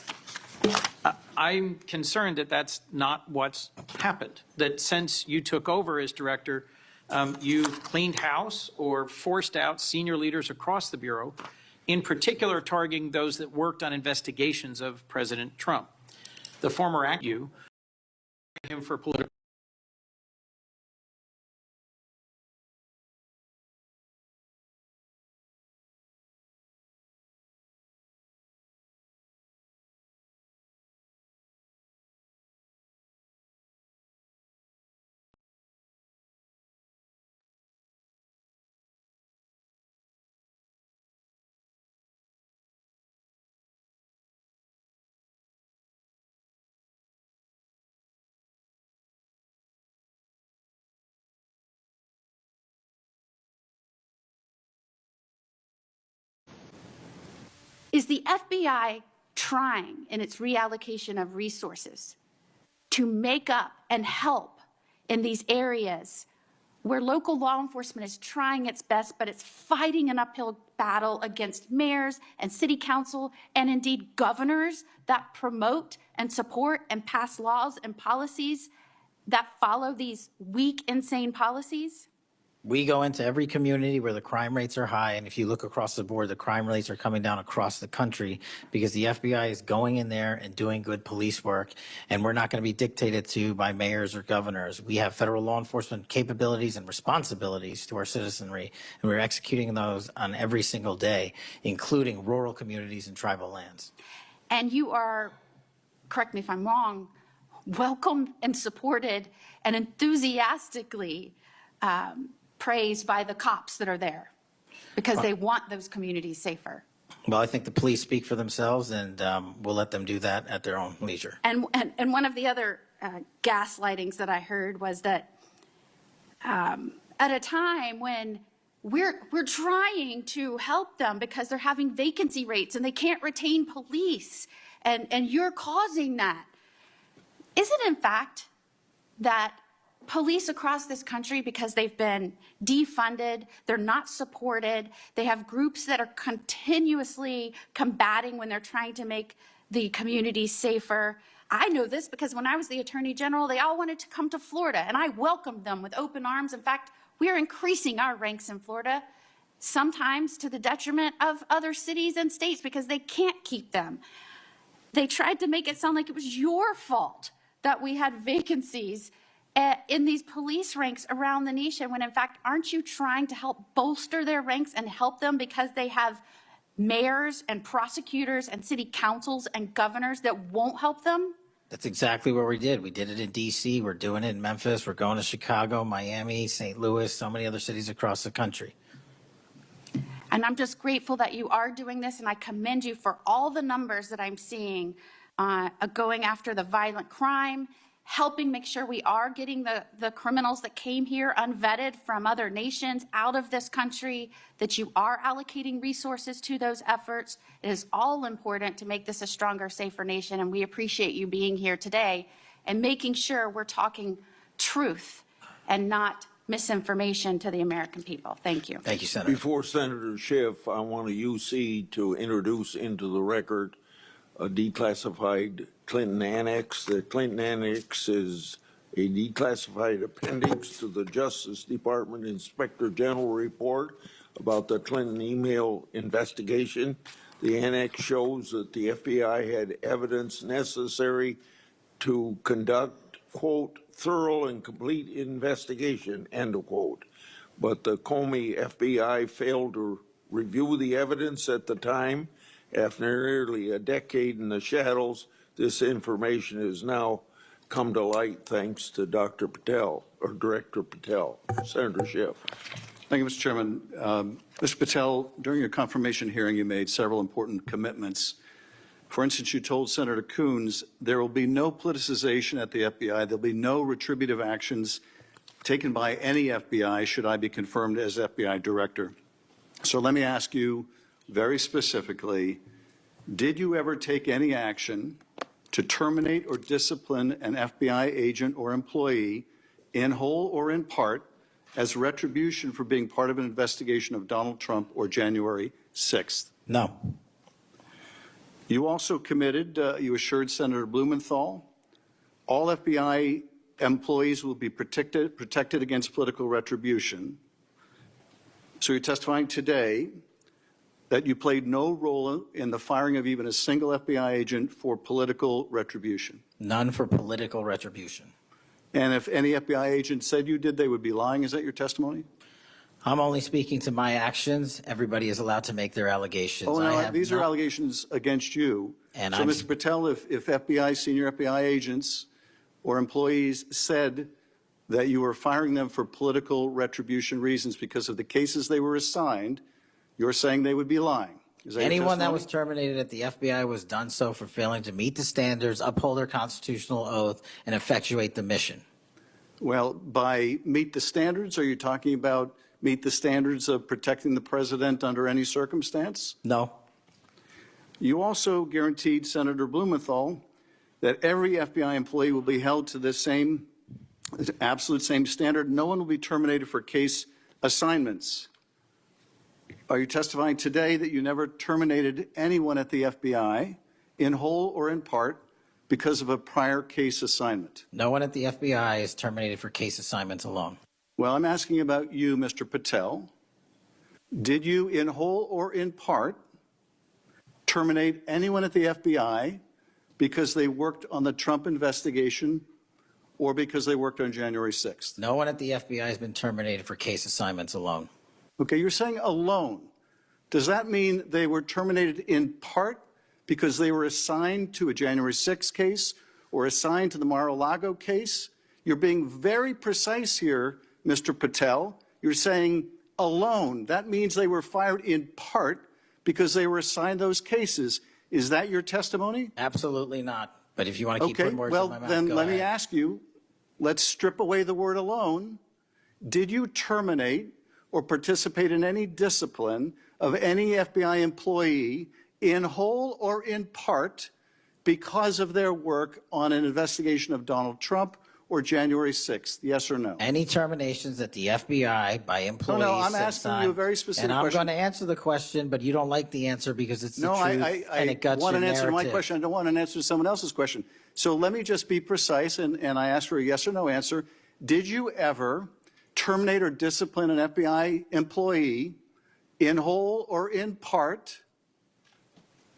I'm concerned that that's not what's happened, that since you took over as director, you've cleaned house or forced out senior leaders across the Bureau, in particular targeting those that worked on investigations of President Trump. The former you him for political. Is the FBI trying in its reallocation of resources to make up and help in these areas where local law enforcement is trying its best, but it's fighting an uphill battle against mayors and city council and indeed governors that promote and support and pass laws and policies that follow these weak, insane policies? We go into every community where the crime rates are high, and if you look across the board, the crime rates are coming down across the country because the FBI is going in there and doing good police work, and we're not going to be dictated to by mayors or governors. We have federal law enforcement capabilities and responsibilities to our citizenry, and we're executing those on every single day, including rural communities and tribal lands. And you are, correct me if I'm wrong, welcomed and supported and enthusiastically praised by the cops that are there because they want those communities safer. Well, I think the police speak for themselves, and we'll let them do that at their own leisure. And one of the other gaslightings that I heard was that at a time when we're trying to help them because they're having vacancy rates and they can't retain police, and you're causing that. Is it in fact that police across this country, because they've been defunded, they're not supported, they have groups that are continuously combating when they're trying to make the communities safer? I know this because when I was the Attorney General, they all wanted to come to Florida, and I welcomed them with open arms. In fact, we are increasing our ranks in Florida, sometimes to the detriment of other cities and states because they can't keep them. They tried to make it sound like it was your fault that we had vacancies in these police ranks around the nation, when in fact, aren't you trying to help bolster their ranks and help them because they have mayors and prosecutors and city councils and governors that won't help them? That's exactly what we did. We did it in D.C., we're doing it in Memphis, we're going to Chicago, Miami, St. Louis, so many other cities across the country. And I'm just grateful that you are doing this, and I commend you for all the numbers that I'm seeing going after the violent crime, helping make sure we are getting the criminals that came here unvetted from other nations out of this country, that you are allocating resources to those efforts. It is all important to make this a stronger, safer nation, and we appreciate you being here today and making sure we're talking truth and not misinformation to the American people. Thank you. Thank you, Senator. Before Senator Schiff, I want a UC to introduce into the record a declassified Clinton Annex. The Clinton Annex is a declassified appendix to the Justice Department Inspector General report about the Clinton email investigation. The annex shows that the FBI had evidence necessary to conduct, quote, thorough and complete investigation, end of quote. But the Comey FBI failed to review the evidence at the time. After nearly a decade in the shadows, this information has now come to light thanks to Dr. Patel, or Director Patel. Senator Schiff. Thank you, Mr. Chairman. Mr. Patel, during your confirmation hearing, you made several important commitments. For instance, you told Senator Coons there will be no politicization at the FBI. There'll be no retributive actions taken by any FBI should I be confirmed as FBI director. So let me ask you very specifically, did you ever take any action to terminate or discipline an FBI agent or employee in whole or in part as retribution for being part of an investigation of Donald Trump or January 6th? No. You also committed, you assured Senator Blumenthal, all FBI employees will be protected against political retribution. So you're testifying today that you played no role in the firing of even a single FBI agent for political retribution. None for political retribution. And if any FBI agent said you did, they would be lying. Is that your testimony? I'm only speaking to my actions. Everybody is allowed to make their allegations. Oh, I no, have these are not- allegations against you. And so, I'm- Mr. Patel, if FBI, senior FBI agents or employees said that you were firing them for political retribution reasons because of the cases they were assigned, you're saying they would be lying. Is that your Anyone that testimony? was terminated at the FBI was done so for failing to meet the standards, uphold their constitutional oath, and effectuate the mission. Well, by meet the standards, are you talking about meet the standards of protecting the president under any circumstance? No. You also guaranteed Senator Blumenthal that every FBI employee will be held to the same, absolute same standard. No one will be terminated for case assignments. Are you testifying today that you never terminated anyone at the FBI in whole or in part because of a prior case assignment? No one at the FBI is terminated for case assignments alone. Well, I'm asking about you, Mr. Patel. Did you, in whole or in part, terminate anyone at the FBI because they worked on the Trump investigation or because they worked on January 6th? No one at the FBI has been terminated for case assignments alone. Okay, you're saying alone. Does that mean they were terminated in part because they were assigned to a January 6th case or assigned to the Mar-a-Lago case? You're being very precise here, Mr. Patel. You're saying alone. That means they were fired in part because they were assigned those cases. Is that your testimony? Absolutely not. But if you want to keep Okay, putting words well, in my mouth, then go let me ahead. ask you, let's strip away the word alone. Did you terminate or participate in any discipline of any FBI employee in whole or in part because of their work on an investigation of Donald Trump or January 6th? Yes or no? Any terminations at the FBI by employees. No, I'm since asking you a I'm- very specific And I'm question. going to answer the question, but you don't like the answer because it's the No, truth and I it guts want your an answer to my narrative. question. I don't want an answer to someone else's question. So let me just be precise, and I ask for a yes or no answer. Did you ever terminate or discipline an FBI employee in whole or in part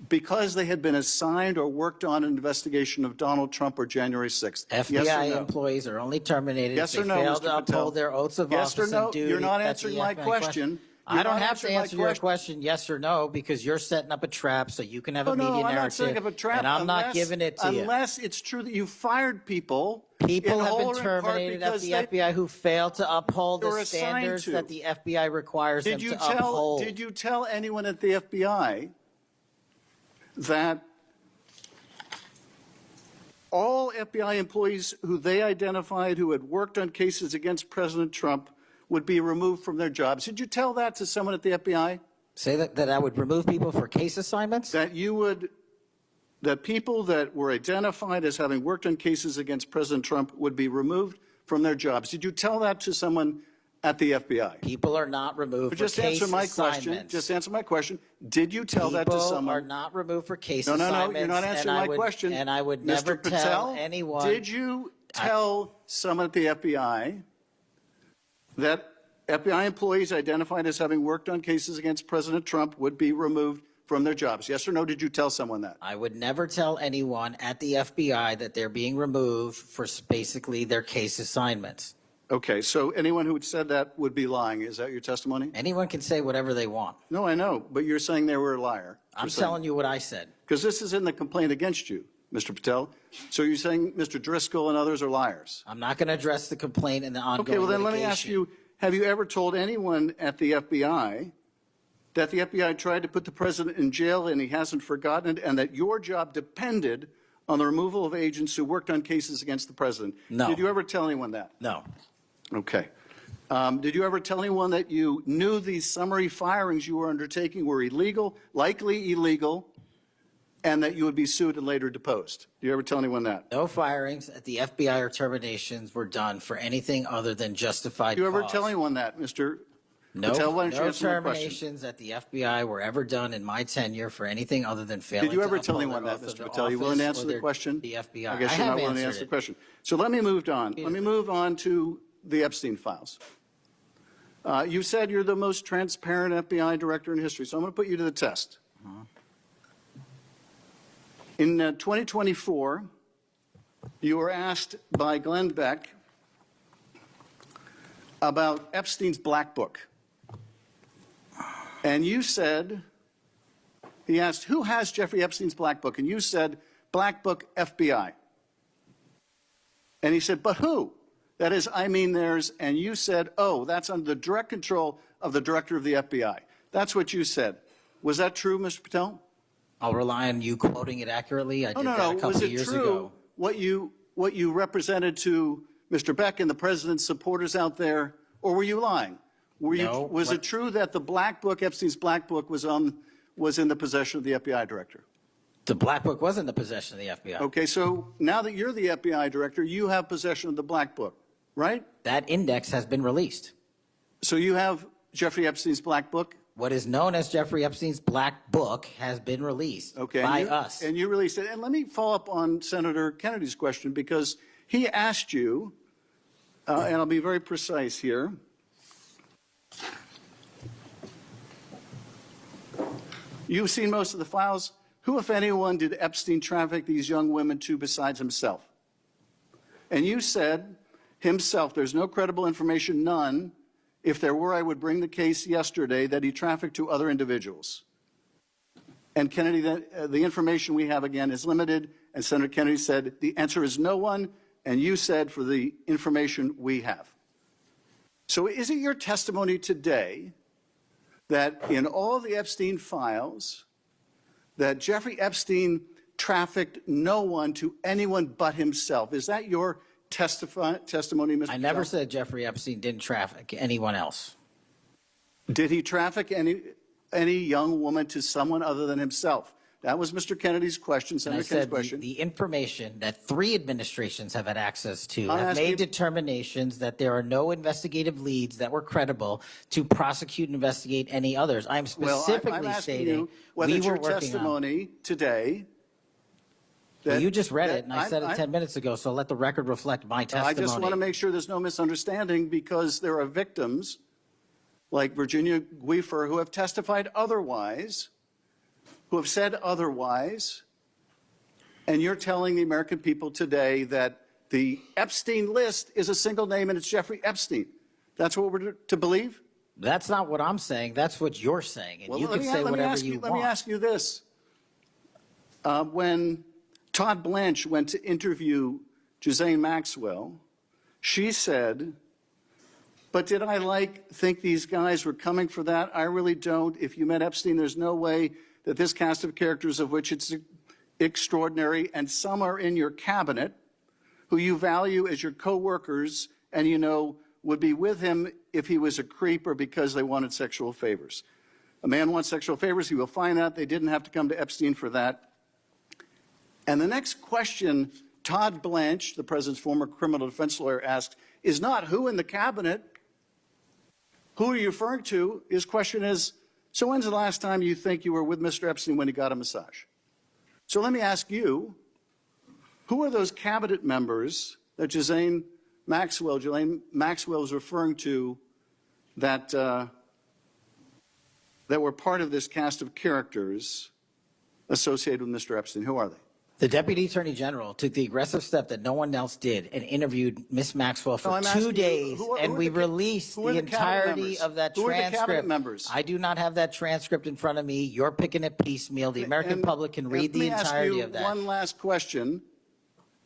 because they had been assigned or worked on an investigation of Donald Trump or January 6th? Yes or FBI no? employees are only terminated Yes if or they no, fail Mr. to Patel? uphold their oaths of Yes or office no? and duty. You're not at the answering my FBI question. I You're don't not have to answering my answer your question yes or no because you're setting up a trap so you can have a Oh, media no, I'm narrative. not setting up a trap. And I'm not unless- giving it to you. Unless it's true that you fired people. People in have whole been or in part terminated at because the they- FBI who fail to uphold They the were assigned standards to. that the FBI requires them to uphold. Did you tell anyone at the FBI that all FBI employees who they identified who had worked on cases against President Trump would be removed from their jobs? Did you tell that to someone at the FBI? Say that I would remove people for case assignments? That you would, that people that were identified as having worked on cases against President Trump would be removed from their jobs? Did you tell that to someone at the FBI? People are not removed But for just case answer my assignments. question. Just answer my question. Did you tell that to People someone? are not removed for case No, assignments. you're not and answering I my would- question. And I would Mr. never Patel, tell anyone. Did you tell someone at the FBI that FBI employees identified as having worked on cases against President Trump would be removed from their jobs? Yes or no, did you tell someone that? I would never tell anyone at the FBI that they're being removed for basically their case assignments. Okay, so anyone who had said that would be lying. Is that your testimony? Anyone can say whatever they want. No, I know, but you're saying they were a liar. I'm telling you what I said. Because this is in the complaint against you, Mr. Patel. So you're saying Mr. Driscoll and others are liars? I'm not going to address the complaint and the ongoing Okay, well then let me litigation. ask you, have you ever told anyone at the FBI that the FBI tried to put the president in jail and he hasn't forgotten it, and that your job depended on the removal of agents who worked on cases against the president? No. Did you ever tell anyone that? No. Okay. Did you ever tell anyone that you knew these summary firings you were undertaking were illegal, likely illegal, and that you would be sued and later deposed? Did you ever tell anyone that? No firings at the FBI or terminations were done for anything other than justified Did you ever cause. tell anyone that, Mr. No, Patel? Why don't you no answer my question? terminations at the FBI were ever done in my tenure for anything other than failing Did you to ever tell uphold anyone their that, oath of Mr. the Patel? You willing to office answer or the their- question? The FBI. I guess I you're have not willing to answered answer the it. question. So let me move on. Let me move on to the Epstein files. You said you're the most transparent FBI director in history, so I'm going to put you to the test. In 2024, you were asked by Glenn Beck about Epstein's Black Book. And you said, he asked, who has Jeffrey Epstein's Black Book? And you said, Black Book, FBI. And he said, but who? That is, I mean theirs. And you said, oh, that's under the direct control of the director of the FBI. That's what you said. Was that true, Mr. Patel? I'll rely on you quoting it accurately. I did that a Was couple of it years true ago. what you represented to Mr. Beck and the president's supporters out there, or were you lying? No, Was it true that the Black Book, Epstein's Black Book, was in the possession of the FBI director? The Black Book was in the possession of the FBI. Okay, so now that you're the FBI director, you have possession of the Black Book, right? That index has been released. So you have Jeffrey Epstein's Black Book? What is known as Jeffrey Epstein's Black Book has been released Okay, by and us. And you released it. And let me follow up on Senator Kennedy's question, because he asked you, and I'll be very precise here. You've seen most of the files. Who, if anyone, did Epstein traffic these young women to besides himself? And you said, himself, there's no credible information, none. If there were, I would bring the case yesterday that he trafficked to other individuals. And Kennedy, the information we have, again, is limited. And Senator Kennedy said, the answer is no one. And you said, for the information we have. So is it your testimony today that in all the Epstein files, that Jeffrey Epstein trafficked no one to anyone but himself? Is that your testimony, Mr. I never Patel? said Jeffrey Epstein didn't traffic anyone else. Did he traffic any young woman to someone other than himself? That was Mr. Kennedy's question, And I Senator Kennedy's said question. the information that 3 administrations have had access to I'm have asking- made determinations that there are no investigative leads that were credible to prosecute and investigate any others. I'm Well, I'm specifically asking stating you whether we it's were your working on. testimony today. Well, you just read that it, and I said it 10 minutes ago, so let the record reflect my I testimony. just want to make sure there's no misunderstanding, because there are victims like Virginia Guifer who have testified otherwise, who have said otherwise, and you're telling the American people today that the Epstein list is a single name and it's Jeffrey Epstein. That's what we're to believe? That's not what I'm saying. That's what you're saying, and Well, you let can me- say let me whatever ask you Let me want. ask you this. When Todd Blanche went to interview Ghislaine Maxwell, she said, but did I think these guys were coming for that? I really don't. If you met Epstein, there's no way that this cast of characters, of which it's extraordinary, and some are in your cabinet, who you value as your co-workers, and you know would be with him if he was a creep or because they wanted sexual favors. A man wants sexual favors, he will find out. They didn't have to come to Epstein for that. And the next question Todd Blanche, the president's former criminal defense lawyer, asked is not who in the cabinet, who are you referring to? His question is, so when's the last time you think you were with Mr. Epstein when he got a massage? So let me ask you, who are those cabinet members that Ghislaine Maxwell is referring to that, that were part of this cast of characters associated with Mr. Epstein? Who are they? The Deputy Attorney General took the aggressive step that no one else did and interviewed Miss Maxwell No, for I'm 2 asking you, days, who are and we the released who are the the cabinet entirety members? of that Who are the cabinet transcript. members? I do not have that transcript in front of me. You're picking it piecemeal. The American And- public can and read the entirety of Let me ask you that. one last question,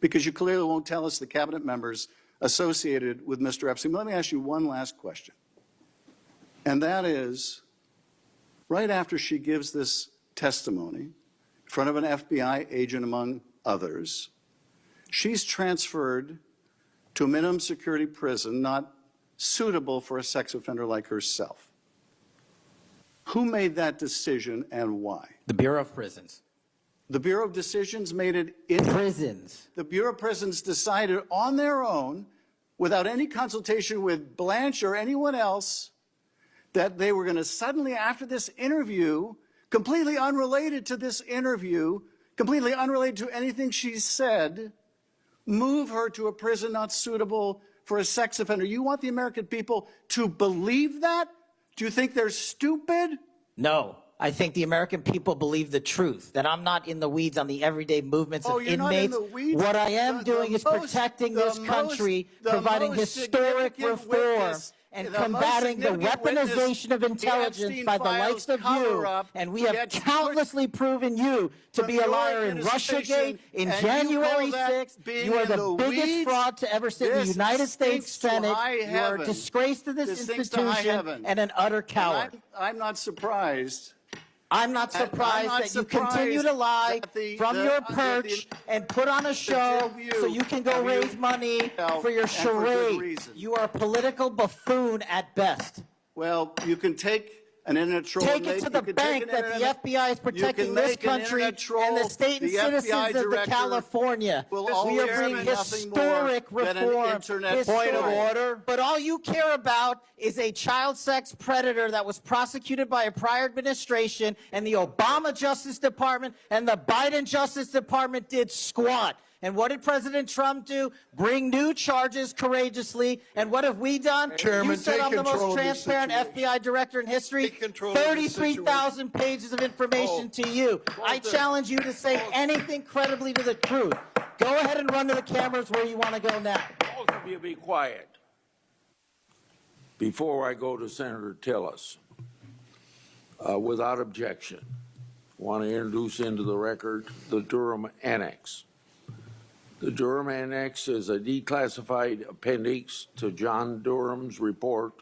because you clearly won't tell us the cabinet members associated with Mr. Epstein. Let me ask you one last question. And that is, right after she gives this testimony in front of an FBI agent, among others, she's transferred to a minimum security prison not suitable for a sex offender like herself. Who made that decision and why? The Bureau of Prisons. The Bureau of Decisions made it in Prisons. The Bureau of Prisons decided on their own, without any consultation with Blanche or anyone else, that they were going to suddenly, after this interview, completely unrelated to this interview, completely unrelated to anything she said, move her to a prison not suitable for a sex offender. You want the American people to believe that? Do you think they're stupid? No. I think the American people believe the truth, that I'm not in the weeds on the everyday movements of you're not in inmates. the weeds? What I am The doing is most- protecting the this country, most- the providing most historic significant reform, witness- and the most combating the significant witness, weaponization of the intelligence Epstein by the files likes of you. cover-up And we have gets countlessly proven you to from be a your liar in administration, Russiagate, in and you call January that 6th. being You are in the the biggest weeds? fraud to ever sit in the This United States stinks to Senate. high You are a heaven. disgrace to this This stinks to high institution heaven. and an utter And coward. I'm not surprised. I'm not I'm surprised not that you continue to lie surprised from that your the perch and put on a show view so you can go of you raise money for your and for good charade. reason. You are a political buffoon at best. Well, you can take an internet troll. Take and it make- to you the can take bank an that the internet- FBI is you protecting can this make an country internet troll. and the state and The citizens FBI of the director California. will We always are be bringing nothing more historic than an reform. internet Point of order. But all you care about is a child sex predator that was prosecuted by a prior administration, and the Obama Justice Department and the Biden Justice Department did squat. And what did President Trump do? Bring new charges courageously. And what have we done? Chairman, You said take I'm the control most of this transparent situation. FBI director in history. Take control of this 33,000 pages of information to you. I challenge you to say anything credibly to the truth. Go ahead and run to the cameras where you want to go now. Both of you be quiet. Before I go to Senator Tillis, without objection, want to introduce into the record the Durham Annex. The Durham Annex is a declassified appendix to John Durham's report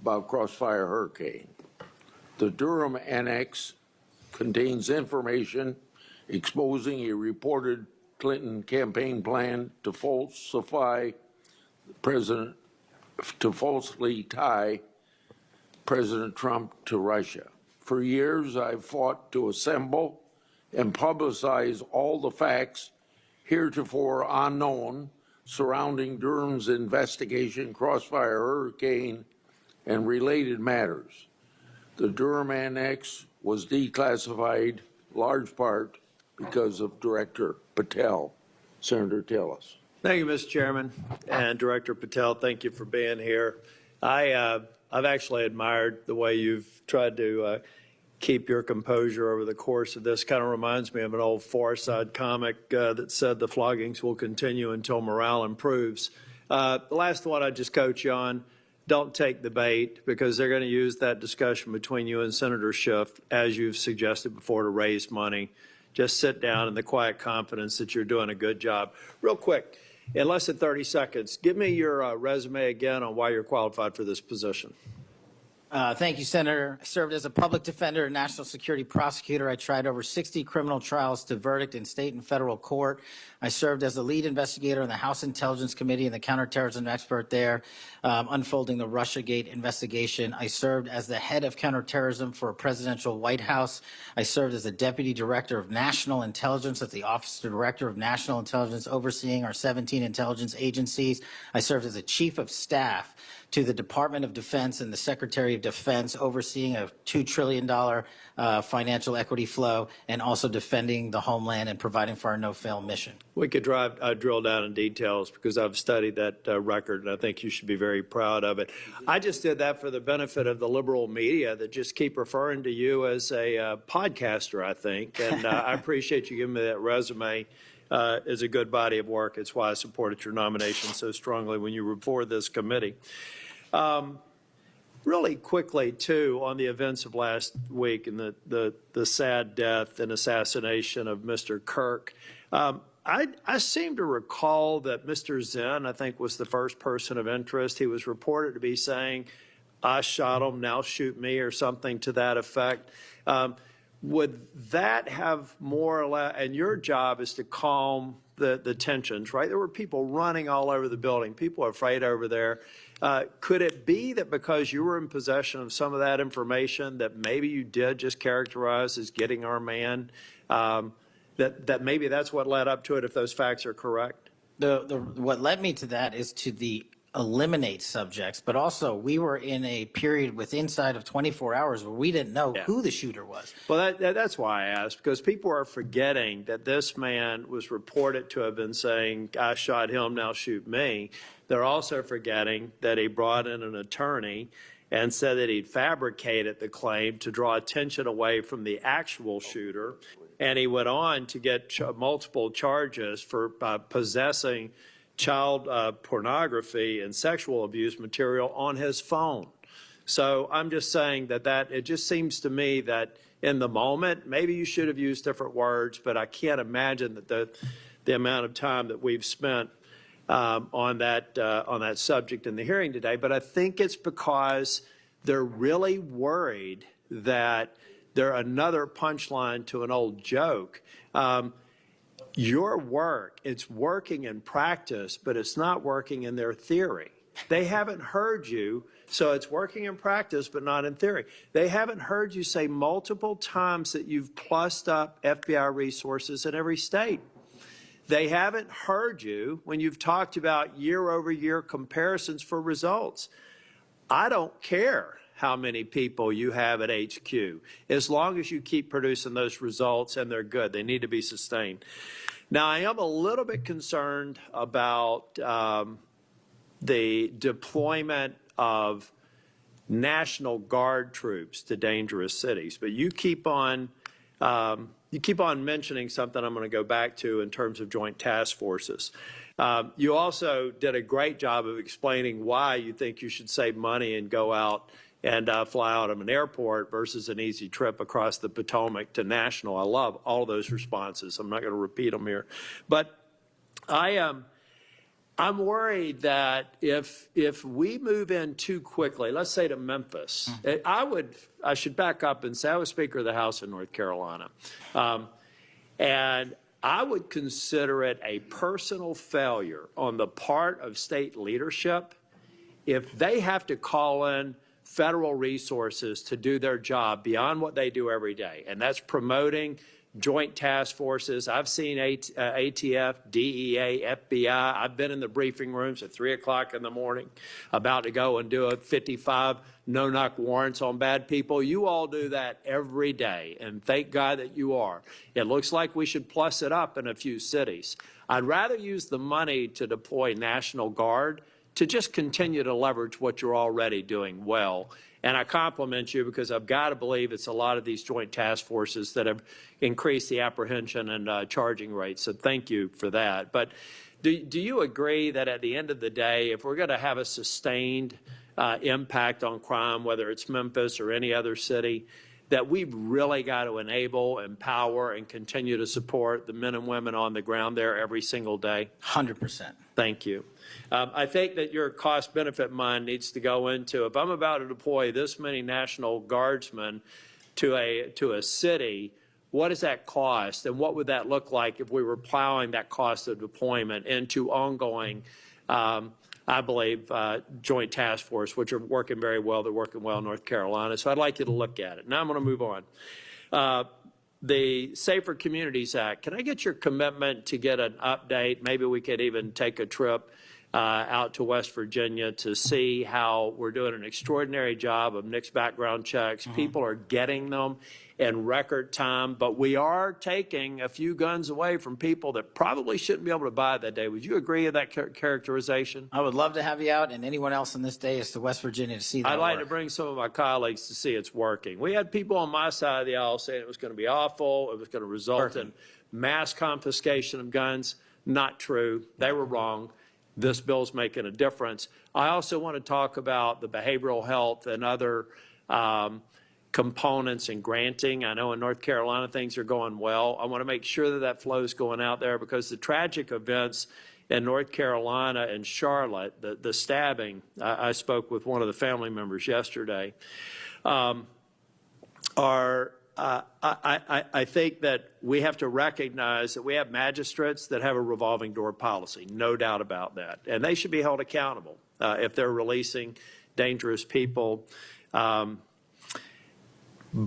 about Crossfire Hurricane. The Durham Annex contains information exposing a reported Clinton campaign plan to falsely tie President Trump to Russia. For years, I've fought to assemble and publicize all the facts heretofore unknown surrounding Durham's investigation, Crossfire Hurricane, and related matters. The Durham Annex was declassified large part because of Director Patel. Senator Tillis. Thank you, Mr. Chairman. And Director Patel, thank you for being here. I've actually admired the way you've tried to keep your composure over the course of this. Kind of reminds me of an old Far Side comic that said the floggings will continue until morale improves. The last one I just coach you on, don't take the bait, because they're going to use that discussion between you and Senator Schiff, as you've suggested before, to raise money. Just sit down in the quiet confidence that you're doing a good job. Real quick, in less than 30 seconds, give me your resume again on why you're qualified for this position. Thank you, Senator. I served as a public defender and national security prosecutor. I tried over 60 criminal trials to verdict in state and federal court. I served as the lead investigator in the House Intelligence Committee and the counterterrorism expert there, unfolding the Russiagate investigation. I served as the head of counterterrorism for a presidential Whitehouse. I served as the deputy director of national intelligence at the Office of Director of National Intelligence, overseeing our 17 intelligence agencies. I served as the chief of staff to the Department of Defense and the Secretary of Defense, overseeing a $2 trillion financial equity flow, and also defending the homeland and providing for our no-fail mission. We could drill down in details, because I've studied that record, and I think you should be very proud of it. I just did that for the benefit of the liberal media that just keep referring to you as a podcaster, I think, and I appreciate you giving me that resume. Is a good body of work. It's why I supported your nomination so strongly when you were before this committee. Really quickly, too, on the events of last week and the sad death and assassination of Mr. Kirk, I seem to recall that Mr. Zinn, I think, was the first person of interest. He was reported to be saying, I shot him, now shoot me, or something to that effect. Would that have more or less, and your job is to calm the tensions, right? There were people running all over the building. People are afraid over there. Could it be that because you were in possession of some of that information that maybe you did just characterize as getting our man, that maybe that's what led up to it, if those facts are correct? What led me to that is to the eliminate subjects, but also we were in a period with inside of 24 hours where we didn't know who the shooter was. Well, that's why I asked, because people are forgetting that this man was reported to have been saying, I shot him, now shoot me. They're also forgetting that he brought in an attorney and said that he'd fabricated the claim to draw attention away from the actual shooter. And he went on to get multiple charges for possessing child pornography and sexual abuse material on his phone. So I'm just saying that it just seems to me that in the moment, maybe you should have used different words, but I can't imagine that the amount of time that we've spent on that subject in the hearing today. But I think it's because they're really worried that they're another punchline to an old joke. Your work, it's working in practice, but it's not working in their theory. They haven't heard you, so it's working in practice, but not in theory. They haven't heard you say multiple times that you've plussed up FBI resources in every state. They haven't heard you when you've talked about year-over-year comparisons for results. I don't care how many people you have at HQ, as long as you keep producing those results and they're good. They need to be sustained. Now, I am a little bit concerned about the deployment of National Guard troops to dangerous cities, but you keep on mentioning something I'm going to go back to in terms of joint task forces. You also did a great job of explaining why you think you should save money and go out and fly out of an airport versus an easy trip across the Potomac to National. I love all those responses. I'm not going to repeat them here. But I'm worried that if we move in too quickly, let's say to Memphis, I should back up and say I was Speaker of the House in North Carolina. And I would consider it a personal failure on the part of state leadership if they have to call in federal resources to do their job beyond what they do every day, and that's promoting joint task forces. I've seen ATF, DEA, FBI. I've been in the briefing rooms at 3 o'clock in the morning about to go and do 55 no-knock warrants on bad people. You all do that every day, and thank God that you are. It looks like we should plus it up in a few cities. I'd rather use the money to deploy National Guard to just continue to leverage what you're already doing well. And I compliment you because I've got to believe it's a lot of these joint task forces that have increased the apprehension and charging rates. So thank you for that. But do you agree that at the end of the day, if we're going to have a sustained impact on crime, whether it's Memphis or any other city, that we've really got to enable, empower, and continue to support the men and women on the ground there every single day? 100%. Thank you. I think that your cost-benefit mind needs to go into, if I'm about to deploy this many National Guardsmen to a city, what does that cost? And what would that look like if we were plowing that cost of deployment into ongoing, I believe, joint task force, which are working very well. They're working well in North Carolina. So I'd like you to look at it. Now I'm going to move on. The Safer Communities Act, can I get your commitment to get an update? Maybe we could even take a trip out to West Virginia to see how we're doing an extraordinary job of NICS background checks. People are getting them in record time, but we are taking a few guns away from people that probably shouldn't be able to buy that day. Would you agree with that characterization? I would love to have you out and anyone else in this day is to West Virginia to see that I'd like work. to bring some of my colleagues to see it's working. We had people on my side of the aisle saying it was going to be awful, it was going to result in mass confiscation of guns. Not true. They were wrong. This bill's making a difference. I also want to talk about the behavioral health and other components in granting. I know in North Carolina things are going well. I want to make sure that that flow is going out there because the tragic events in North Carolina and Charlotte, the stabbing, I spoke with one of the family members yesterday, I think that we have to recognize that we have magistrates that have a revolving door policy, no doubt about that. And they should be held accountable if they're releasing dangerous people. But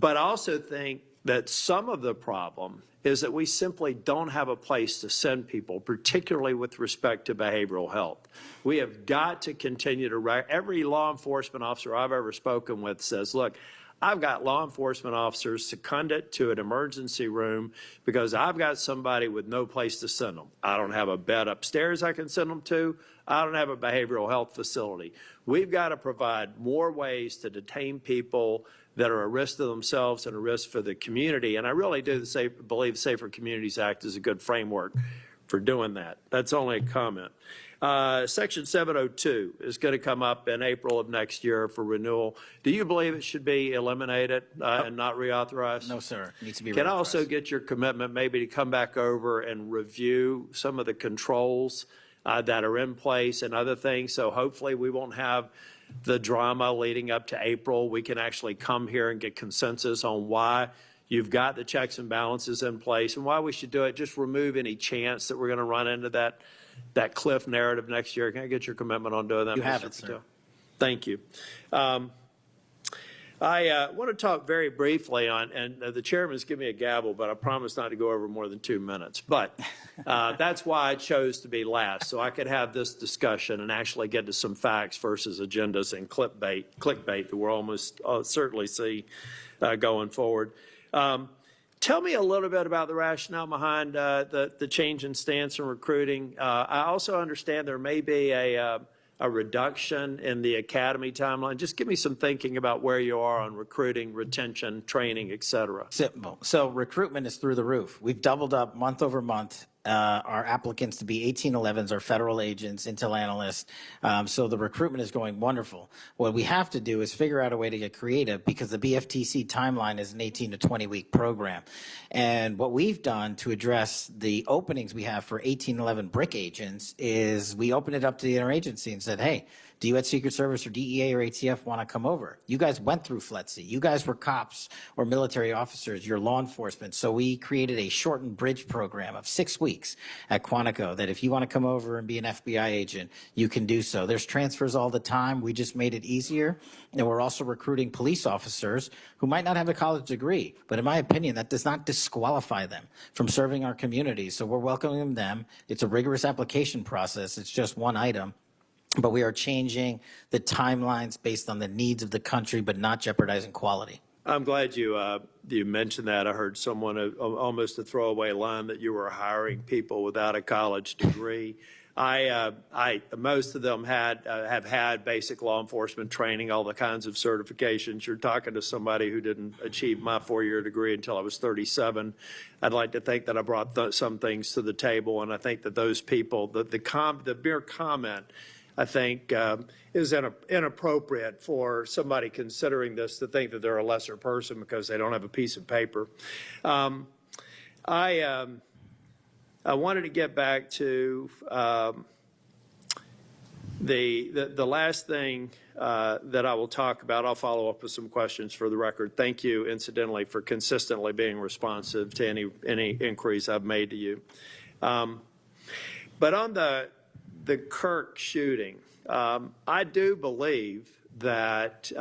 I also think that some of the problem is that we simply don't have a place to send people, particularly with respect to behavioral health. We have got to continue to, every law enforcement officer I've ever spoken with says, look, I've got law enforcement officers seconded to an emergency room because I've got somebody with no place to send them. I don't have a bed upstairs I can send them to. I don't have a behavioral health facility. We've got to provide more ways to detain people that are a risk to themselves and a risk for the community. And I really do believe the Safer Communities Act is a good framework for doing that. That's only a comment. Section 702 is going to come up in April of next year for renewal. Do you believe it should be eliminated and not reauthorized? No, sir. It needs to be Can I reauthorized. also get your commitment maybe to come back over and review some of the controls that are in place and other things? So hopefully we won't have the drama leading up to April. We can actually come here and get consensus on why you've got the checks and balances in place and why we should do it. Just remove any chance that we're going to run into that cliff narrative next year. Can I get your commitment on doing that? You have Mr. it, sir. Patel? Thank you. I want to talk very briefly on, and the chairman's given me a gavel, but I promise not to go over more than 2 minutes. But that's why I chose to be last, so I could have this discussion and actually get to some facts versus agendas and clickbait that we'll almost certainly see going forward. Tell me a little bit about the rationale behind the change in stance in recruiting. I also understand there may be a reduction in the academy timeline. Just give me some thinking about where you are on recruiting, retention, training, et cetera. Simple. So recruitment is through the roof. We've doubled up month over month our applicants to be 1811s, our federal agents, intel analysts. So the recruitment is going wonderful. What we have to do is figure out a way to get creative because the BFTC timeline is an 18 to 20 week program. And what we've done to address the openings we have for 1811 BRIC agents is we opened it up to the interagency and said, hey, do you at Secret Service or DEA or ATF want to come over? You guys went through FLETC. You guys were cops or military officers. You're law enforcement. So we created a shortened bridge program of 6 weeks at Quantico that if you want to come over and be an FBI agent, you can do so. There's transfers all the time. We just made it easier. And we're also recruiting police officers who might not have a college degree. But in my opinion, that does not disqualify them from serving our community. So we're welcoming them. It's a rigorous application process. It's just one item. But we are changing the timelines based on the needs of the country, but not jeopardizing quality. I'm glad you mentioned that. I heard someone almost a throwaway line that you were hiring people without a college degree. Most of them have had basic law enforcement training, all the kinds of certifications. You're talking to somebody who didn't achieve my 4-year degree until I was 37. I'd like to think that I brought some things to the table, and I think that those people, the mere comment, I think is inappropriate for somebody considering this to think that they're a lesser person because they don't have a piece of paper. I wanted to get back to the last thing that I will talk about. I'll follow up with some questions for the record. Thank you, incidentally, for consistently being responsive to any inquiries I've made to you. But on the Kirk shooting, I do believe that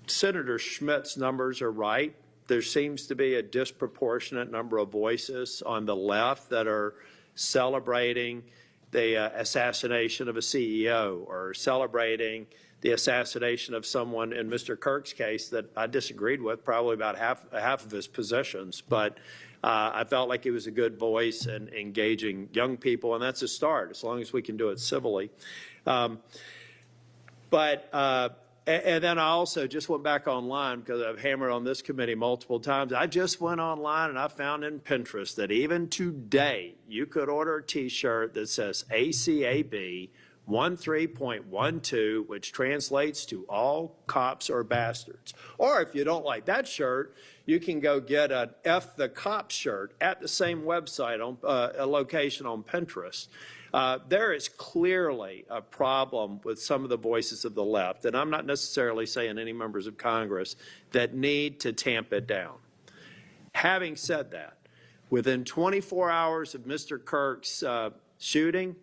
Senator Schmitt's numbers are right. There seems to be a disproportionate number of voices on the left that are celebrating the assassination of a CEO or celebrating the assassination of someone in Mr. Kirk's case that I disagreed with probably about half of his positions. But I felt like he was a good voice in engaging young people, and that's a start, as long as we can do it civilly. And then I also just went back online because I've hammered on this committee multiple times. I just went online and I found in Pinterest that even today you could order a T-shirt that says ACAB 13.12, which translates to all cops are bastards. Or if you don't like that shirt, you can go get an F the Cops shirt at the same website, on a location on Pinterest. There is clearly a problem with some of the voices of the left, and I'm not necessarily saying any members of Congress, that need to tamp it down. Having said that, within 24 hours of Mr. Kirk's shooting,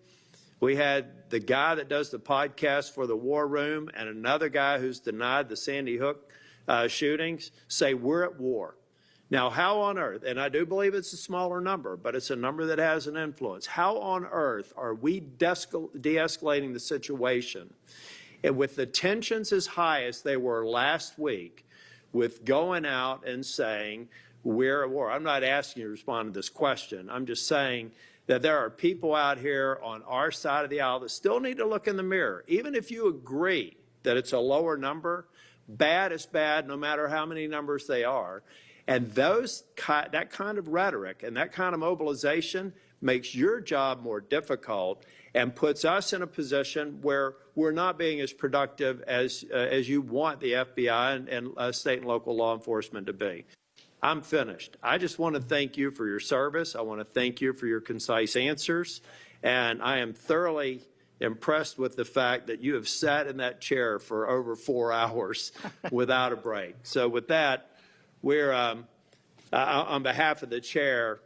we had the guy that does the podcast for the War Room and another guy who's denied the Sandy Hook shootings say we're at war. Now, how on earth, and I do believe it's a smaller number, but it's a number that has an influence, how on earth are we de-escalating the situation? And with the tensions as high as they were last week, with going out and saying we're at war. I'm not asking you to respond to this question. I'm just saying that there are people out here on our side of the aisle that still need to look in the mirror. Even if you agree that it's a lower number, bad is bad no matter how many numbers they are. And that kind of rhetoric and that kind of mobilization makes your job more difficult and puts us in a position where we're not being as productive as you want the FBI and state and local law enforcement to be. I'm finished. I just want to thank you for your service. I want to thank you for your concise answers. And I am thoroughly impressed with the fact that you have sat in that chair for over 4 hours without a break. So with that, we're, on behalf of the chair,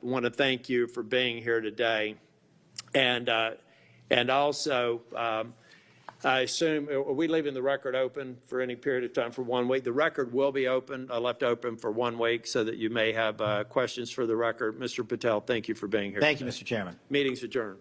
want to thank you for being here today. And also, I assume, are we leaving the record open for any period of time for 1 week? The record will be open, left open for 1 week so that you may have questions for the record. Mr. Patel, thank you for being here. Thank you, Mr. Chairman. Meeting's adjourned.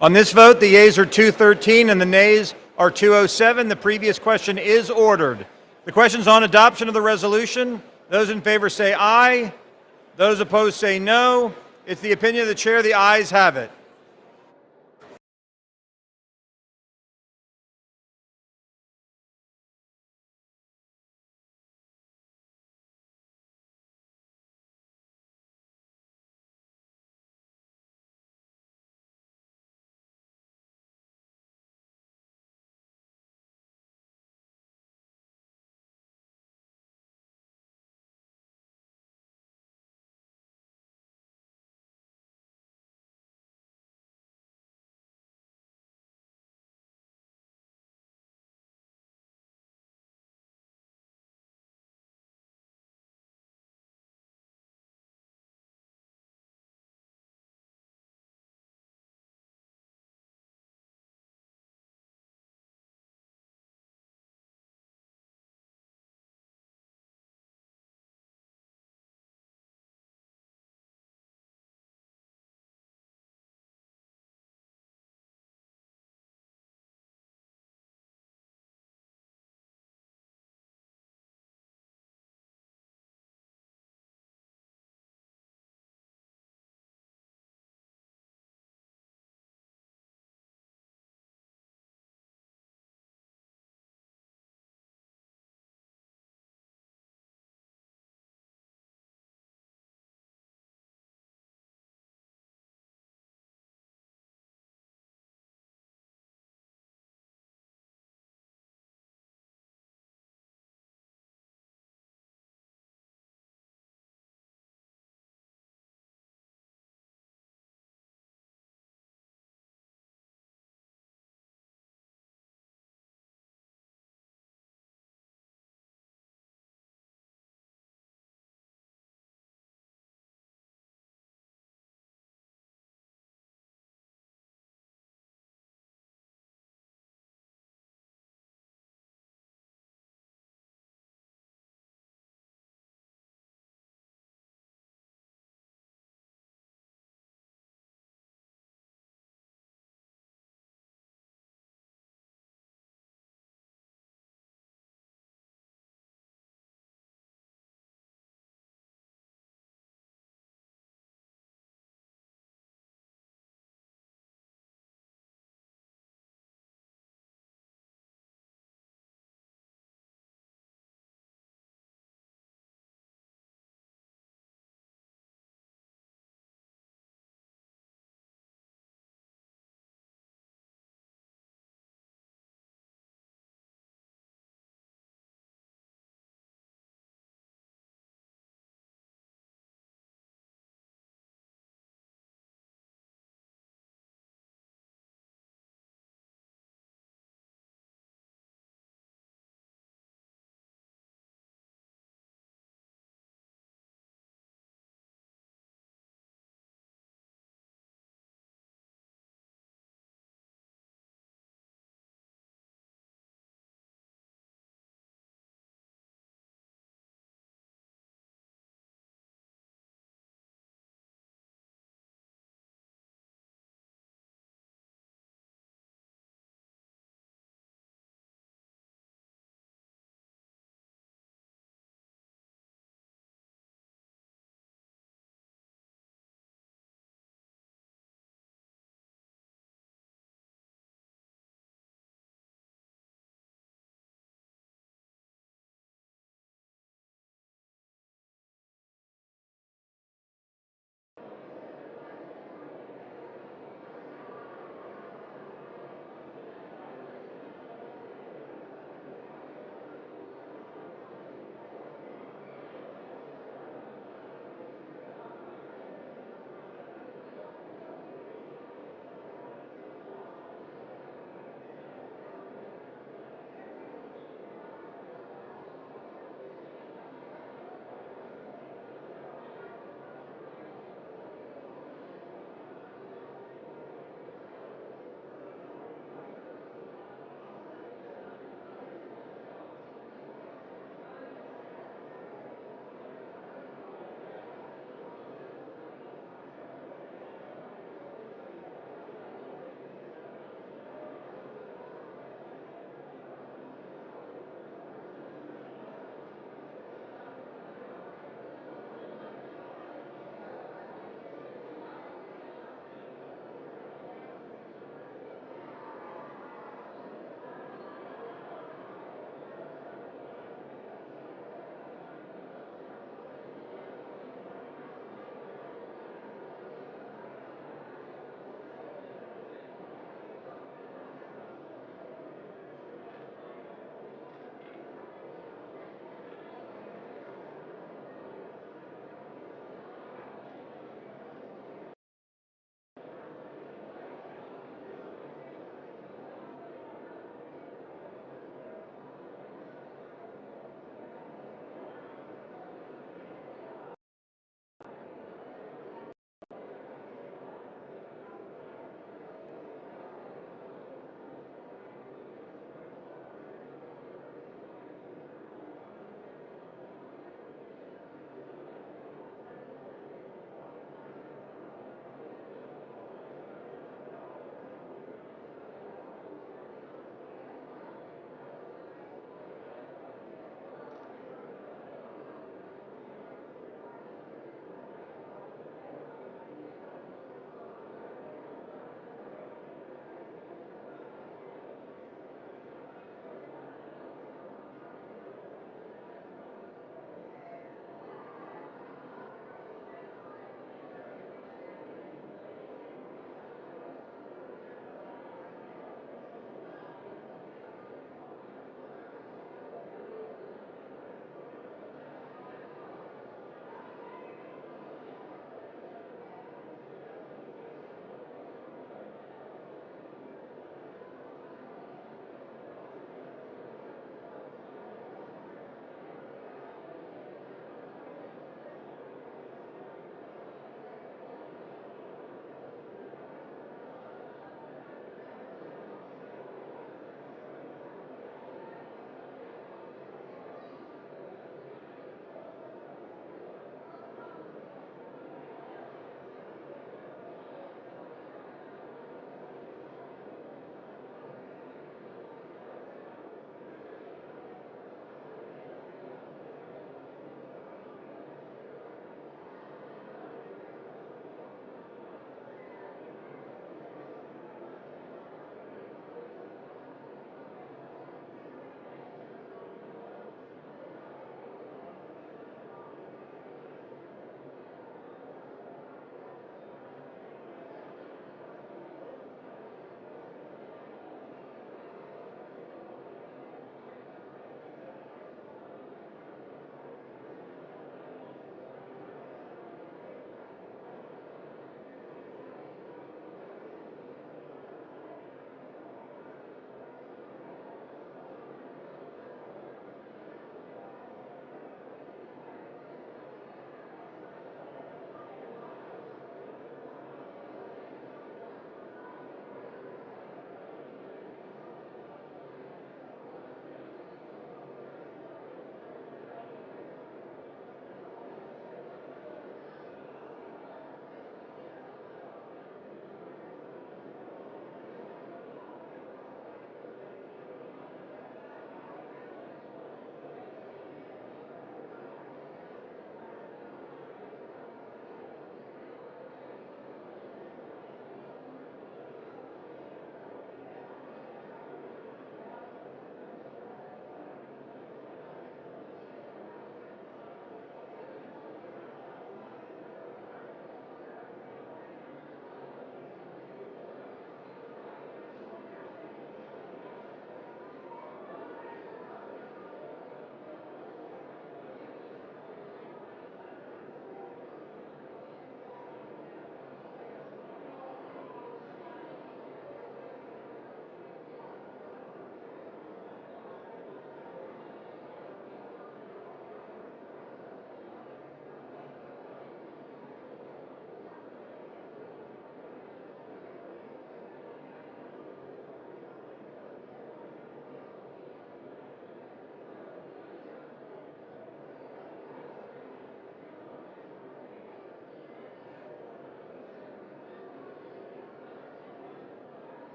On this vote, the yeas are 213 and the nays are 207. The previous question is ordered. The question's on adoption of the resolution. Those in favor say aye. Those opposed say no. It's the opinion of the chair. The ayes have it.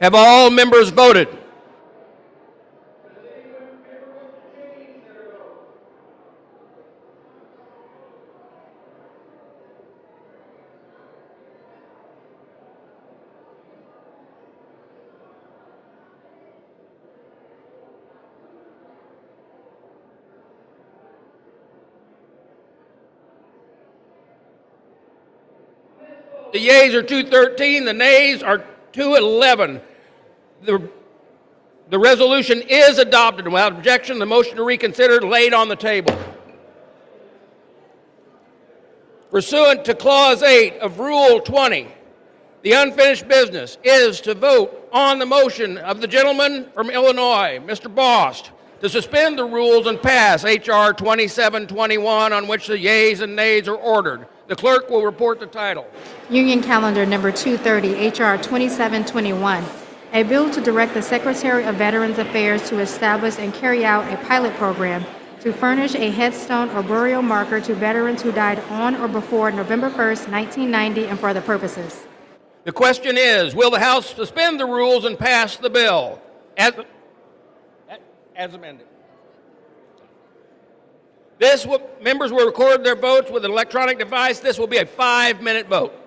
Have all members voted? The yeas are 213, the nays are 211. The resolution is adopted. Without objection, the motion to reconsider laid on the table. Pursuant to Clause 8 of Rule 20, the unfinished business is to vote on the motion of the gentleman from Illinois, Mr. Bost, to suspend the rules and pass H.R. 2721, on which the yeas and nays are ordered. The clerk will report the title. Union Calendar Number 230, H.R. 2721, a bill to direct the Secretary of Veterans Affairs to establish and carry out a pilot program to furnish a headstone or burial marker to veterans who died on or before November 1st, 1990, and for other purposes. The question is, will the House suspend the rules and pass the bill as amended? Members will record their votes with an electronic device. This will be a 5-minute vote.